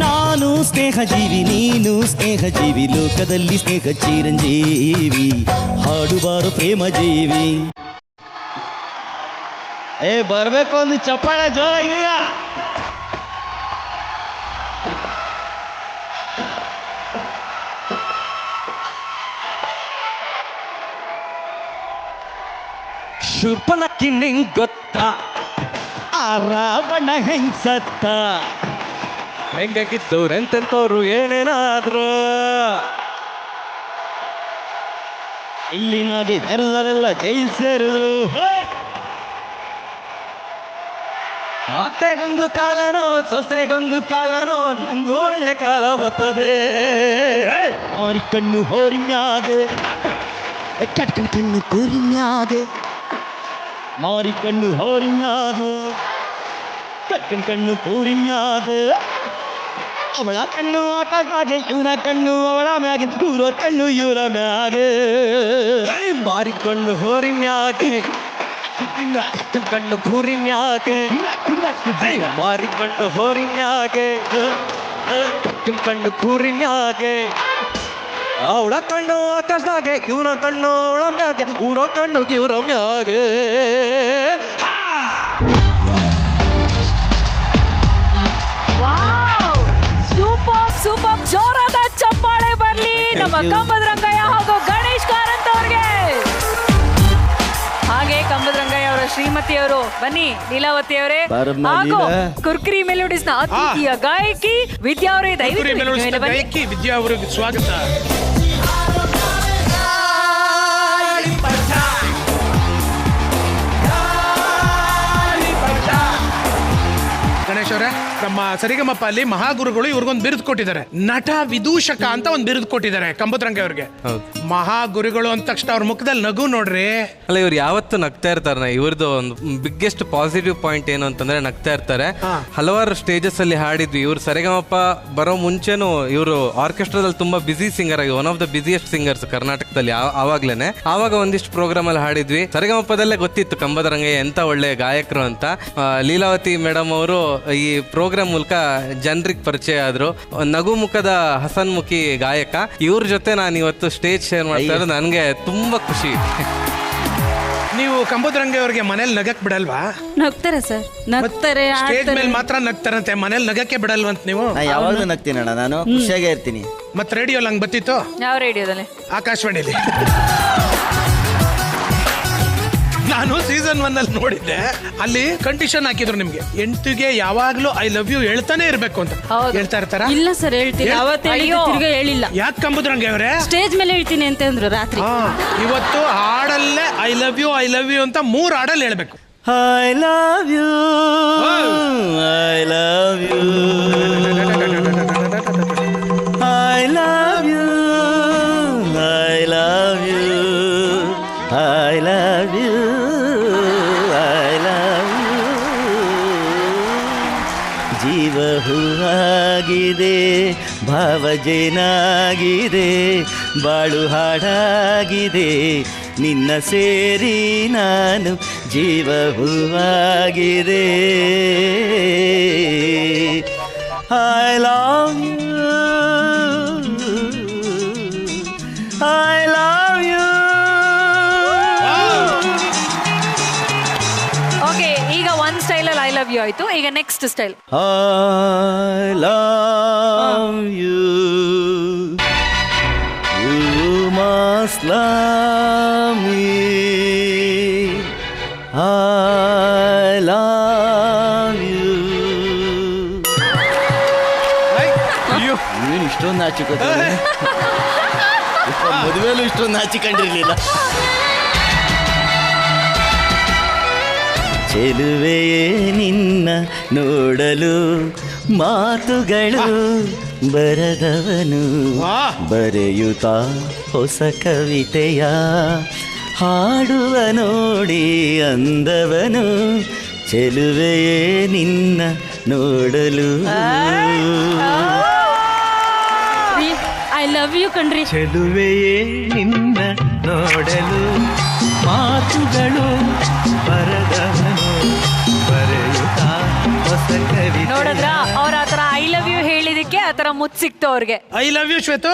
ನಾನು ಸ್ನೇಹ ಜೀವಿ, ನೀನು ಸ್ನೇಹ ಜೀವಿ, ಲೋಕದಲ್ಲಿ ಸ್ನೇಹ ಚಿರಂಜೀವಿ, ಹಾಡುವಾರು ಪ್ರೇಮ ಜೀವಿ. ಬರ್ಬೇಕು ಒಂದು ಚಪ್ಪಾಳೆ ಜೋರಾಗಿ. ಶೂರ್ಪನಖಿ ನಿಂಗ್ ಗೊತ್ತಾ, ಆ ರಾವಣ ಹೆಂಗ್ ಸತ್ತ, ಹೆಂಗಾಗಿದ್ದವ್ರೆಂತೆಂತವ್ರು ಏನೇನಾದ್ರು ಇಲ್ಲಿ ನೋಡಿ ನೆರೆದವರೆಲ್ಲ ಜೈಲ್ ಸೇರಿದ್ರು. ಅತ್ತೆಗೊಂದು ಕಾಲನೋ ಸೊಸೆಗೊಂದು ಕಾಲನೋ ನಂಗೆ ಒಳ್ಳೆ ಕಾಲ ಬರ್ತದೆ. ಮಾರಿ ಕಣ್ಣು ಹೋರಿಮ್ಯಾಗೆ ಕಟ್ಕನ್ ಕಣ್ಣು ಕೂರಿಮ್ಯಾಗೆ ಮಾರಿ ಕಣ್ಣು ಹೋರಿಮ್ಯಾಗೆ ಕಟ್ಕನ್ ಕಣ್ಣು ಕೂರಿಮ್ಯಾಗೆ ಅವಳ ಕಣ್ಣು ಆಕಾಶಾಗೆ ಇವನ ಕಣ್ಣು ಅವಳ ಮ್ಯಾಗೆ ಕೂರೋ ಕಣ್ಣು ಇವರ ಮ್ಯಾಗೆ ಮಾರಿ ಕಣ್ಣು ಹೋರಿಮ್ಯಾಗೆ ಕಣ್ಣು ಕೂರಿಮ್ಯಾಗೆ ಮಾರಿ ಕಣ್ಣು ಹೋರಿಮ್ಯಾಗೆ ಕಣ್ಣು ಕೂರಿಮ್ಯಾಗೆ ಅವಳ ಕಣ್ಣು ಆಕಾಶದಾಗೆ ಇವನ ಕಣ್ಣು ಅವಳ ಮ್ಯಾಗೆ ಊರೋ ಕಣ್ಣು ಇವರ ಮ್ಯಾಗೆ. ಸೂಪರ್ ಸೂಪರ್, ಜೋರಾದ ಚಪ್ಪಾಳೆ ಬರ್ಲಿ ನಮ್ಮ ಕಂಬದ ರಂಗಯ್ಯ ಹಾಗೂ ಗಣೇಶ್ ಕಾರಂತ್ ಅವ್ರಿಗೆ. ಹಾಗೆ ಕಂಬದ ರಂಗಯ್ಯ ಅವರ ಶ್ರೀಮತಿಯವರು ಬನ್ನಿ, ಲೀಲಾವತಿ ಅವರೇ ಹಾಗೂ ಕುರ್ಕರಿ ಮೆಲೋಡಿಸ್ ನ ಅತಿಥಿಯ ಗಾಯಕಿ ವಿದ್ಯಾ ಅವರೇ, ದಯವಿಟ್ಟು ಗಾಯಕಿ ವಿದ್ಯಾ ಅವರಿಗೆ ಸ್ವಾಗತ. ಗಣೇಶ್ ಅವರೇ, ನಮ್ಮ ಸರಿಗಮಪ್ಪ ಅಲ್ಲಿ ಮಹಾಗುರುಗಳು ಇವ್ರಿಗೊಂದು ಬಿರುದು ಕೊಟ್ಟಿದ್ದಾರೆ, ನಟ ವಿದೂಷಕ ಅಂತ ಒಂದು ಬಿರುದು ಕೊಟ್ಟಿದ್ದಾರೆ ಕಂಬದ್ರಂಗ ಅವ್ರಿಗೆ. ಮಹಾಗುರುಗಳು ಅಂದ ತಕ್ಷಣ ಅವ್ರ ಮುಖದಲ್ಲಿ ನಗು ನೋಡ್ರಿ. ಅಲ್ಲ, ಇವ್ರು ಯಾವತ್ತು ನಗ್ತಾ ಇರ್ತಾರೆ. ಇವ್ರದ್ದು ಒಂದು ಬಿಗ್ಗೆಸ್ಟ್ ಪಾಸಿಟಿವ್ ಪಾಯಿಂಟ್ ಏನು ಅಂತಂದ್ರೆ ನಗ್ತಾ ಇರ್ತಾರೆ. ಹಲವಾರು ಸ್ಟೇಜಸ್ ಅಲ್ಲಿ ಹಾಡಿದ್ವಿ. ಇವ್ರು ಸರಿಗಮಪ್ಪ ಬರೋ ಮುಂಚೆನು ಇವರು ಆರ್ಕೆಸ್ಟ್ರಾದಲ್ಲಿ ತುಂಬಾ ಬಿಸಿ ಸಿಂಗರ್ ಆಗಿ, one of the busiest singers ಕರ್ನಾಟಕದಲ್ಲಿ ಆವಾಗ್ಲೇನೆ. ಆವಾಗ ಒಂದಿಷ್ಟು ಪ್ರೋಗ್ರಾಮ್ ಅಲ್ಲಿ ಹಾಡಿದ್ವಿ. ಸರಿಗಮಪ್ಪದಲ್ಲೇ ಗೊತ್ತಿತ್ತು ಕಂಬದರಂಗಯ್ಯ ಎಂತ ಒಳ್ಳೆ ಗಾಯಕರು ಅಂತ. ಲೀಲಾವತಿ ಮೇಡಮ್ ಅವರು ಈ ಪ್ರೋಗ್ರಾಮ್ ಮೂಲಕ ಜನರಿಗೆ ಪರಿಚಯ ಆದ್ರು. ನಗು ಮುಖದ ಹಸನ್ಮುಖಿ ಗಾಯಕ. ಇವ್ರ ಜೊತೆ ನಾನು ಇವತ್ತು ಸ್ಟೇಜ್ ಶೇರ್ ಮಾಡ್ತಾ ಇರೋದು ನನಗೆ ತುಂಬಾ ಖುಷಿ. ನೀವು ಕಂಬದ್ರಂಗ ಅವ್ರಿಗೆ ಮನೇಲಿ ನಗಕ್ ಬಿಡಲ್ವಾ? ನಗ್ತಾರೆ ಸರ್, ನಗ್ತಾರೆ. ಸ್ಟೇಜ್ ಮೇಲೆ ಮಾತ್ರ ನಗ್ತಾರಂತೆ, ಮನೇಲಿ ನಗಕ್ಕೆ ಬಿಡಲ್ವಂತ ನೀವು? ಯಾವಾಗಲೂ ನಗ್ತೀನಣ್ಣ, ನಾನು ಖುಷಿಯಾಗೇ ಇರ್ತೀನಿ. ಮತ್ತೆ ರೇಡಿಯೋ ಹಂಗ್ ಬತ್ತಿತ್ತು? ಯಾವ ರೇಡಿಯೋದಲ್ಲಿ? ಆಕಾಶವಾಣಿಲಿ. ನಾನು ಸೀಸನ್ 1 ಅಲ್ಲಿ ನೋಡಿದ್ದೆ. ಅಲ್ಲಿ ಕಂಡೀಷನ್ ಹಾಕಿದ್ರು ನಿಮ್ಗೆ, ಎಂಟಿಗೆ ಯಾವಾಗ್ಲೂ ಐ ಲವ್ ಯು ಹೇಳ್ತಾನೆ ಇರ್ಬೇಕು ಅಂತ. ಹೇಳ್ತಾ ಇರ್ತಾರ? ಇಲ್ಲ ಸರ್, ಹೇಳ್ತೀನಿ. ಅವತ್ತು ಹೇಳಿಲ್ಲ. ಯಾಕೆ ಕಂಬದ್ರಂಗ ಅವರೇ? ಸ್ಟೇಜ್ ಮೇಲೆ ಹೇಳ್ತೀನಿ ಅಂತ ಅಂದ್ರು ರಾತ್ರಿ. ಇವತ್ತು ಹಾಡಲ್ಲೇ ಐ ಲವ್ ಯು ಅಂತ 3 ಹಾಡಲ್ಲಿ ಹೇಳ್ಬೇಕು. I love you I love you I love you I love you I love you I love you. ಜೀವ ಹೂವಾಗಿದೆ, ಭಾವಜೇನಾಗಿದೆ, ಬಾಳು ಹಾಡಾಗಿದೆ, ನಿನ್ನ ಸೇರಿ ನಾನು ಜೀವ ಹೂವಾಗಿದೆ. I love you I love you. Okay, ಈಗ ಒನ್ ಸ್ಟೈಲ್ ಅಲ್ಲಿ ಐ ಲವ್ ಯು ಆಯ್ತು. ಈಗ next style. I love you. You must love me. I love you. ನೀನು ಇಷ್ಟೊಂದು ನಾಚಿಕೋತಾರೆ, ಮದುವೆಲೂ ಇಷ್ಟೊಂದು ನಾಚಿಕೊಂಡಿರ್ಲಿಲ್ಲ. ಚೆಲುವೆಯೇ ನಿನ್ನ ನೋಡಲು ಮಾತುಗಳು ಬರದವನು, ಬರೆಯುತ್ತಾ ಹೊಸ ಕವಿತೆಯ ಹಾಡುವ ನೋಡಿ ಅಂದವನು. ಚೆಲುವೆಯೇ ನಿನ್ನ ನೋಡಲು ಐ ಲವ್ ಯು ಕಣ್ರಿ. ಚೆಲುವೆಯೇ ನಿನ್ನ ನೋಡಲು ಮಾತುಗಳು ಬರದವನು, ಬರೆಯುತ್ತಾ ಹೊಸ ಕವಿತೆ. ನೋಡಿದ್ರ ಅವ್ರ ಆತರ ಐ ಲವ್ ಯು ಹೇಳಿದಕ್ಕೆ ಆತರ ಮುತ್ ಸಿಕ್ತು ಅವ್ರಿಗೆ. I love you Shwetu.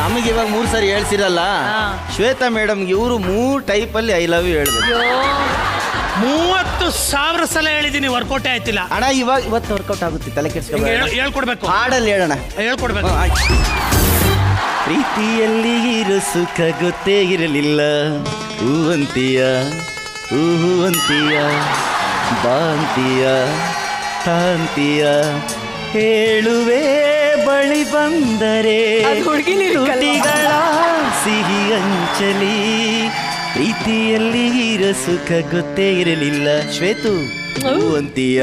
ನಮಗೆ ಇವಾಗ 3 ಸಾರಿ ಹೇಳ್ಸಿರಲ್ಲ ಶ್ವೇತಾ ಮೇಡಮ್, ಇವರು 3 ಟೈಪಲ್ಲಿ ಐ ಲವ್ ಯು ಹೇಳಿದ್ರು. 30,000 ಸಲ ಹೇಳಿದೀನಿ, ವರ್ಕೌಟ್ ಆಯ್ತಿಲ್ಲ ಅಣ್ಣ. ಇವತ್ತು ವರ್ಕೌಟ್ ಆಗುತ್ತೆ, ತಲೆ ಕೆಡಿಸ್ಕೊಬೇಡ. ಹೇಳ್ಕೊಡ್ಬೇಕು, ಹಾಡಲ್ಲಿ ಹೇಳೋಣ. ಹೇಳ್ಕೊಡ್ಬೇಕು. ಪ್ರೀತಿಯಲ್ಲಿ ಇರೋ ಸುಖ ಗೊತ್ತೇ ಇರಲಿಲ್ಲ, ಹೂವಂತಿಯ ಹೂವಂತಿಯ ಬಾಂತಿಯ ತಾಂತಿಯ ಹೇಳುವೆ ಬಳಿ ಬಂದರೆ ತುಟಿಗಳ ಸಿಹಿ ಅಂಚಲಿ ಪ್ರೀತಿಯಲ್ಲಿ ಇರೋ ಸುಖ ಗೊತ್ತೇ ಇರಲಿಲ್ಲ ಶ್ವೇತು ಅಂತೀಯ.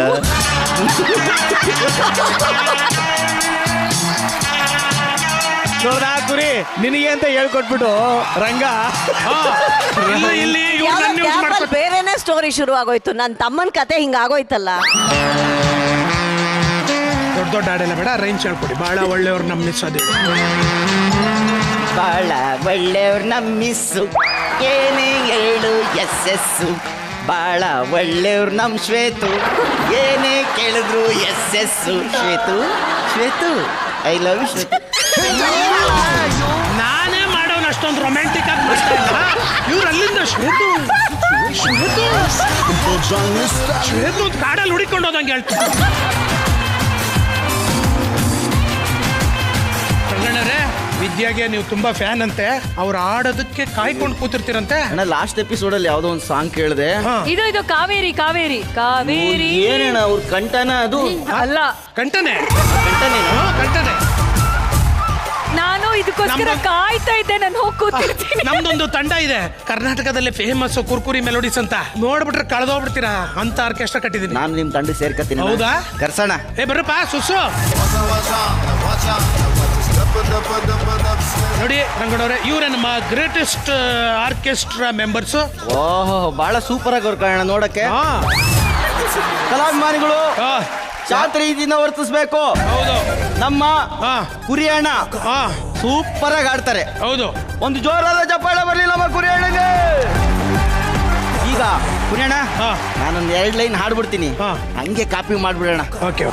ನೋಡ್ದ ಕುರಿ ನಿನಗೆ ಅಂತ ಹೇಳ್ಕೊಟ್ಬಿಟ್ಟು ರಂಗ ಬೇರೆನೆ ಸ್ಟೋರಿ ಶುರು ಆಗೋಯ್ತು. ನನ್ನ ತಮ್ಮನ ಕತೆ ಹಿಂಗ ಆಗೋಯ್ತಲ್ಲ. ದೊಡ್ಡ ದೊಡ್ಡ ಹಾಡೆಲ್ಲ ಬೇಡ, ರೈಮ್ಸ್ ಹೇಳ್ಕೊಡಿ. ಬಹಳ ಒಳ್ಳೆಯವ್ರು ನಮ್ಮಿಸೋದು. ಬಹಳ ಒಳ್ಳೆಯವ್ರು ನಮ್ಮಿಸ್ಸು ಏನೇ ಹೇಳು ಎಸ್ಸು. ಬಹಳ ಒಳ್ಳೆಯವ್ರು ನಮ್ ಶ್ವೇತು ಏನೇ ಕೇಳಿದ್ರು yes. Shwetu Shwetu I love you Shwetu. ನಾನೇ ಮಾಡೋನು ಅಷ್ಟೊಂದು ರೊಮ್ಯಾಂಟಿಕ್ ಆಗಿ ಮಾಡ್ತಾ ಇಲ್ಲ. ಇವ್ರು ಅಲ್ಲಿಂದ ಶ್ವೇತು ಶ್ವೇತು ಶ್ವೇತು ಕಾಡಲ್ಲಿ ಹುಡಿಕೊಂಡು ಹೋದಂಗೆ ಹೇಳ್ತಾರೆ. ರಂಗಣ್ಣರೇ, ವಿದ್ಯಾಗೆ ನೀವು ತುಂಬಾ ಫ್ಯಾನ್ ಅಂತೆ. ಅವ್ರು ಆಡೋದಕ್ಕೆ ಕಾಯ್ಕೊಂಡು ಕೂತಿರ್ತೀರಂತೆ. ಅಣ್ಣ ಲಾಸ್ಟ್ ಎಪಿಸೋಡ್ ಅಲ್ಲಿ ಯಾವ್ದೋ ಒಂದು ಸಾಂಗ್ ಕೇಳಿದೆ. ಇದು ಕಾವೇರಿ ಕಾವೇರಿ ಕಾವೇರಿ. ಏನಣ್ಣ ಅವ್ರ ಕಂಠನ ಅದು? ಅಲ್ಲ, ಕಂಠನೆ ಕಂಠನೆ. ನಾನು ಇದಕ್ಕೋಸ್ಕರ ಕಾಯ್ತಾ ಇದ್ದೆ. ನಾನು ಹೋಗಿ ಕೂತಿರ್ತೀನಿ. ನಮ್ದೊಂದು ತಂಡ ಇದೆ ಕರ್ನಾಟಕದಲ್ಲಿ ಫೇಮಸ್ ಕುರ್ಕುರಿ ಮೆಲೋಡಿಸ್ ಅಂತ. ನೋಡ್ಬಿಟ್ರೆ ಕಳೆದೋಗ್ಬಿಡ್ತೀರಾ ಅಂತ ಆರ್ಕೆಸ್ಟ್ರಾ ಕಟ್ಟಿದೀನಿ. ನಾನು ನಿಮ್ ತಂಡ ಸೇರ್ಕತ್ತೀನಿ. ಹೌದಾ? ಕರ್ಸೋಣ. ಬರಪ್ಪ ಸುಸು. ನೋಡಿ ರಂಗಣ್ಣವ್ರೆ, ಇವರೇ ನಮ್ಮ ಗ್ರೇಟೆಸ್ಟ್ ಆರ್ಕೆಸ್ಟ್ರಾ ಮೆಂಬರ್ಸ್. ಓಹೋ, ಬಹಳ ಸೂಪರ್ ಆಗಿ ಕಾರಣ ನೋಡಕ್ಕೆ. ಕಲಾಭಿಮಾನಿಗಳು ಶಾಂತ ರೀತಿಯಿಂದ ವರ್ತಿಸ್ಬೇಕು. ಹೌದು. ನಮ್ಮ ಕುರಿಯಣ್ಣ ಸೂಪರ್ ಆಗಿ ಆಡ್ತಾರೆ. ಹೌದು. ಒಂದು ಜೋರಾದ ಚಪ್ಪಾಳೆ ಬರ್ಲಿ ನಮ್ಮ ಕುರಿಯಣ್ಣಗೆ. ಈಗ ಕುರಿಯಣ್ಣ, ನಾನೊಂದು 2 ಲೈನ್ ಹಾಡ್ಬಿಡ್ತೀನಿ, ಹಂಗೆ ಕಾಪಿ ಮಾಡ್ಬಿಡೋಣ. ಓಕೆ.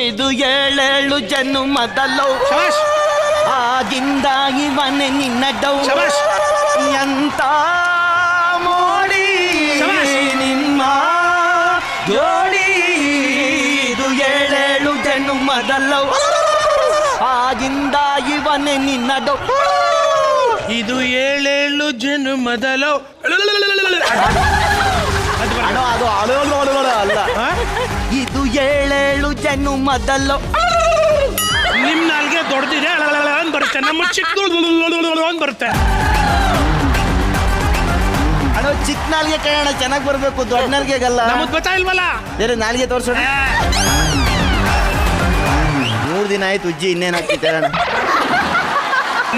ಇದು 7 ಜನ್ಮದಲ್ಲೋ ಆಗಿಂದ ಇವನೇ ನಿನ್ನ ಡೌ. ಎಂತ ಮೋಡಿ ನಿಮ್ಮ ಜೋಡಿ. ಇದು 7 ಜನ್ಮದಲ್ಲೋ ಆಗಿಂದ ಇವನೇ ನಿನ್ನ ಡೌ. ಇದು 7 ಜನ್ಮದಲ್ಲೋ. ಅದು ಅಲ್ಲ, ಇದು 7 ಜನ್ಮದಲ್ಲೋ. ನಿಮ್ ನಾಲ್ಗೆ ದೊಡ್ಡದಿದೆ ಅಂತ ಬರುತ್ತೆ, ನಮ್ಮ ಚಿಕ್ಕ ಬರುತ್ತೆ. ಅದು ಚಿಕ್ಕ ನಾಲ್ಗೆ ಕೇಳೋಣ, ಚೆನ್ನಾಗಿ ಬರ್ಬೇಕು. ದೊಡ್ಡ ನಾಲ್ಗೆಗಲ್ಲ. ನಮಗ್ ಗೊತ್ತಾಯಿಲ್ವಲ್ಲ, ಬೇರೆ ನಾಲ್ಗೆ ತೋರ್ಸೋಣ. 3 ದಿನ ಆಯ್ತು ಉಜ್ಜಿ, ಇನ್ನೇನಾಗ್ತಿ ಕೇಳೋಣ.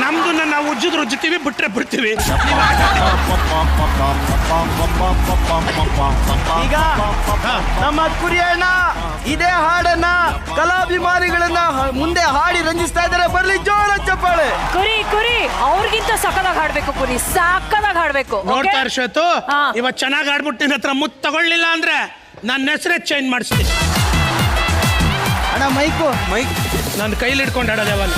ನಮ್ದು ನಾವು ಉಜ್ಜಿದ್ರು ಉಜ್ಜುತ್ತೀವಿ, ಬಿಟ್ರೆ ಬಿಡ್ತೀವಿ. ಈಗ ನಮ್ಮ ಕುರಿಯಣ್ಣ ಇದೇ ಹಾಡನ್ನ ಕಲಾಭಿಮಾನಿಗಳನ್ನ ಮುಂದೆ ಹಾಡಿ ರಂಜಿಸ್ತಾ ಇದ್ದಾರೆ. ಬರ್ಲಿ ಜೋರ ಚಪ್ಪಾಳೆ. ಕುರಿ ಕುರಿ ಅವ್ರಿಗಿಂತ ಸಕ್ಕದಾಗಿ ಹಾಡ್ಬೇಕು. ಕುರಿ ಸಾಕದಾಗಿ ಹಾಡ್ಬೇಕು. ನೋಡ್ತಾ ಶ್ವೇತು, ಇವತ್ತು ಚೆನ್ನಾಗಿ ಆಡ್ಬಿಟ್ಟು ನಿನ್ನ ಹತ್ರ ಮುತ್ತು ತಗೊಳ್ಳಿಲ್ಲ ಅಂದ್ರೆ ನನ್ನ ಹೆಸರೇ ಚೇಂಜ್ ಮಾಡಿಸ್ತೀನಿ. ಅಣ್ಣ ಮೈಕ್ ನನ್ನ ಕೈಲಿ ಹಿಡ್ಕೊಂಡು ಆಡೋದು ಯಾವಾಗ.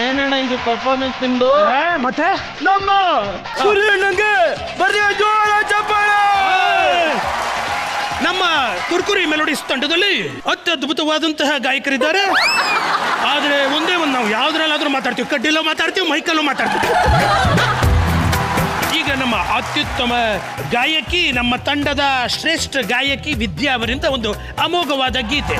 ಏನಣ್ಣ ಇದು ಪರ್ಫಾರ್ಮೆನ್ಸ್ ನಿಮ್ದು? ಮತ್ತೆ ನಮ್ಮ ಕುರಿಯಣ್ಣಂಗೆ ಬರ್ರಿ ಜೋರ ಚಪ್ಪಾಳೆ. ನಮ್ಮ ಕುರ್ಕುರಿ ಮೆಲೋಡಿಸ್ ತಂಡದಲ್ಲಿ ಅತ್ಯದ್ಭುತವಾದಂತಹ ಗಾಯಕರಿದ್ದಾರೆ. ಆದ್ರೆ ಒಂದೇ ಒಂದು, ನಾವು ಯಾವ್ದ್ರಲ್ಲಾದ್ರೂ ಮಾತಾಡ್ತೀವಿ, ಕಡ್ಡಿಲ್ಲೂ ಮಾತಾಡ್ತೀವಿ, ಮೈಕಲ್ಲೂ ಮಾತಾಡ್ತೀವಿ. ಈಗ ನಮ್ಮ ಅತ್ಯುತ್ತಮ ಗಾಯಕಿ, ನಮ್ಮ ತಂಡದ ಶ್ರೇಷ್ಠ ಗಾಯಕಿ ವಿದ್ಯಾ ಅವರಿಂದ ಒಂದು ಅಮೋಘವಾದ ಗೀತೆ.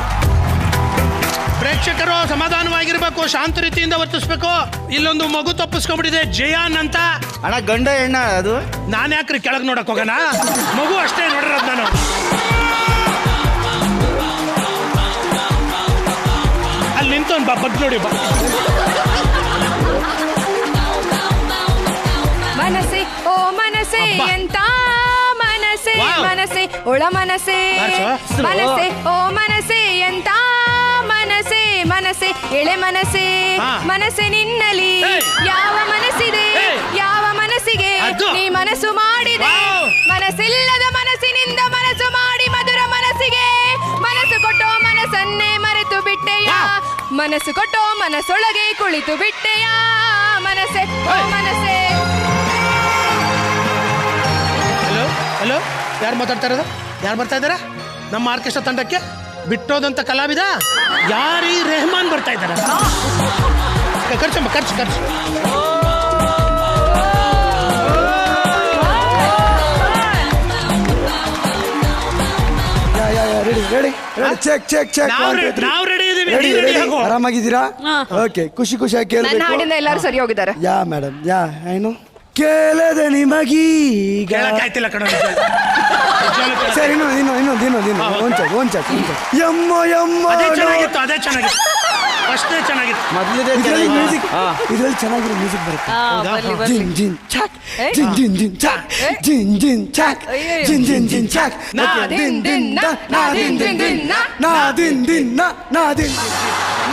ಪ್ರೇಕ್ಷಕರು ಸಮಾಧಾನವಾಗಿರ್ಬೇಕು, ಶಾಂತ ರೀತಿಯಿಂದ ವರ್ತಿಸ್ಬೇಕು. ಇಲ್ಲೊಂದು ಮಗು ತಪ್ಪಿಸ್ಕೊಂಡ್ಬಿಟ್ಟಿದೆ, ಜಯಾನ್ ಅಂತ. ಅಣ್ಣ ಗಂಡ ಹೆಣ್ಣ ಅದು? ನಾನು ಯಾಕ್ರಿ ಕೆಳಗೆ ನೋಡಕ್ ಹೋಗೋಣ? ಮಗು ಅಷ್ಟೇ ನೋಡಿರೋದು ನಾನು. ಅಲ್ಲಿ ನಿಂತೊಂದು ಬಗ್ ನೋಡಿ ಬಾ. ಮನಸ್ಸೆ ಓ ಮನಸ್ಸೆ ಎಂತ ಮನಸ್ಸೆ, ಮನಸ್ಸೆ ಒಳ ಮನಸ್ಸೆ, ಮನಸ್ಸೆ ಓ ಮನಸ್ಸೆ ಎಂತ ಮನಸ್ಸೆ, ಮನಸ್ಸೆ ಎಳೆ ಮನಸ್ಸೆ, ಮನಸ್ಸೆ ನಿನ್ನಲಿ ಯಾವ ಮನಸ್ಸಿದೆ, ಯಾವ ಮನಸ್ಸಿಗೆ ನೀ ಮನಸ್ಸು ಮಾಡಿದೆ, ಮನಸ್ಸಿಲ್ಲದ ಮನಸ್ಸಿನಿಂದ ಮನಸ್ಸು ಮಾಡಿ ಮಧುರ ಮನಸ್ಸಿಗೆ ಮನಸ್ಸು ಕೊಟ್ಟೋ ಮನಸ್ಸನ್ನೇ ಮರೆತು ಬಿಟ್ಟೆಯ, ಮನಸ್ಸು ಕೊಟ್ಟೋ ಮನಸ್ಸೊಳಗೆ ಕುಳಿತು ಬಿಟ್ಟೆಯ, ಮನಸ್ಸೆ ಓ ಮನಸ್ಸೆ. ಹಲೋ ಹಲೋ, ಯಾರು ಮಾತಾಡ್ತಾ ಇರೋದು? ಯಾರು ಬರ್ತಾ ಇದ್ದಾರಾ ನಮ್ಮ ಆರ್ಕೆಸ್ಟ್ರಾ ತಂಡಕ್ಕೆ? ಬಿಟ್ಟೋದಂತ ಕಲಾವಿದ ಯಾರೀ? ರೆಹಮಾನ್ ಬರ್ತಾ ಇದ್ದಾರೆ. ಖರ್ಚಮ್ಮ, ಖರ್ಚು ಖರ್ಚು. ನಾವು ರೆಡಿ ಇದೀವಿ. ಆರಾಮಾಗಿದ್ದೀರಾ? ಓಕೆ, ಖುಷಿ ಖುಷಿಯಾಗಿ ಕೇಳಬೇಕು. ಎಲ್ಲರೂ ಸರಿ ಹೋಗಿದ್ದಾರೆ. ಯಾ ಮೇಡಮ್, ಯಾ ಏನು ಕೇಳದೆ ನಿಮಗೀಗ ಕೇಳಕ್ಕಾಯ್ತಿಲ್ಲ ಕಣ. ಸರಿ, ಇನ್ನೊಂದು ಒಂಚ ಯಮ್ಮ ಯಮ್ಮ. ಅದೇ ಚೆನ್ನಾಗಿತ್ತು, ಅದೇ ಚೆನ್ನಾಗಿತ್ತು, ಅಷ್ಟೇ ಚೆನ್ನಾಗಿತ್ತು. ಇದ್ರಲ್ಲಿ ಮ್ಯೂಸಿಕ್, ಇದ್ರಲ್ಲಿ ಚೆನ್ನಾಗಿರೋ ಮ್ಯೂಸಿಕ್ ಬರುತ್ತೆ. ಜಿನ್ ಜಿನ್ ಚಾಕ್, ಜಿನ್ ಜಿನ್ ಜಿನ್ ಚಾಕ್, ಜಿನ್ ಜಿನ್ ಚಾಕ್, ಜಿನ್ ಜಿನ್ ಜಿನ್ ಚಾಕ್, ನಾ ದಿನ್ ದಿನ್ ನಾ, ನಾ ದಿನ್ ದಿನ್ ದಿನ್ ನಾ, ನಾ ದಿನ್ ದಿನ್ ನಾ, ನಾ ದಿನ್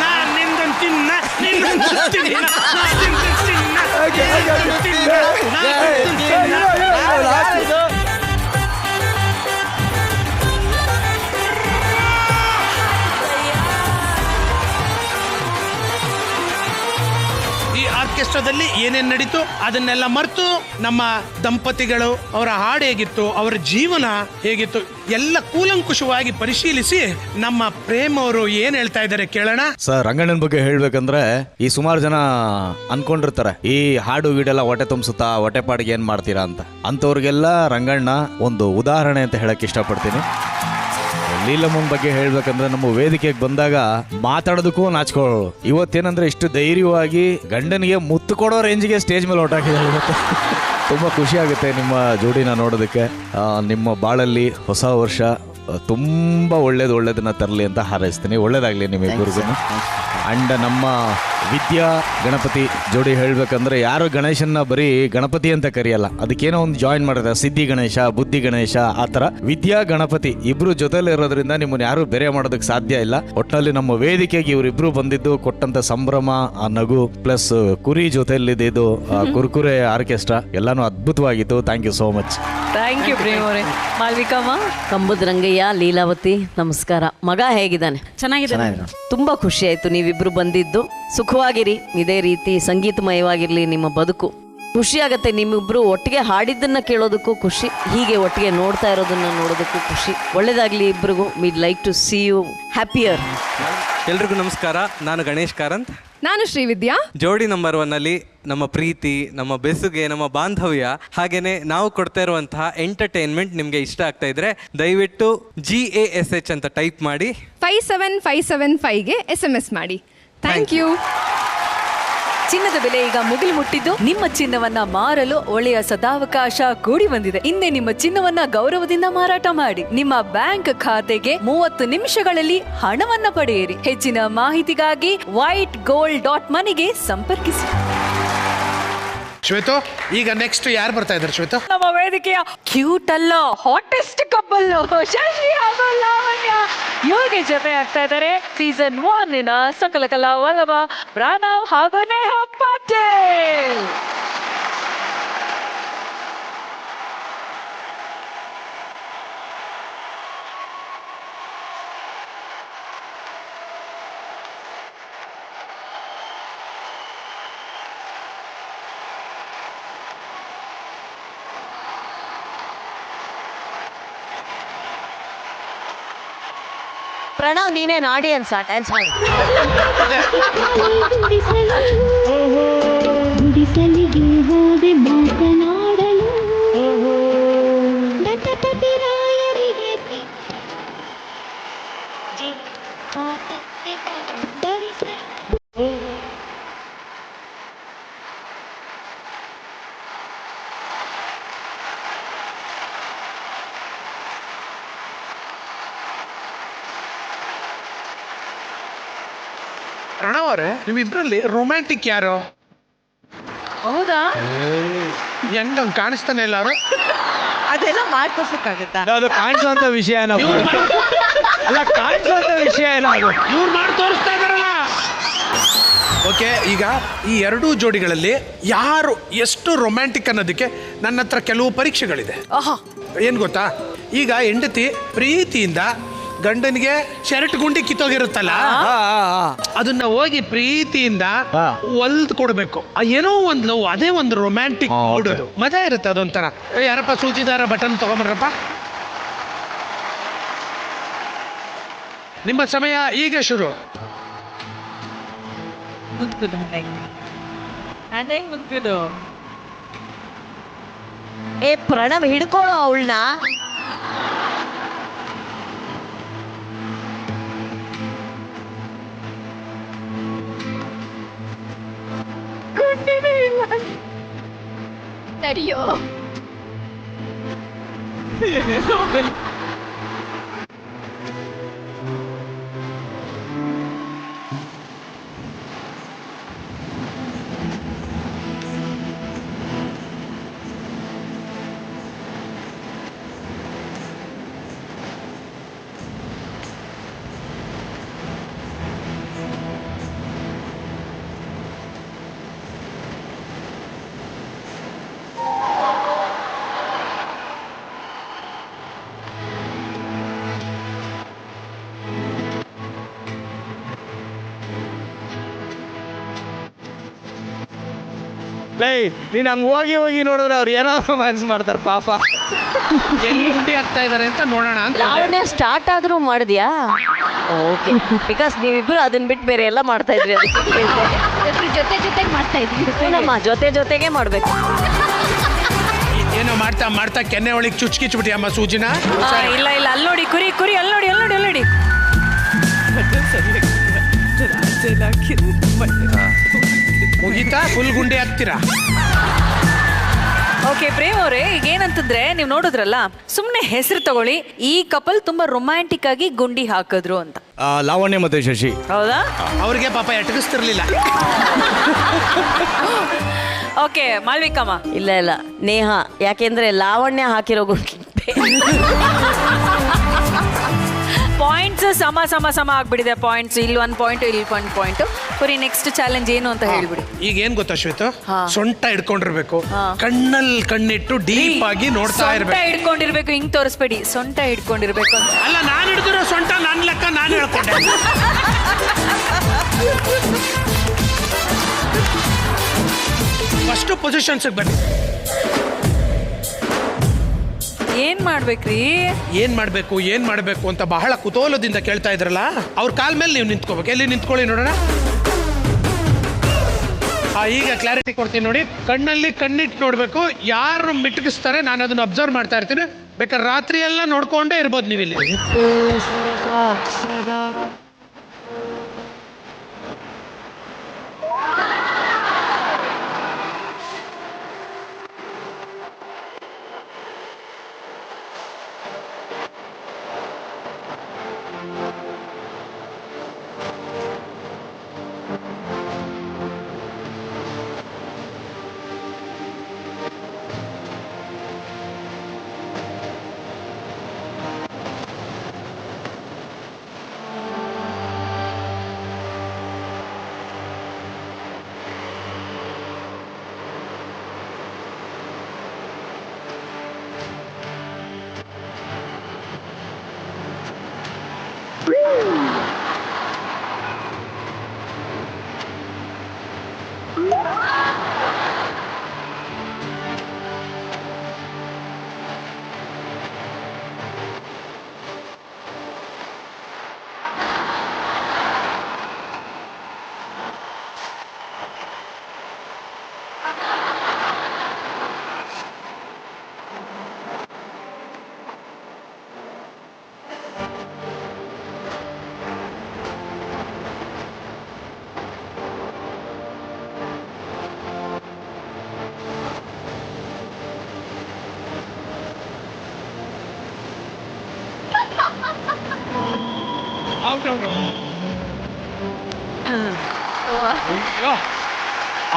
ನಾ ನಿಂದನ್ ತಿನ್ನ, ನಿಂದನ್ ತಿನ್ನ, ನಾ ನಿಂದನ್ ತಿನ್ನ. ಓಕೆ ಈ ಆರ್ಕೆಸ್ಟ್ರಾದಲ್ಲಿ ಏನೇನ್ ನಡೀತು ಅದನ್ನೆಲ್ಲ ಮರೆತು ನಮ್ಮ ದಂಪತಿಗಳು, ಅವರ ಹಾಡು ಹೇಗಿತ್ತು, ಅವರ ಜೀವನ ಹೇಗಿತ್ತು ಎಲ್ಲ ಕೂಲಂಕುಷವಾಗಿ ಪರಿಶೀಲಿಸಿ ನಮ್ಮ ಪ್ರೇಮ್ ಅವರು ಏನ್ ಹೇಳ್ತಾ ಇದ್ದಾರೆ ಕೇಳೋಣ. ಸರ್, ರಂಗಣ್ಣನ ಬಗ್ಗೆ ಹೇಳ್ಬೇಕಂದ್ರೆ ಈ ಸುಮಾರು ಜನ ಅನ್ಕೊಂಡಿರ್ತಾರೆ ಈ ಹಾಡು ಗೀಡೆಲ್ಲ ಹೊಟ್ಟೆ ತುಂಬಿಸುತ್ತಾ, ಹೊಟ್ಟೆ ಪಾಡಿಗೆ ಏನ್ ಮಾಡ್ತೀರಾ ಅಂತ. ಅಂತವ್ರಿಗೆಲ್ಲ ರಂಗಣ್ಣ ಒಂದು ಉದಾಹರಣೆ ಅಂತ ಹೇಳಕ್ ಇಷ್ಟಪಡ್ತೀನಿ. ಲೀಲಮ್ಮನ ಬಗ್ಗೆ ಹೇಳ್ಬೇಕಂದ್ರೆ ನಮ್ಮ ವೇದಿಕೆಗೆ ಬಂದಾಗ ಮಾತಾಡೋದಕ್ಕೂ ನಾಚ್ಕೊಳ್ಳೋಳು. ಇವತ್ತೇನಂದ್ರೆ ಇಷ್ಟು ಧೈರ್ಯವಾಗಿ ಗಂಡನಿಗೆ ಮುತ್ತು ಕೊಡೋ ರೇಂಜ್ಗೆ ಸ್ಟೇಜ್ ಮೇಲೆ ಹೊರಟಾಕಿದ್ದಾರೆ ಇವತ್ತು. ತುಂಬ ಖುಷಿ ಆಗುತ್ತೆ ನಿಮ್ಮ ಜೋಡಿನ ನೋಡೋದಕ್ಕೆ. ನಿಮ್ಮ ಬಾಳಲ್ಲಿ ಹೊಸ ವರ್ಷ ತುಂಬ ಒಳ್ಳೇದನ್ನ ತರಲಿ ಅಂತ ಹಾರೈಸ್ತೀನಿ. ಒಳ್ಳೇದಾಗಲಿ ನಿಮ್ಮಿಬ್ಬರಿಗೂ. ಅಂಡ್ ನಮ್ಮ ವಿದ್ಯಾ ಗಣಪತಿ ಜೋಡಿ ಹೇಳ್ಬೇಕಂದ್ರೆ ಯಾರು ಗಣೇಶನ್ನ ಬರೀ ಗಣಪತಿ ಅಂತ ಕರೆಯಲ್ಲ, ಅದಕ್ಕೇನೋ ಒಂದು ಜಾಯಿನ್ ಮಾಡಿದ್ರೆ ಸಿದ್ಧಿ ಗಣೇಶ, ಬುದ್ಧಿ ಗಣೇಶ, ಆ ಥರ ವಿದ್ಯಾ ಗಣಪತಿ ಇಬ್ರು ಜೊತೆಲಿ ಇರೋದ್ರಿಂದ ನಿಮ್ಮನ್ನು ಯಾರು ಬೇರೆ ಮಾಡೋದಕ್ಕೆ ಸಾಧ್ಯ ಇಲ್ಲ. ಒಟ್ಟಿನಲ್ಲಿ ನಮ್ಮ ವೇದಿಕೆಗೆ ಇವರಿಬ್ರು ಬಂದಿದ್ದು ಕೊಟ್ಟಂತ ಸಂಭ್ರಮ, ಆ ನಗು ಪ್ಲಸ್ ಕುರಿ ಜೊತೆಯಲ್ಲಿದ್ದು ಕುರ್ಕುರೆ ಆರ್ಕೆಸ್ಟ್ರಾ ಎಲ್ಲಾನು ಅದ್ಭುತವಾಗಿತ್ತು. Thank you so much. Thank you Prem ಅವರೇ. ಮಾಲ್ವಿಕಮ್ಮ, ಕಂಬದ ರಂಗಯ್ಯ, ಲೀಲಾವತಿ, ನಮಸ್ಕಾರ. ಮಗ ಹೇಗಿದ್ದಾನೆ? ಚೆನ್ನಾಗಿದೆ. ತುಂಬಾ ಖುಷಿ ಆಯ್ತು ನೀವಿಬ್ರು ಬಂದಿದ್ದು. ಸುಖವಾಗಿರಿ, ಇದೇ ರೀತಿ ಸಂಗೀತಮಯವಾಗಿರ್ಲಿ ನಿಮ್ಮ ಬದುಕು. ಖುಷಿ ಆಗತ್ತೆ ನಿಮ್ಮಿಬ್ರು ಒಟ್ಟಿಗೆ ಹಾಡಿದ್ದನ್ನ ಕೇಳೋದಕ್ಕೂ ಖುಷಿ, ಹೀಗೆ ಒಟ್ಟಿಗೆ ನೋಡ್ತಾ ಇರೋದನ್ನ ನೋಡೋದಕ್ಕೂ ಖುಷಿ. ಒಳ್ಳೇದಾಗ್ಲಿ ಇಬ್ರಿಗೂ. We'd like to see you happier. ಎಲ್ರಿಗೂ ನಮಸ್ಕಾರ. ನಾನು ಗಣೇಶ್ ಕಾರಂತ್. ನಾನು ಶ್ರೀವಿದ್ಯಾ. ಜೋಡಿ ನಂಬರ್ 1 ಅಲ್ಲಿ ನಮ್ಮ ಪ್ರೀತಿ, ನಮ್ಮ ಬೆಸುಗೆ, ನಮ್ಮ ಬಾಂಧವ್ಯ, ಹಾಗೇನೆ ನಾವು ಕೊಡ್ತಾ ಇರುವಂತಹ ಎಂಟರ್ಟೈನ್ಮೆಂಟ್ ನಿಮಗೆ ಇಷ್ಟ ಆಗ್ತಾ ಇದ್ರೆ ದಯವಿಟ್ಟು GASH ಅಂತ ಟೈಪ್ ಮಾಡಿ 57575ಗೆ SMS ಮಾಡಿ. Thank you. ಚಿನ್ನದ ಬೆಲೆ ಈಗ ಮುಗಿಲು ಮುಟ್ಟಿದ್ದು, ನಿಮ್ಮ ಚಿನ್ನವನ್ನ ಮಾರಲು ಒಳ್ಳೆಯ ಸದಾವಕಾಶ ಕೂಡಿ ಬಂದಿದೆ. ಹಿಂದೆ ನಿಮ್ಮ ಚಿನ್ನವನ್ನ ಗೌರವದಿಂದ ಮಾರಾಟ ಮಾಡಿ ನಿಮ್ಮ ಬ್ಯಾಂಕ್ ಖಾತೆಗೆ 30 ನಿಮಿಷಗಳಲ್ಲಿ ಹಣವನ್ನ ಪಡೆಯಿರಿ. ಹೆಚ್ಚಿನ ಮಾಹಿತಿಗಾಗಿ whitegold.moneyಗೆ ಸಂಪರ್ಕಿಸಿ. ಶ್ವೇತು, ಈಗ ನೆಕ್ಸ್ಟ್ ಯಾರು ಬರ್ತಾ ಇದ್ದಾರೆ ಶ್ವೇತು? ನಮ್ಮ ವೇದಿಕೆಯ ಕ್ಯೂಟ್ ಅಲ್ಲ ಹಾಟೆಸ್ಟ್ ಕಪಲ್ ಶಶಿ ಹಾಗೂ ಲಾವಣ್ಯ ಇವ್ರಿಗೆ ಜೊತೆ ಆಗ್ತಾ ಇದ್ದಾರೆ ಸೀಸನ್ 1 ಸಕಲ ಕಲಾ ವಲ್ಲಭ ಪ್ರಣವ್ ಹಾಗೂ ನೇಹಾ ಪಾಟೀಲ್. ಪ್ರಣವ್ ನೀನೇನು ಆಡಿಯನ್ಸ್ ಡ್ಯಾನ್ಸ್ ಮಾಡಿ. ಗುಡಿಸಲಿಗೆ ಹೋದೆ ಮಾತನಾಡಲು ದತ್ತಪತಿರಾಯರಿಗೆ ಪ್ರಣವ್ ಅವರೇ, ನೀವಿಬ್ರಲ್ಲಿ ರೊಮ್ಯಾಂಟಿಕ್ ಯಾರು? ಹೌದಾ? ಹೆಂಗಂಗ್ ಕಾಣಿಸ್ತಾನೆ ಎಲ್ಲಾರು? ಅದೆಲ್ಲ ಮಾಡ್ಕೋಸಕ್ಕಾಗತ್ತಾ? ಅದು ಕಾಣಿಸುವಂತ ವಿಷಯ ಅಲ್ಲ, ಕಾಣಿಸುವಂತ ವಿಷಯ ಇಲ್ಲ ಅದು. ಇವ್ರು ಮಾಡಿ ತೋರಿಸ್ತಾ ಇದಾರಲ್ಲ. ಓಕೆ, ಈಗ ಈ ಎರಡೂ ಜೋಡಿಗಳಲ್ಲಿ ಯಾರು ಎಷ್ಟು ರೊಮ್ಯಾಂಟಿಕ್ ಅನ್ನೋದಕ್ಕೆ ನನ್ನ ಹತ್ರ ಕೆಲವು ಪರೀಕ್ಷೆಗಳಿದೆ. ಏನ್ ಗೊತ್ತಾ, ಈಗ ಹೆಂಡತಿ ಪ್ರೀತಿಯಿಂದ ಗಂಡನಿಗೆ ಶರ್ಟ್ ಗುಂಡಿ ಕಿತ್ತೋಗಿರುತ್ತಲ್ಲ, ಅದನ್ನ ಹೋಗಿ ಪ್ರೀತಿಯಿಂದ ಹೊಲ್ದು ಕೊಡ್ಬೇಕು. ಏನೋ ಒಂದು ಲವ್, ಅದೇ ಒಂದು ರೊಮ್ಯಾಂಟಿಕ್ ನೋಡೋದು ಮಜಾ ಇರುತ್ತೆ. ಅದೊಂಥರ. ಯಾರಪ್ಪ ಸೂಚಿದಾರ ಬಟನ್ ತಗೊಂಬರ್ರಪ್ಪ. ನಿಮ್ಮ ಸಮಯ ಈಗ ಶುರು. ಏ ಪ್ರಣವ್, ಹಿಡ್ಕೊಳ್ಳೋ ಅವಳನ್ನ. ತಡಿಯೋ. ನೀನ್ ಹಂಗ್ ಹೋಗಿ ಹೋಗಿ ನೋಡಿದ್ರೆ ಅವ್ರು ಏನಾದ್ರು ಮನ್ಸ್ ಮಾಡ್ತಾರೆ ಪಾಪ. ಎಲ್ಲಿ ಆಗ್ತಾ ಇದಾರೆ ಅಂತ ನೋಡೋಣ ಅಂತ. ಲಾವಣ್ಯ ಸ್ಟಾರ್ಟ್ ಆದ್ರೂ ಮಾಡಿದ್ಯಾ? ಓಕೆ, ಬಿಕಾಸ್ ನೀವಿಬ್ರು ಅದನ್ನ ಬಿಟ್ಟು ಬೇರೆ ಎಲ್ಲ ಮಾಡ್ತಾ ಇದ್ರಿ. ಅದಕ್ಕೆ ಜೊತೆ ಜೊತೆಗೆ ಮಾಡ್ತಾ ಇದ್ವಿ. ನಮ್ಮ ಜೊತೆಗೆ ಮಾಡ್ಬೇಕು. ಏನೋ ಮಾಡ್ತಾ ಮಾಡ್ತಾ ಕೆನ್ನೆ ಒಳಗೆ ಚುಚ್ಕಿಚ್ಬಿಟ್ಟಿ ಅಮ್ಮ ಸೂಜಿನ. ಇಲ್ಲ ಇಲ್ಲ, ಅಲ್ಲಿ ನೋಡಿ ಕುರಿ ಕುರಿ, ಅಲ್ಲಿ ನೋಡಿ ಅಲ್ಲಿ ನೋಡಿ ಅಲ್ಲಿ ನೋಡಿ. ಮುಗಿತಾ? ಫುಲ್ ಗುಂಡಿ ಹಾಕ್ತೀರಾ? ಓಕೆ ಪ್ರೇಮ್ ಅವರೇ, ಈಗ ಏನಂತಂದ್ರೆ ನೀವು ನೋಡಿದ್ರಲ್ಲ, ಸುಮ್ಮನೆ ಹೆಸರು ತಗೊಳ್ಳಿ. ಈ ಕಪಲ್ ತುಂಬಾ ರೊಮ್ಯಾಂಟಿಕ್ ಆಗಿ ಗುಂಡಿ ಹಾಕಿದ್ರು ಅಂತ. ಲಾವಣ್ಯ ಮತ್ತೆ ಶಶಿ. ಹೌದಾ? ಅವ್ರಿಗೆ ಪಾಪ ಎಟಗಿಸ್ತಿರ್ಲಿಲ್ಲ. ಓಕೆ ಮಾಳ್ವಿಕಮ್ಮ. ಇಲ್ಲ ಇಲ್ಲ, ನೇಹ. ಯಾಕೆಂದ್ರೆ ಲಾವಣ್ಯ ಹಾಕಿರೋ ಗುಂಡಿ ಪಾಯಿಂಟ್ಸ್ ಸಮ ಸಮ ಸಮ ಆಗ್ಬಿಟ್ಟಿದೆ. ಪಾಯಿಂಟ್ಸ್ ಇಲ್ಲಿ 1 ಪಾಯಿಂಟ್, ಇಲ್ಲಿ 1 ಪಾಯಿಂಟ್. ಬರೀ ನೆಕ್ಸ್ಟ್ ಚಾಲೆಂಜ್ ಏನು ಅಂತ ಹೇಳ್ಬಿಡಿ. ಈಗ ಏನ್ ಗೊತ್ತಾ ಶ್ವೇತ, ಸೊಂಟ ಹಿಡ್ಕೊಂಡಿರ್ಬೇಕು, ಕಣ್ಣಲ್ಲಿ ಕಣ್ಣಿಟ್ಟು ಡೀಪ್ ಆಗಿ ನೋಡ್ತಾ ಇರ್ಬೇಕು. ಸೊಂಟ ಹಿಡ್ಕೊಂಡಿರ್ಬೇಕು, ಹಿಂಗ್ ತೋರಿಸ್ಬೇಡಿ. ಸೊಂಟ ಹಿಡ್ಕೊಂಡಿರ್ಬೇಕು ಅಂತ. ಅಲ್ಲ, ನಾನು ಹಿಡಿದಿರೋ ಸೊಂಟ ನನ್ನ ಲೆಕ್ಕ ನಾನು ಹೇಳ್ಕೊಂಡೆ. ಫಸ್ಟ್ ಪೊಸಿಷನ್ಸ್ ಬನ್ನಿ. ಏನ್ ಮಾಡ್ಬೇಕ್ರಿ? ಏನ್ ಮಾಡ್ಬೇಕು ಅಂತ ಬಹಳ ಕುತೂಹಲದಿಂದ ಕೇಳ್ತಾ ಇದ್ರಲ್ಲ, ಅವ್ರ ಕಾಲ್ ಮೇಲೆ ನೀವು ನಿಂತ್ಕೋಬೇಕು. ಎಲ್ಲಿ ನಿಂತ್ಕೊಳ್ಳಿ ನೋಡೋಣ. ಈಗ ಕ್ಲಾರಿಟಿ ಕೊಡ್ತೀನಿ ನೋಡಿ. ಕಣ್ಣಲ್ಲಿ ಕಣ್ಣಿಟ್ಟು ನೋಡ್ಬೇಕು. ಯಾರು ಮಿಟಕಿಸ್ತಾರೆ ನಾನು ಅದನ್ನ ಅಬ್ಸರ್ವ್ ಮಾಡ್ತಾ ಇರ್ತೀನಿ. ಬೇಕಾದ್ರೆ ರಾತ್ರಿ ಎಲ್ಲ ನೋಡ್ಕೊಂಡೇ ಇರ್ಬೋದು ನೀವಿಲ್ಲಿ.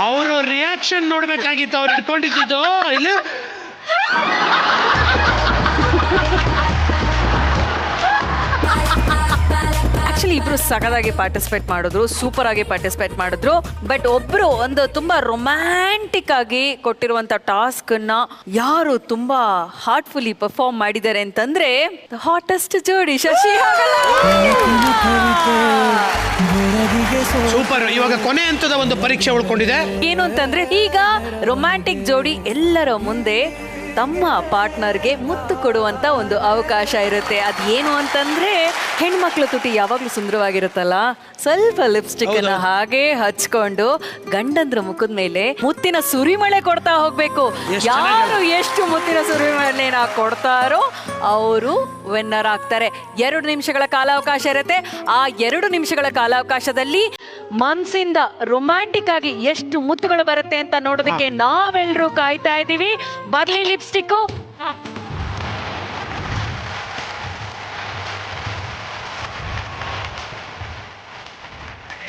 ಅವರು ರಿಯಾಕ್ಷನ್ ನೋಡ್ಬೇಕಾಗಿತ್ತು, ಅವ್ರು ಇಟ್ಕೊಂಡಿದ್ದು ಇಲ್ಲಿ. ಆಕ್ಚುಲಿ ಇಬ್ರು ಸಖತ್ತಾಗಿ ಪಾರ್ಟಿಸಿಪೇಟ್ ಮಾಡಿದ್ರು, ಸೂಪರ್ ಆಗಿ ಪಾರ್ಟಿಸಿಪೇಟ್ ಮಾಡಿದ್ರು. ಬಟ್ ಒಬ್ರು ಒಂದು ತುಂಬಾ ರೊಮ್ಯಾಂಟಿಕ್ ಆಗಿ ಕೊಟ್ಟಿರುವಂತ ಟಾಸ್ಕ್ ಅನ್ನ ಯಾರು ತುಂಬಾ ಹಾರ್ಟ್ಫುಲಿ ಪರ್ಫಾರ್ಮ್ ಮಾಡಿದ್ದಾರೆ ಅಂತಂದ್ರೆ ಹಾಟೆಸ್ಟ್ ಜೋಡಿ ಶಶಿ ಸೂಪರ್. ಇವಾಗ ಕೊನೆ ಹಂತದ ಒಂದು ಪರೀಕ್ಷೆ ಉಳ್ಕೊಂಡಿದೆ. ಏನು ಅಂತಂದ್ರೆ ಈಗ ರೊಮ್ಯಾಂಟಿಕ್ ಜೋಡಿ ಎಲ್ಲರ ಮುಂದೆ ತಮ್ಮ ಪಾರ್ಟ್ನರ್ಗೆ ಮುತ್ತು ಕೊಡುವಂತ ಒಂದು ಅವಕಾಶ ಇರುತ್ತೆ. ಅದೇನು ಅಂತಂದ್ರೆ ಹೆಣ್ಮಕ್ಳ ತುಟಿ ಯಾವಾಗ್ಲೂ ಸುಂದರವಾಗಿರುತ್ತಲ್ಲ, ಸ್ವಲ್ಪ ಲಿಪ್ಸ್ಟಿಕ್ ಅನ್ನ ಹಾಗೆ ಹಚ್ಕೊಂಡು ಗಂಡಂದ್ರ ಮುಖದ ಮೇಲೆ ಮುತ್ತಿನ ಸುರಿಮಳೆ ಕೊಡ್ತಾ ಹೋಗ್ಬೇಕು. ಯಾರು ಎಷ್ಟು ಮುತ್ತಿನ ಸುರಿಮಳೆನ ಕೊಡ್ತಾರೋ ಅವರು ವಿನ್ನರ್ ಆಗ್ತಾರೆ. 2 ನಿಮಿಷಗಳ ಕಾಲಾವಕಾಶ ಇರುತ್ತೆ. ಆ 2 ನಿಮಿಷಗಳ ಕಾಲಾವಕಾಶದಲ್ಲಿ ಮನ್ಸಿಂದ ರೊಮ್ಯಾಂಟಿಕ್ ಆಗಿ ಎಷ್ಟು ಮುತ್ತುಗಳು ಬರುತ್ತೆ ಅಂತ ನೋಡೋದಕ್ಕೆ ನಾವೆಲ್ಲರೂ ಕಾಯ್ತಾ ಇದ್ದೀವಿ. ಬರ್ಲಿ lipstick.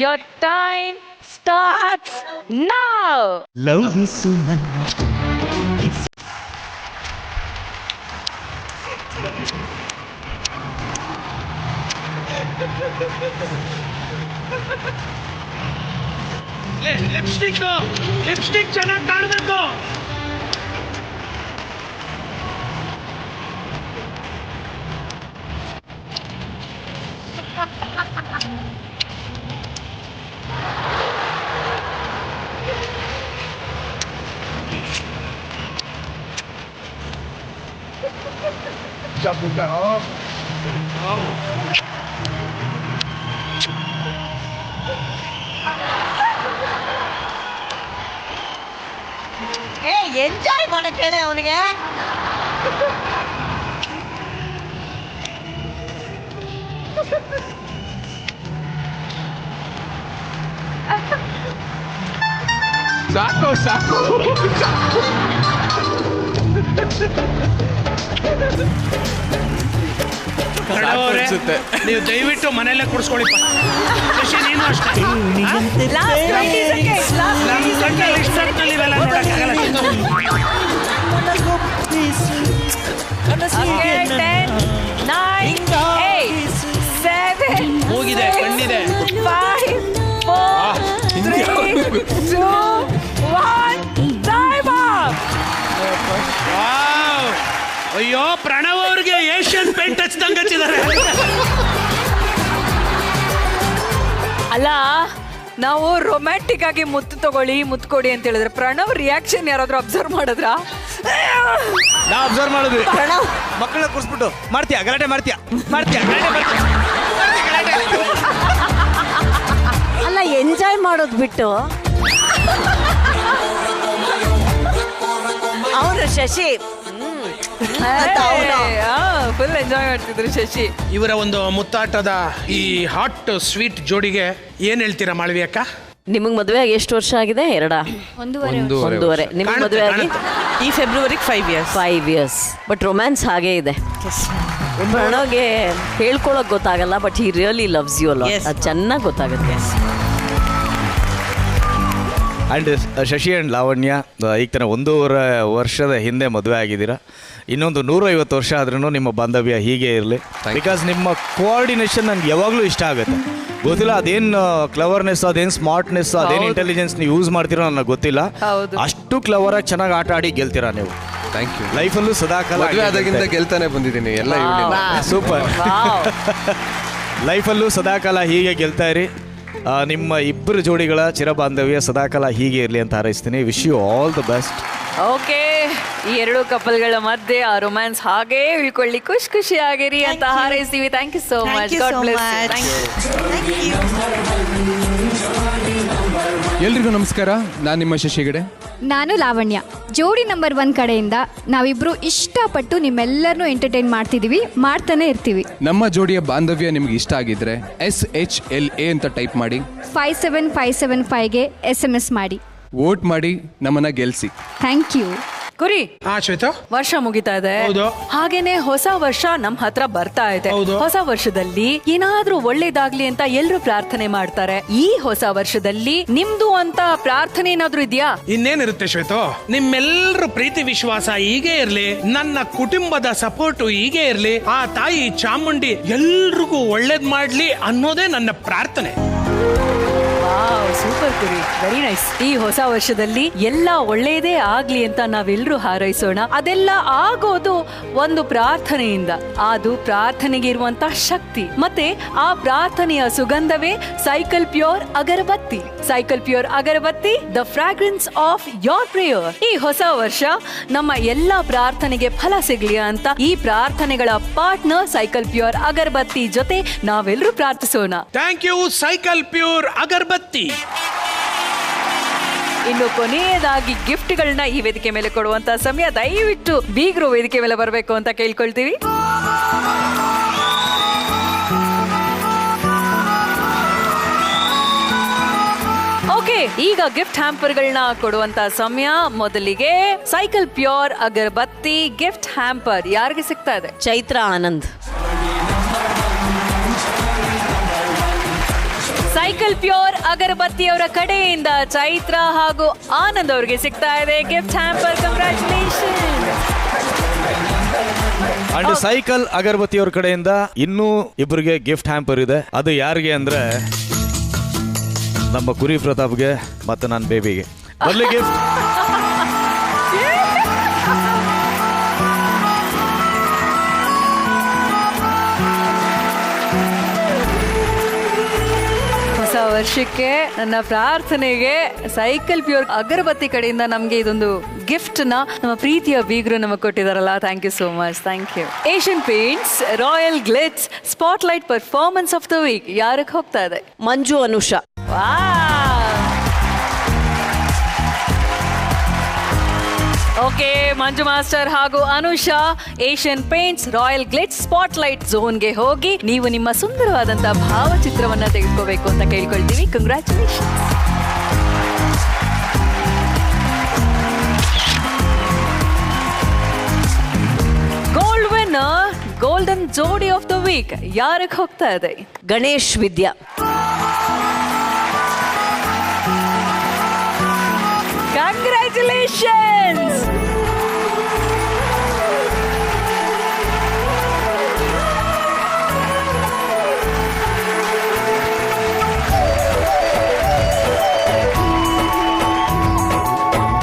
Your time starts now. Love is ನನ್ನ ಲಿಪ್ಸ್ಟಿಕ್ ಚೆನ್ನಾಗಿ ಕಾಣಬೇಕು. ಎಂಜಾಯ್ ಮಾಡಕ್ ಹೇಳಿ ಅವನಿಗೆ. ಸಾಕು ಸಾಕು ನೀವು ದಯವಿಟ್ಟು ಮನೆಯಲ್ಲೇ ಕುಡಿಸ್ಕೊಳ್ಳಿ. ಶಶಿ ನೀನು ಅಷ್ಟೇ. ಇವೆಲ್ಲ ನೋಡಕ್ಕಾಗಲ್ಲ. ಮೂಗಿದೆ, ಕಣ್ಣಿದೆ. 5, 4, 3, 2, 1 ಟೈಮ್ ಅಪ್. ಅಯ್ಯೋ, ಪ್ರಣವ್ ಅವ್ರಿಗೆ ಏಷ್ಯನ್ ಪೇಂಟ್ ಹಚ್ಚಿದಂಗೆ ಹಚ್ಚಿದ್ದಾರೆ. ಅಲ್ಲ, ನಾವು ರೊಮ್ಯಾಂಟಿಕ್ ಆಗಿ ಮುತ್ತು ತಗೊಳ್ಳಿ, ಮುತ್ತು ಕೊಡಿ ಅಂತ ಹೇಳಿದ್ರೆ ಪ್ರಣವ್ ರಿಯಾಕ್ಷನ್ ಯಾರಾದ್ರೂ ಅಬ್ಸರ್ವ್ ಮಾಡಿದ್ರಾ? ನಾ ಅಬ್ಸರ್ವ್ ಮಾಡಿದ್ವಿ. ಪ್ರಣವ್ ಮಕ್ಕಳನ್ನ ಕೂರಿಸ್ಬಿಟ್ಟು ಮಾಡ್ತೀಯಾ ಗಲಾಟೆ ಮಾಡ್ತೀಯಾ ಅಲ್ಲ, ಎಂಜಾಯ್ ಮಾಡೋದು ಬಿಟ್ಟು ಅವನು ಶಶಿ ಫುಲ್ ಎಂಜಾಯ್ ಮಾಡ್ತಿದ್ರು ಶಶಿ. ಇವರ ಒಂದು ಮುತ್ತಾಟದ ಈ ಹಾಟ್ ಸ್ವೀಟ್ ಜೋಡಿಗೆ ಏನ್ ಹೇಳ್ತೀರಾ ಮಾಳವಿ ಅಕ್ಕ? ನಿಮಗೆ ಮದುವೆ ಆಗಿ ಎಷ್ಟು ವರ್ಷ ಆಗಿದೆ? 1.5. ನಿಮಗೆ ಮದುವೆ ಆಗಿ ಈ ಫೆಬ್ರವರಿಗೆ 5 years. 5 years. ಬಟ್ ರೊಮ್ಯಾನ್ಸ್ ಹಾಗೇ ಇದೆ. ಪ್ರಣವ್ಗೆ ಹೇಳ್ಕೊಳಕ್ ಗೊತ್ತಾಗಲ್ಲ, but he really loves you ಅಲ್ಲ. ಅದು ಚೆನ್ನಾಗಿ ಗೊತ್ತಾಗುತ್ತೆ. ಆ್ಯಂಡ್ ಶಶಿ ಆ್ಯಂಡ್ ಲಾವಣ್ಯ ಈಗ ತಾನೇ 1.5 ವರ್ಷದ ಹಿಂದೆ ಮದುವೆ ಆಗಿದ್ದೀರಾ. ಇನ್ನೊಂದು 150 ವರ್ಷ ಆದ್ರೂ ನಿಮ್ಮ ಬಾಂಧವ್ಯ ಹೀಗೆ ಇರಲಿ. ಬಿಕಾಸ್ ನಿಮ್ಮ ಕೋಆರ್ಡಿನೇಷನ್ ನನಗೆ ಯಾವಾಗಲೂ ಇಷ್ಟ ಆಗುತ್ತೆ. ಗೊತ್ತಿಲ್ಲ ಅದೇನು ಕ್ಲವರ್ನೆಸ್, ಅದೇನು ಸ್ಮಾರ್ಟ್ನೆಸ್, ಅದೇನು ಇಂಟೆಲಿಜೆನ್ಸ್ ನೀವು ಯೂಸ್ ಮಾಡ್ತೀರೋ ನನಗೆ ಗೊತ್ತಿಲ್ಲ. ಅಷ್ಟು ಕ್ಲವರಾಗಿ ಚೆನ್ನಾಗಿ ಆಟ ಆಡಿ ಗೆಲ್ತೀರಾ ನೀವು. Thank you. ಲೈಫಲ್ಲೂ ಸದಾಕಾಲ ಮದುವೆ ಆದಾಗಿಂದ ಗೆಲ್ತಾನೆ ಬಂದಿದ್ದೀನಿ ಎಲ್ಲ. ಸೂಪರ್. ಲೈಫಲ್ಲೂ ಸದಾಕಾಲ ಹೀಗೆ ಗೆಲ್ತಾ ಇರಿ. ನಿಮ್ಮ ಇಬ್ಬರು ಜೋಡಿಗಳ ಚಿರಬಾಂಧವ್ಯ ಸದಾಕಾಲ ಹೀಗೆ ಇರಲಿ ಅಂತ ಹಾರೈಸ್ತೀನಿ. Wish you all the best. Okay, ಈ 2 ಕಪಲ್ಗಳ ಮಧ್ಯೆ ಆ ರೊಮ್ಯಾನ್ಸ್ ಹಾಗೇ ಉಳ್ಕೊಳ್ಳಿ, ಖುಷಿ ಆಗಿರಿ ಅಂತ ಹಾರೈಸ್ತೀವಿ. Thank you so much. God bless. ಎಲ್ರಿಗೂ ನಮಸ್ಕಾರ. ನಾನು ನಿಮ್ಮ ಶಶಿ ಹೆಗಡೆ. ನಾನು ಲಾವಣ್ಯ. ಜೋಡಿ ನಂಬರ್ 1 ಕಡೆಯಿಂದ ನಾವಿಬ್ರು ಇಷ್ಟಪಟ್ಟು ನಿಮ್ಮೆಲ್ಲರನ್ನೂ ಎಂಟರ್ಟೈನ್ ಮಾಡ್ತಿದೀವಿ, ಮಾಡ್ತಾನೆ ಇರ್ತೀವಿ. ನಮ್ಮ ಜೋಡಿಯ ಬಾಂಧವ್ಯ ನಿಮ್ಗೆ ಇಷ್ಟ ಆಗಿದ್ರೆ SHLA ಅಂತ ಟೈಪ್ ಮಾಡಿ 57575ಗೆ SMS ಮಾಡಿ. ವೋಟ್ ಮಾಡಿ, ನಮ್ಮನ್ನ ಗೆಲ್ಸಿ. Thank you. ಕುರಿ ಶ್ವೇತಾ, ವರ್ಷ ಮುಗಿತಾ ಇದೆ, ಹಾಗೇನೆ ಹೊಸ ವರ್ಷ ನಮ್ ಹತ್ರ ಬರ್ತಾ ಇದೆ. ಹೊಸ ವರ್ಷದಲ್ಲಿ ಏನಾದ್ರೂ ಒಳ್ಳೇದಾಗ್ಲಿ ಅಂತ ಎಲ್ರು ಪ್ರಾರ್ಥನೆ ಮಾಡ್ತಾರೆ. ಈ ಹೊಸ ವರ್ಷದಲ್ಲಿ ನಿಮ್ದು ಅಂತ ಪ್ರಾರ್ಥನೆ ಏನಾದ್ರೂ ಇದೆಯಾ? ಇನ್ನೇನಿರುತ್ತೆ ಶ್ವೇತಾ, ನಿಮ್ಮೆಲ್ಲರ ಪ್ರೀತಿ ವಿಶ್ವಾಸ ಹೀಗೆ ಇರ್ಲಿ, ನನ್ನ ಕುಟುಂಬದ ಸಪೋರ್ಟ್ ಹೀಗೆ ಇರ್ಲಿ, ಆ ತಾಯಿ ಚಾಮುಂಡಿ ಎಲ್ರಿಗೂ ಒಳ್ಳೇದ್ ಮಾಡ್ಲಿ ಅನ್ನೋದೇ ನನ್ನ ಪ್ರಾರ್ಥನೆ. ಸೂಪರ್ ಕುರಿ, ವೆರಿ ನೈಸ್. ಈ ಹೊಸ ವರ್ಷದಲ್ಲಿ ಎಲ್ಲ ಒಳ್ಳೇದೇ ಆಗ್ಲಿ ಅಂತ ನಾವೆಲ್ಲರೂ ಹಾರೈಸೋಣ. ಅದೆಲ್ಲ ಆಗೋದು ಒಂದು ಪ್ರಾರ್ಥನೆಯಿಂದ. ಅದು ಪ್ರಾರ್ಥನೆಗೆ ಇರುವಂತ ಶಕ್ತಿ, ಮತ್ತೆ ಆ ಪ್ರಾರ್ಥನೆಯ ಸುಗಂಧವೇ cycle pure agarbatti. Cycle pure agarbatti, the fragrance of your prayer. ಈ ಹೊಸ ವರ್ಷ ನಮ್ಮ ಎಲ್ಲಾ ಪ್ರಾರ್ಥನೆಗೆ ಫಲ ಸಿಗ್ಲಿ ಅಂತ ಈ ಪ್ರಾರ್ಥನೆಗಳ ಪಾರ್ಟ್ನರ್ ಸೈಕಲ್ ಪ್ಯೂರ್ ಅಗರಬತ್ತಿ ಜೊತೆ ನಾವೆಲ್ಲರೂ ಪ್ರಾರ್ಥಿಸೋಣ. ಥ್ಯಾಂಕ್ ಯು ಸೈಕಲ್ ಪ್ಯೂರ್ ಅಗರಬತ್ತಿ. ಇನ್ನು ಕೊನೆಯದಾಗಿ ಗಿಫ್ಟ್ಗಳನ್ನ ಈ ವೇದಿಕೆ ಮೇಲೆ ಕೊಡುವಂತ ಸಮಯ. ದಯವಿಟ್ಟು ಬೀಗರು ವೇದಿಕೆ ಮೇಲೆ ಬರಬೇಕು ಅಂತ ಕೇಳ್ಕೊಳ್ತೀವಿ. ಓಕೆ, ಈಗ ಗಿಫ್ಟ್ ಹ್ಯಾಂಪರ್ಗಳನ್ನ ಕೊಡುವಂತ ಸಮಯ. ಮೊದಲಿಗೆ cycle pure agarbatti gift hamper ಯಾರಿಗೆ ಸಿಗ್ತಾ ಇದೆ? ಚೈತ್ರ ಆನಂದ್. ಸೈಕಲ್ ಪ್ಯೂರ್ ಅಗರಬತ್ತಿ ಅವರ ಕಡೆಯಿಂದ ಚೈತ್ರ ಹಾಗೂ ಆನಂದ್ ಅವರಿಗೆ ಸಿಗ್ತಾ ಇದೆ gift hamper. Congratulation. And cycle agarbatti ಅವ್ರ ಕಡೆಯಿಂದ ಇನ್ನೂ ಇಬ್ಬರಿಗೆ ಗಿಫ್ಟ್ ಹ್ಯಾಂಪರ್ ಇದೆ. ಅದು ಯಾರಿಗೆ ಅಂದ್ರೆ ನಮ್ಮ ಕುರಿ ಪ್ರತಾಪ್ಗೆ ಮತ್ತು ನನ್ನ ಬೇಬಿಗೆ. ಬರ್ಲಿ ಗಿಫ್ಟ್. ಹೊಸ ವರ್ಷಕ್ಕೆ ನನ್ನ ಪ್ರಾರ್ಥನೆಗೆ ಸೈಕಲ್ ಪ್ಯೂರ್ ಅಗರಬತ್ತಿ ಕಡೆಯಿಂದ ನಮ್ಗೆ ಇದೊಂದು ಗಿಫ್ಟ್ ನ ನಮ್ಮ ಪ್ರೀತಿಯ ಬೀಗರು ನಮಗೆ ಕೊಟ್ಟಿದಾರಲ್ಲ. Thank you so much. Thank you. Asian Paints Royal Glitz spotlight performance of the week ಯಾರಿಗೆ ಹೋಗ್ತಾ ಇದೆ? ಮಂಜು ಅನುಷಾ. ಓಕೆ, ಮಂಜು ಮಾಸ್ಟರ್ ಹಾಗೂ Anusha Asian Paints Royal Glitz spotlight ಝೋನ್ಗೆ ಹೋಗಿ ನೀವು ನಿಮ್ಮ ಸುಂದರವಾದಂತಹ ಭಾವಚಿತ್ರವನ್ನ ತೆಗೆದುಕೋಬೇಕು ಅಂತ ಕೇಳ್ಕೊಳ್ತೀವಿ. ಕಂಗ್ರಾಚುಲೇಷನ್. ಗೋಲ್ಡ್ ವಿನ್ನರ್ ಗೋಲ್ಡನ್ ಜೋಡಿ ಆಫ್ ದ ವೀಕ್ ಯಾರಿಗೆ ಹೋಗ್ತಾ ಇದೆ? ಗಣೇಶ್ ವಿದ್ಯಾ. Congratulations!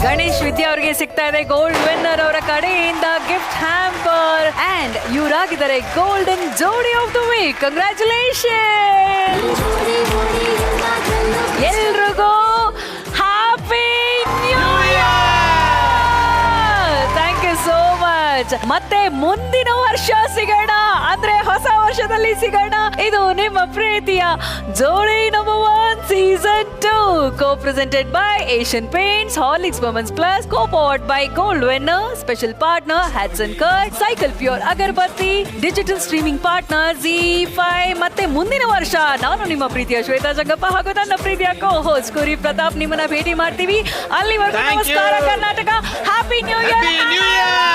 ಗಣೇಶ್ ವಿದ್ಯಾ ಅವರಿಗೆ ಸಿಗ್ತಾ ಇದೆ ಗೋಲ್ಡ್ ವಿನ್ನರ್ ಅವರ ಕಡೆಯಿಂದ ಗಿಫ್ಟ್ ಹ್ಯಾಂಪರ್ ಅಂಡ್ ಇವರಾಗಿದ್ದಾರೆ ಗೋಲ್ಡನ್ ಜೋಡಿ ಆಫ್ ದ ವೀಕ್. ಕಂಗ್ರಾಚುಲೇಷನ್ ಎಲ್ರಿಗೂ. Happy new year. Thank you so much. ಮತ್ತೆ ಮುಂದಿನ ವರ್ಷ ಸಿಗೋಣ, ಅಂದ್ರೆ ಹೊಸ ವರ್ಷದಲ್ಲಿ ಸಿಗೋಣ. ಇದು ನಿಮ್ಮ ಪ್ರೀತಿಯ ಜೋಡಿ number 1 season 2 co presented by Asian Paints, Horlicks Women's Plus, co powered by Gold Winner, special partner Hatsun curd, Cycle pure agarbatti, digital streaming partner ZEE5. ಮತ್ತೆ ಮುಂದಿನ ವರ್ಷ ನಾನು ನಿಮ್ಮ ಪ್ರೀತಿಯ ಶ್ವೇತಾ ಜಂಗಪ್ಪ ಹಾಗೂ ನನ್ನ ಪ್ರೀತಿಯ ಕೋ ಹೋಸ್ಟ್ ಕುರಿ ಪ್ರತಾಪ್ ನಿಮ್ಮನ್ನ ಭೇಟಿ ಮಾಡ್ತೀವಿ. ಅಲ್ಲಿವರೆಗೂ ನಮಸ್ಕಾರ ಕರ್ನಾಟಕ. Happy new year.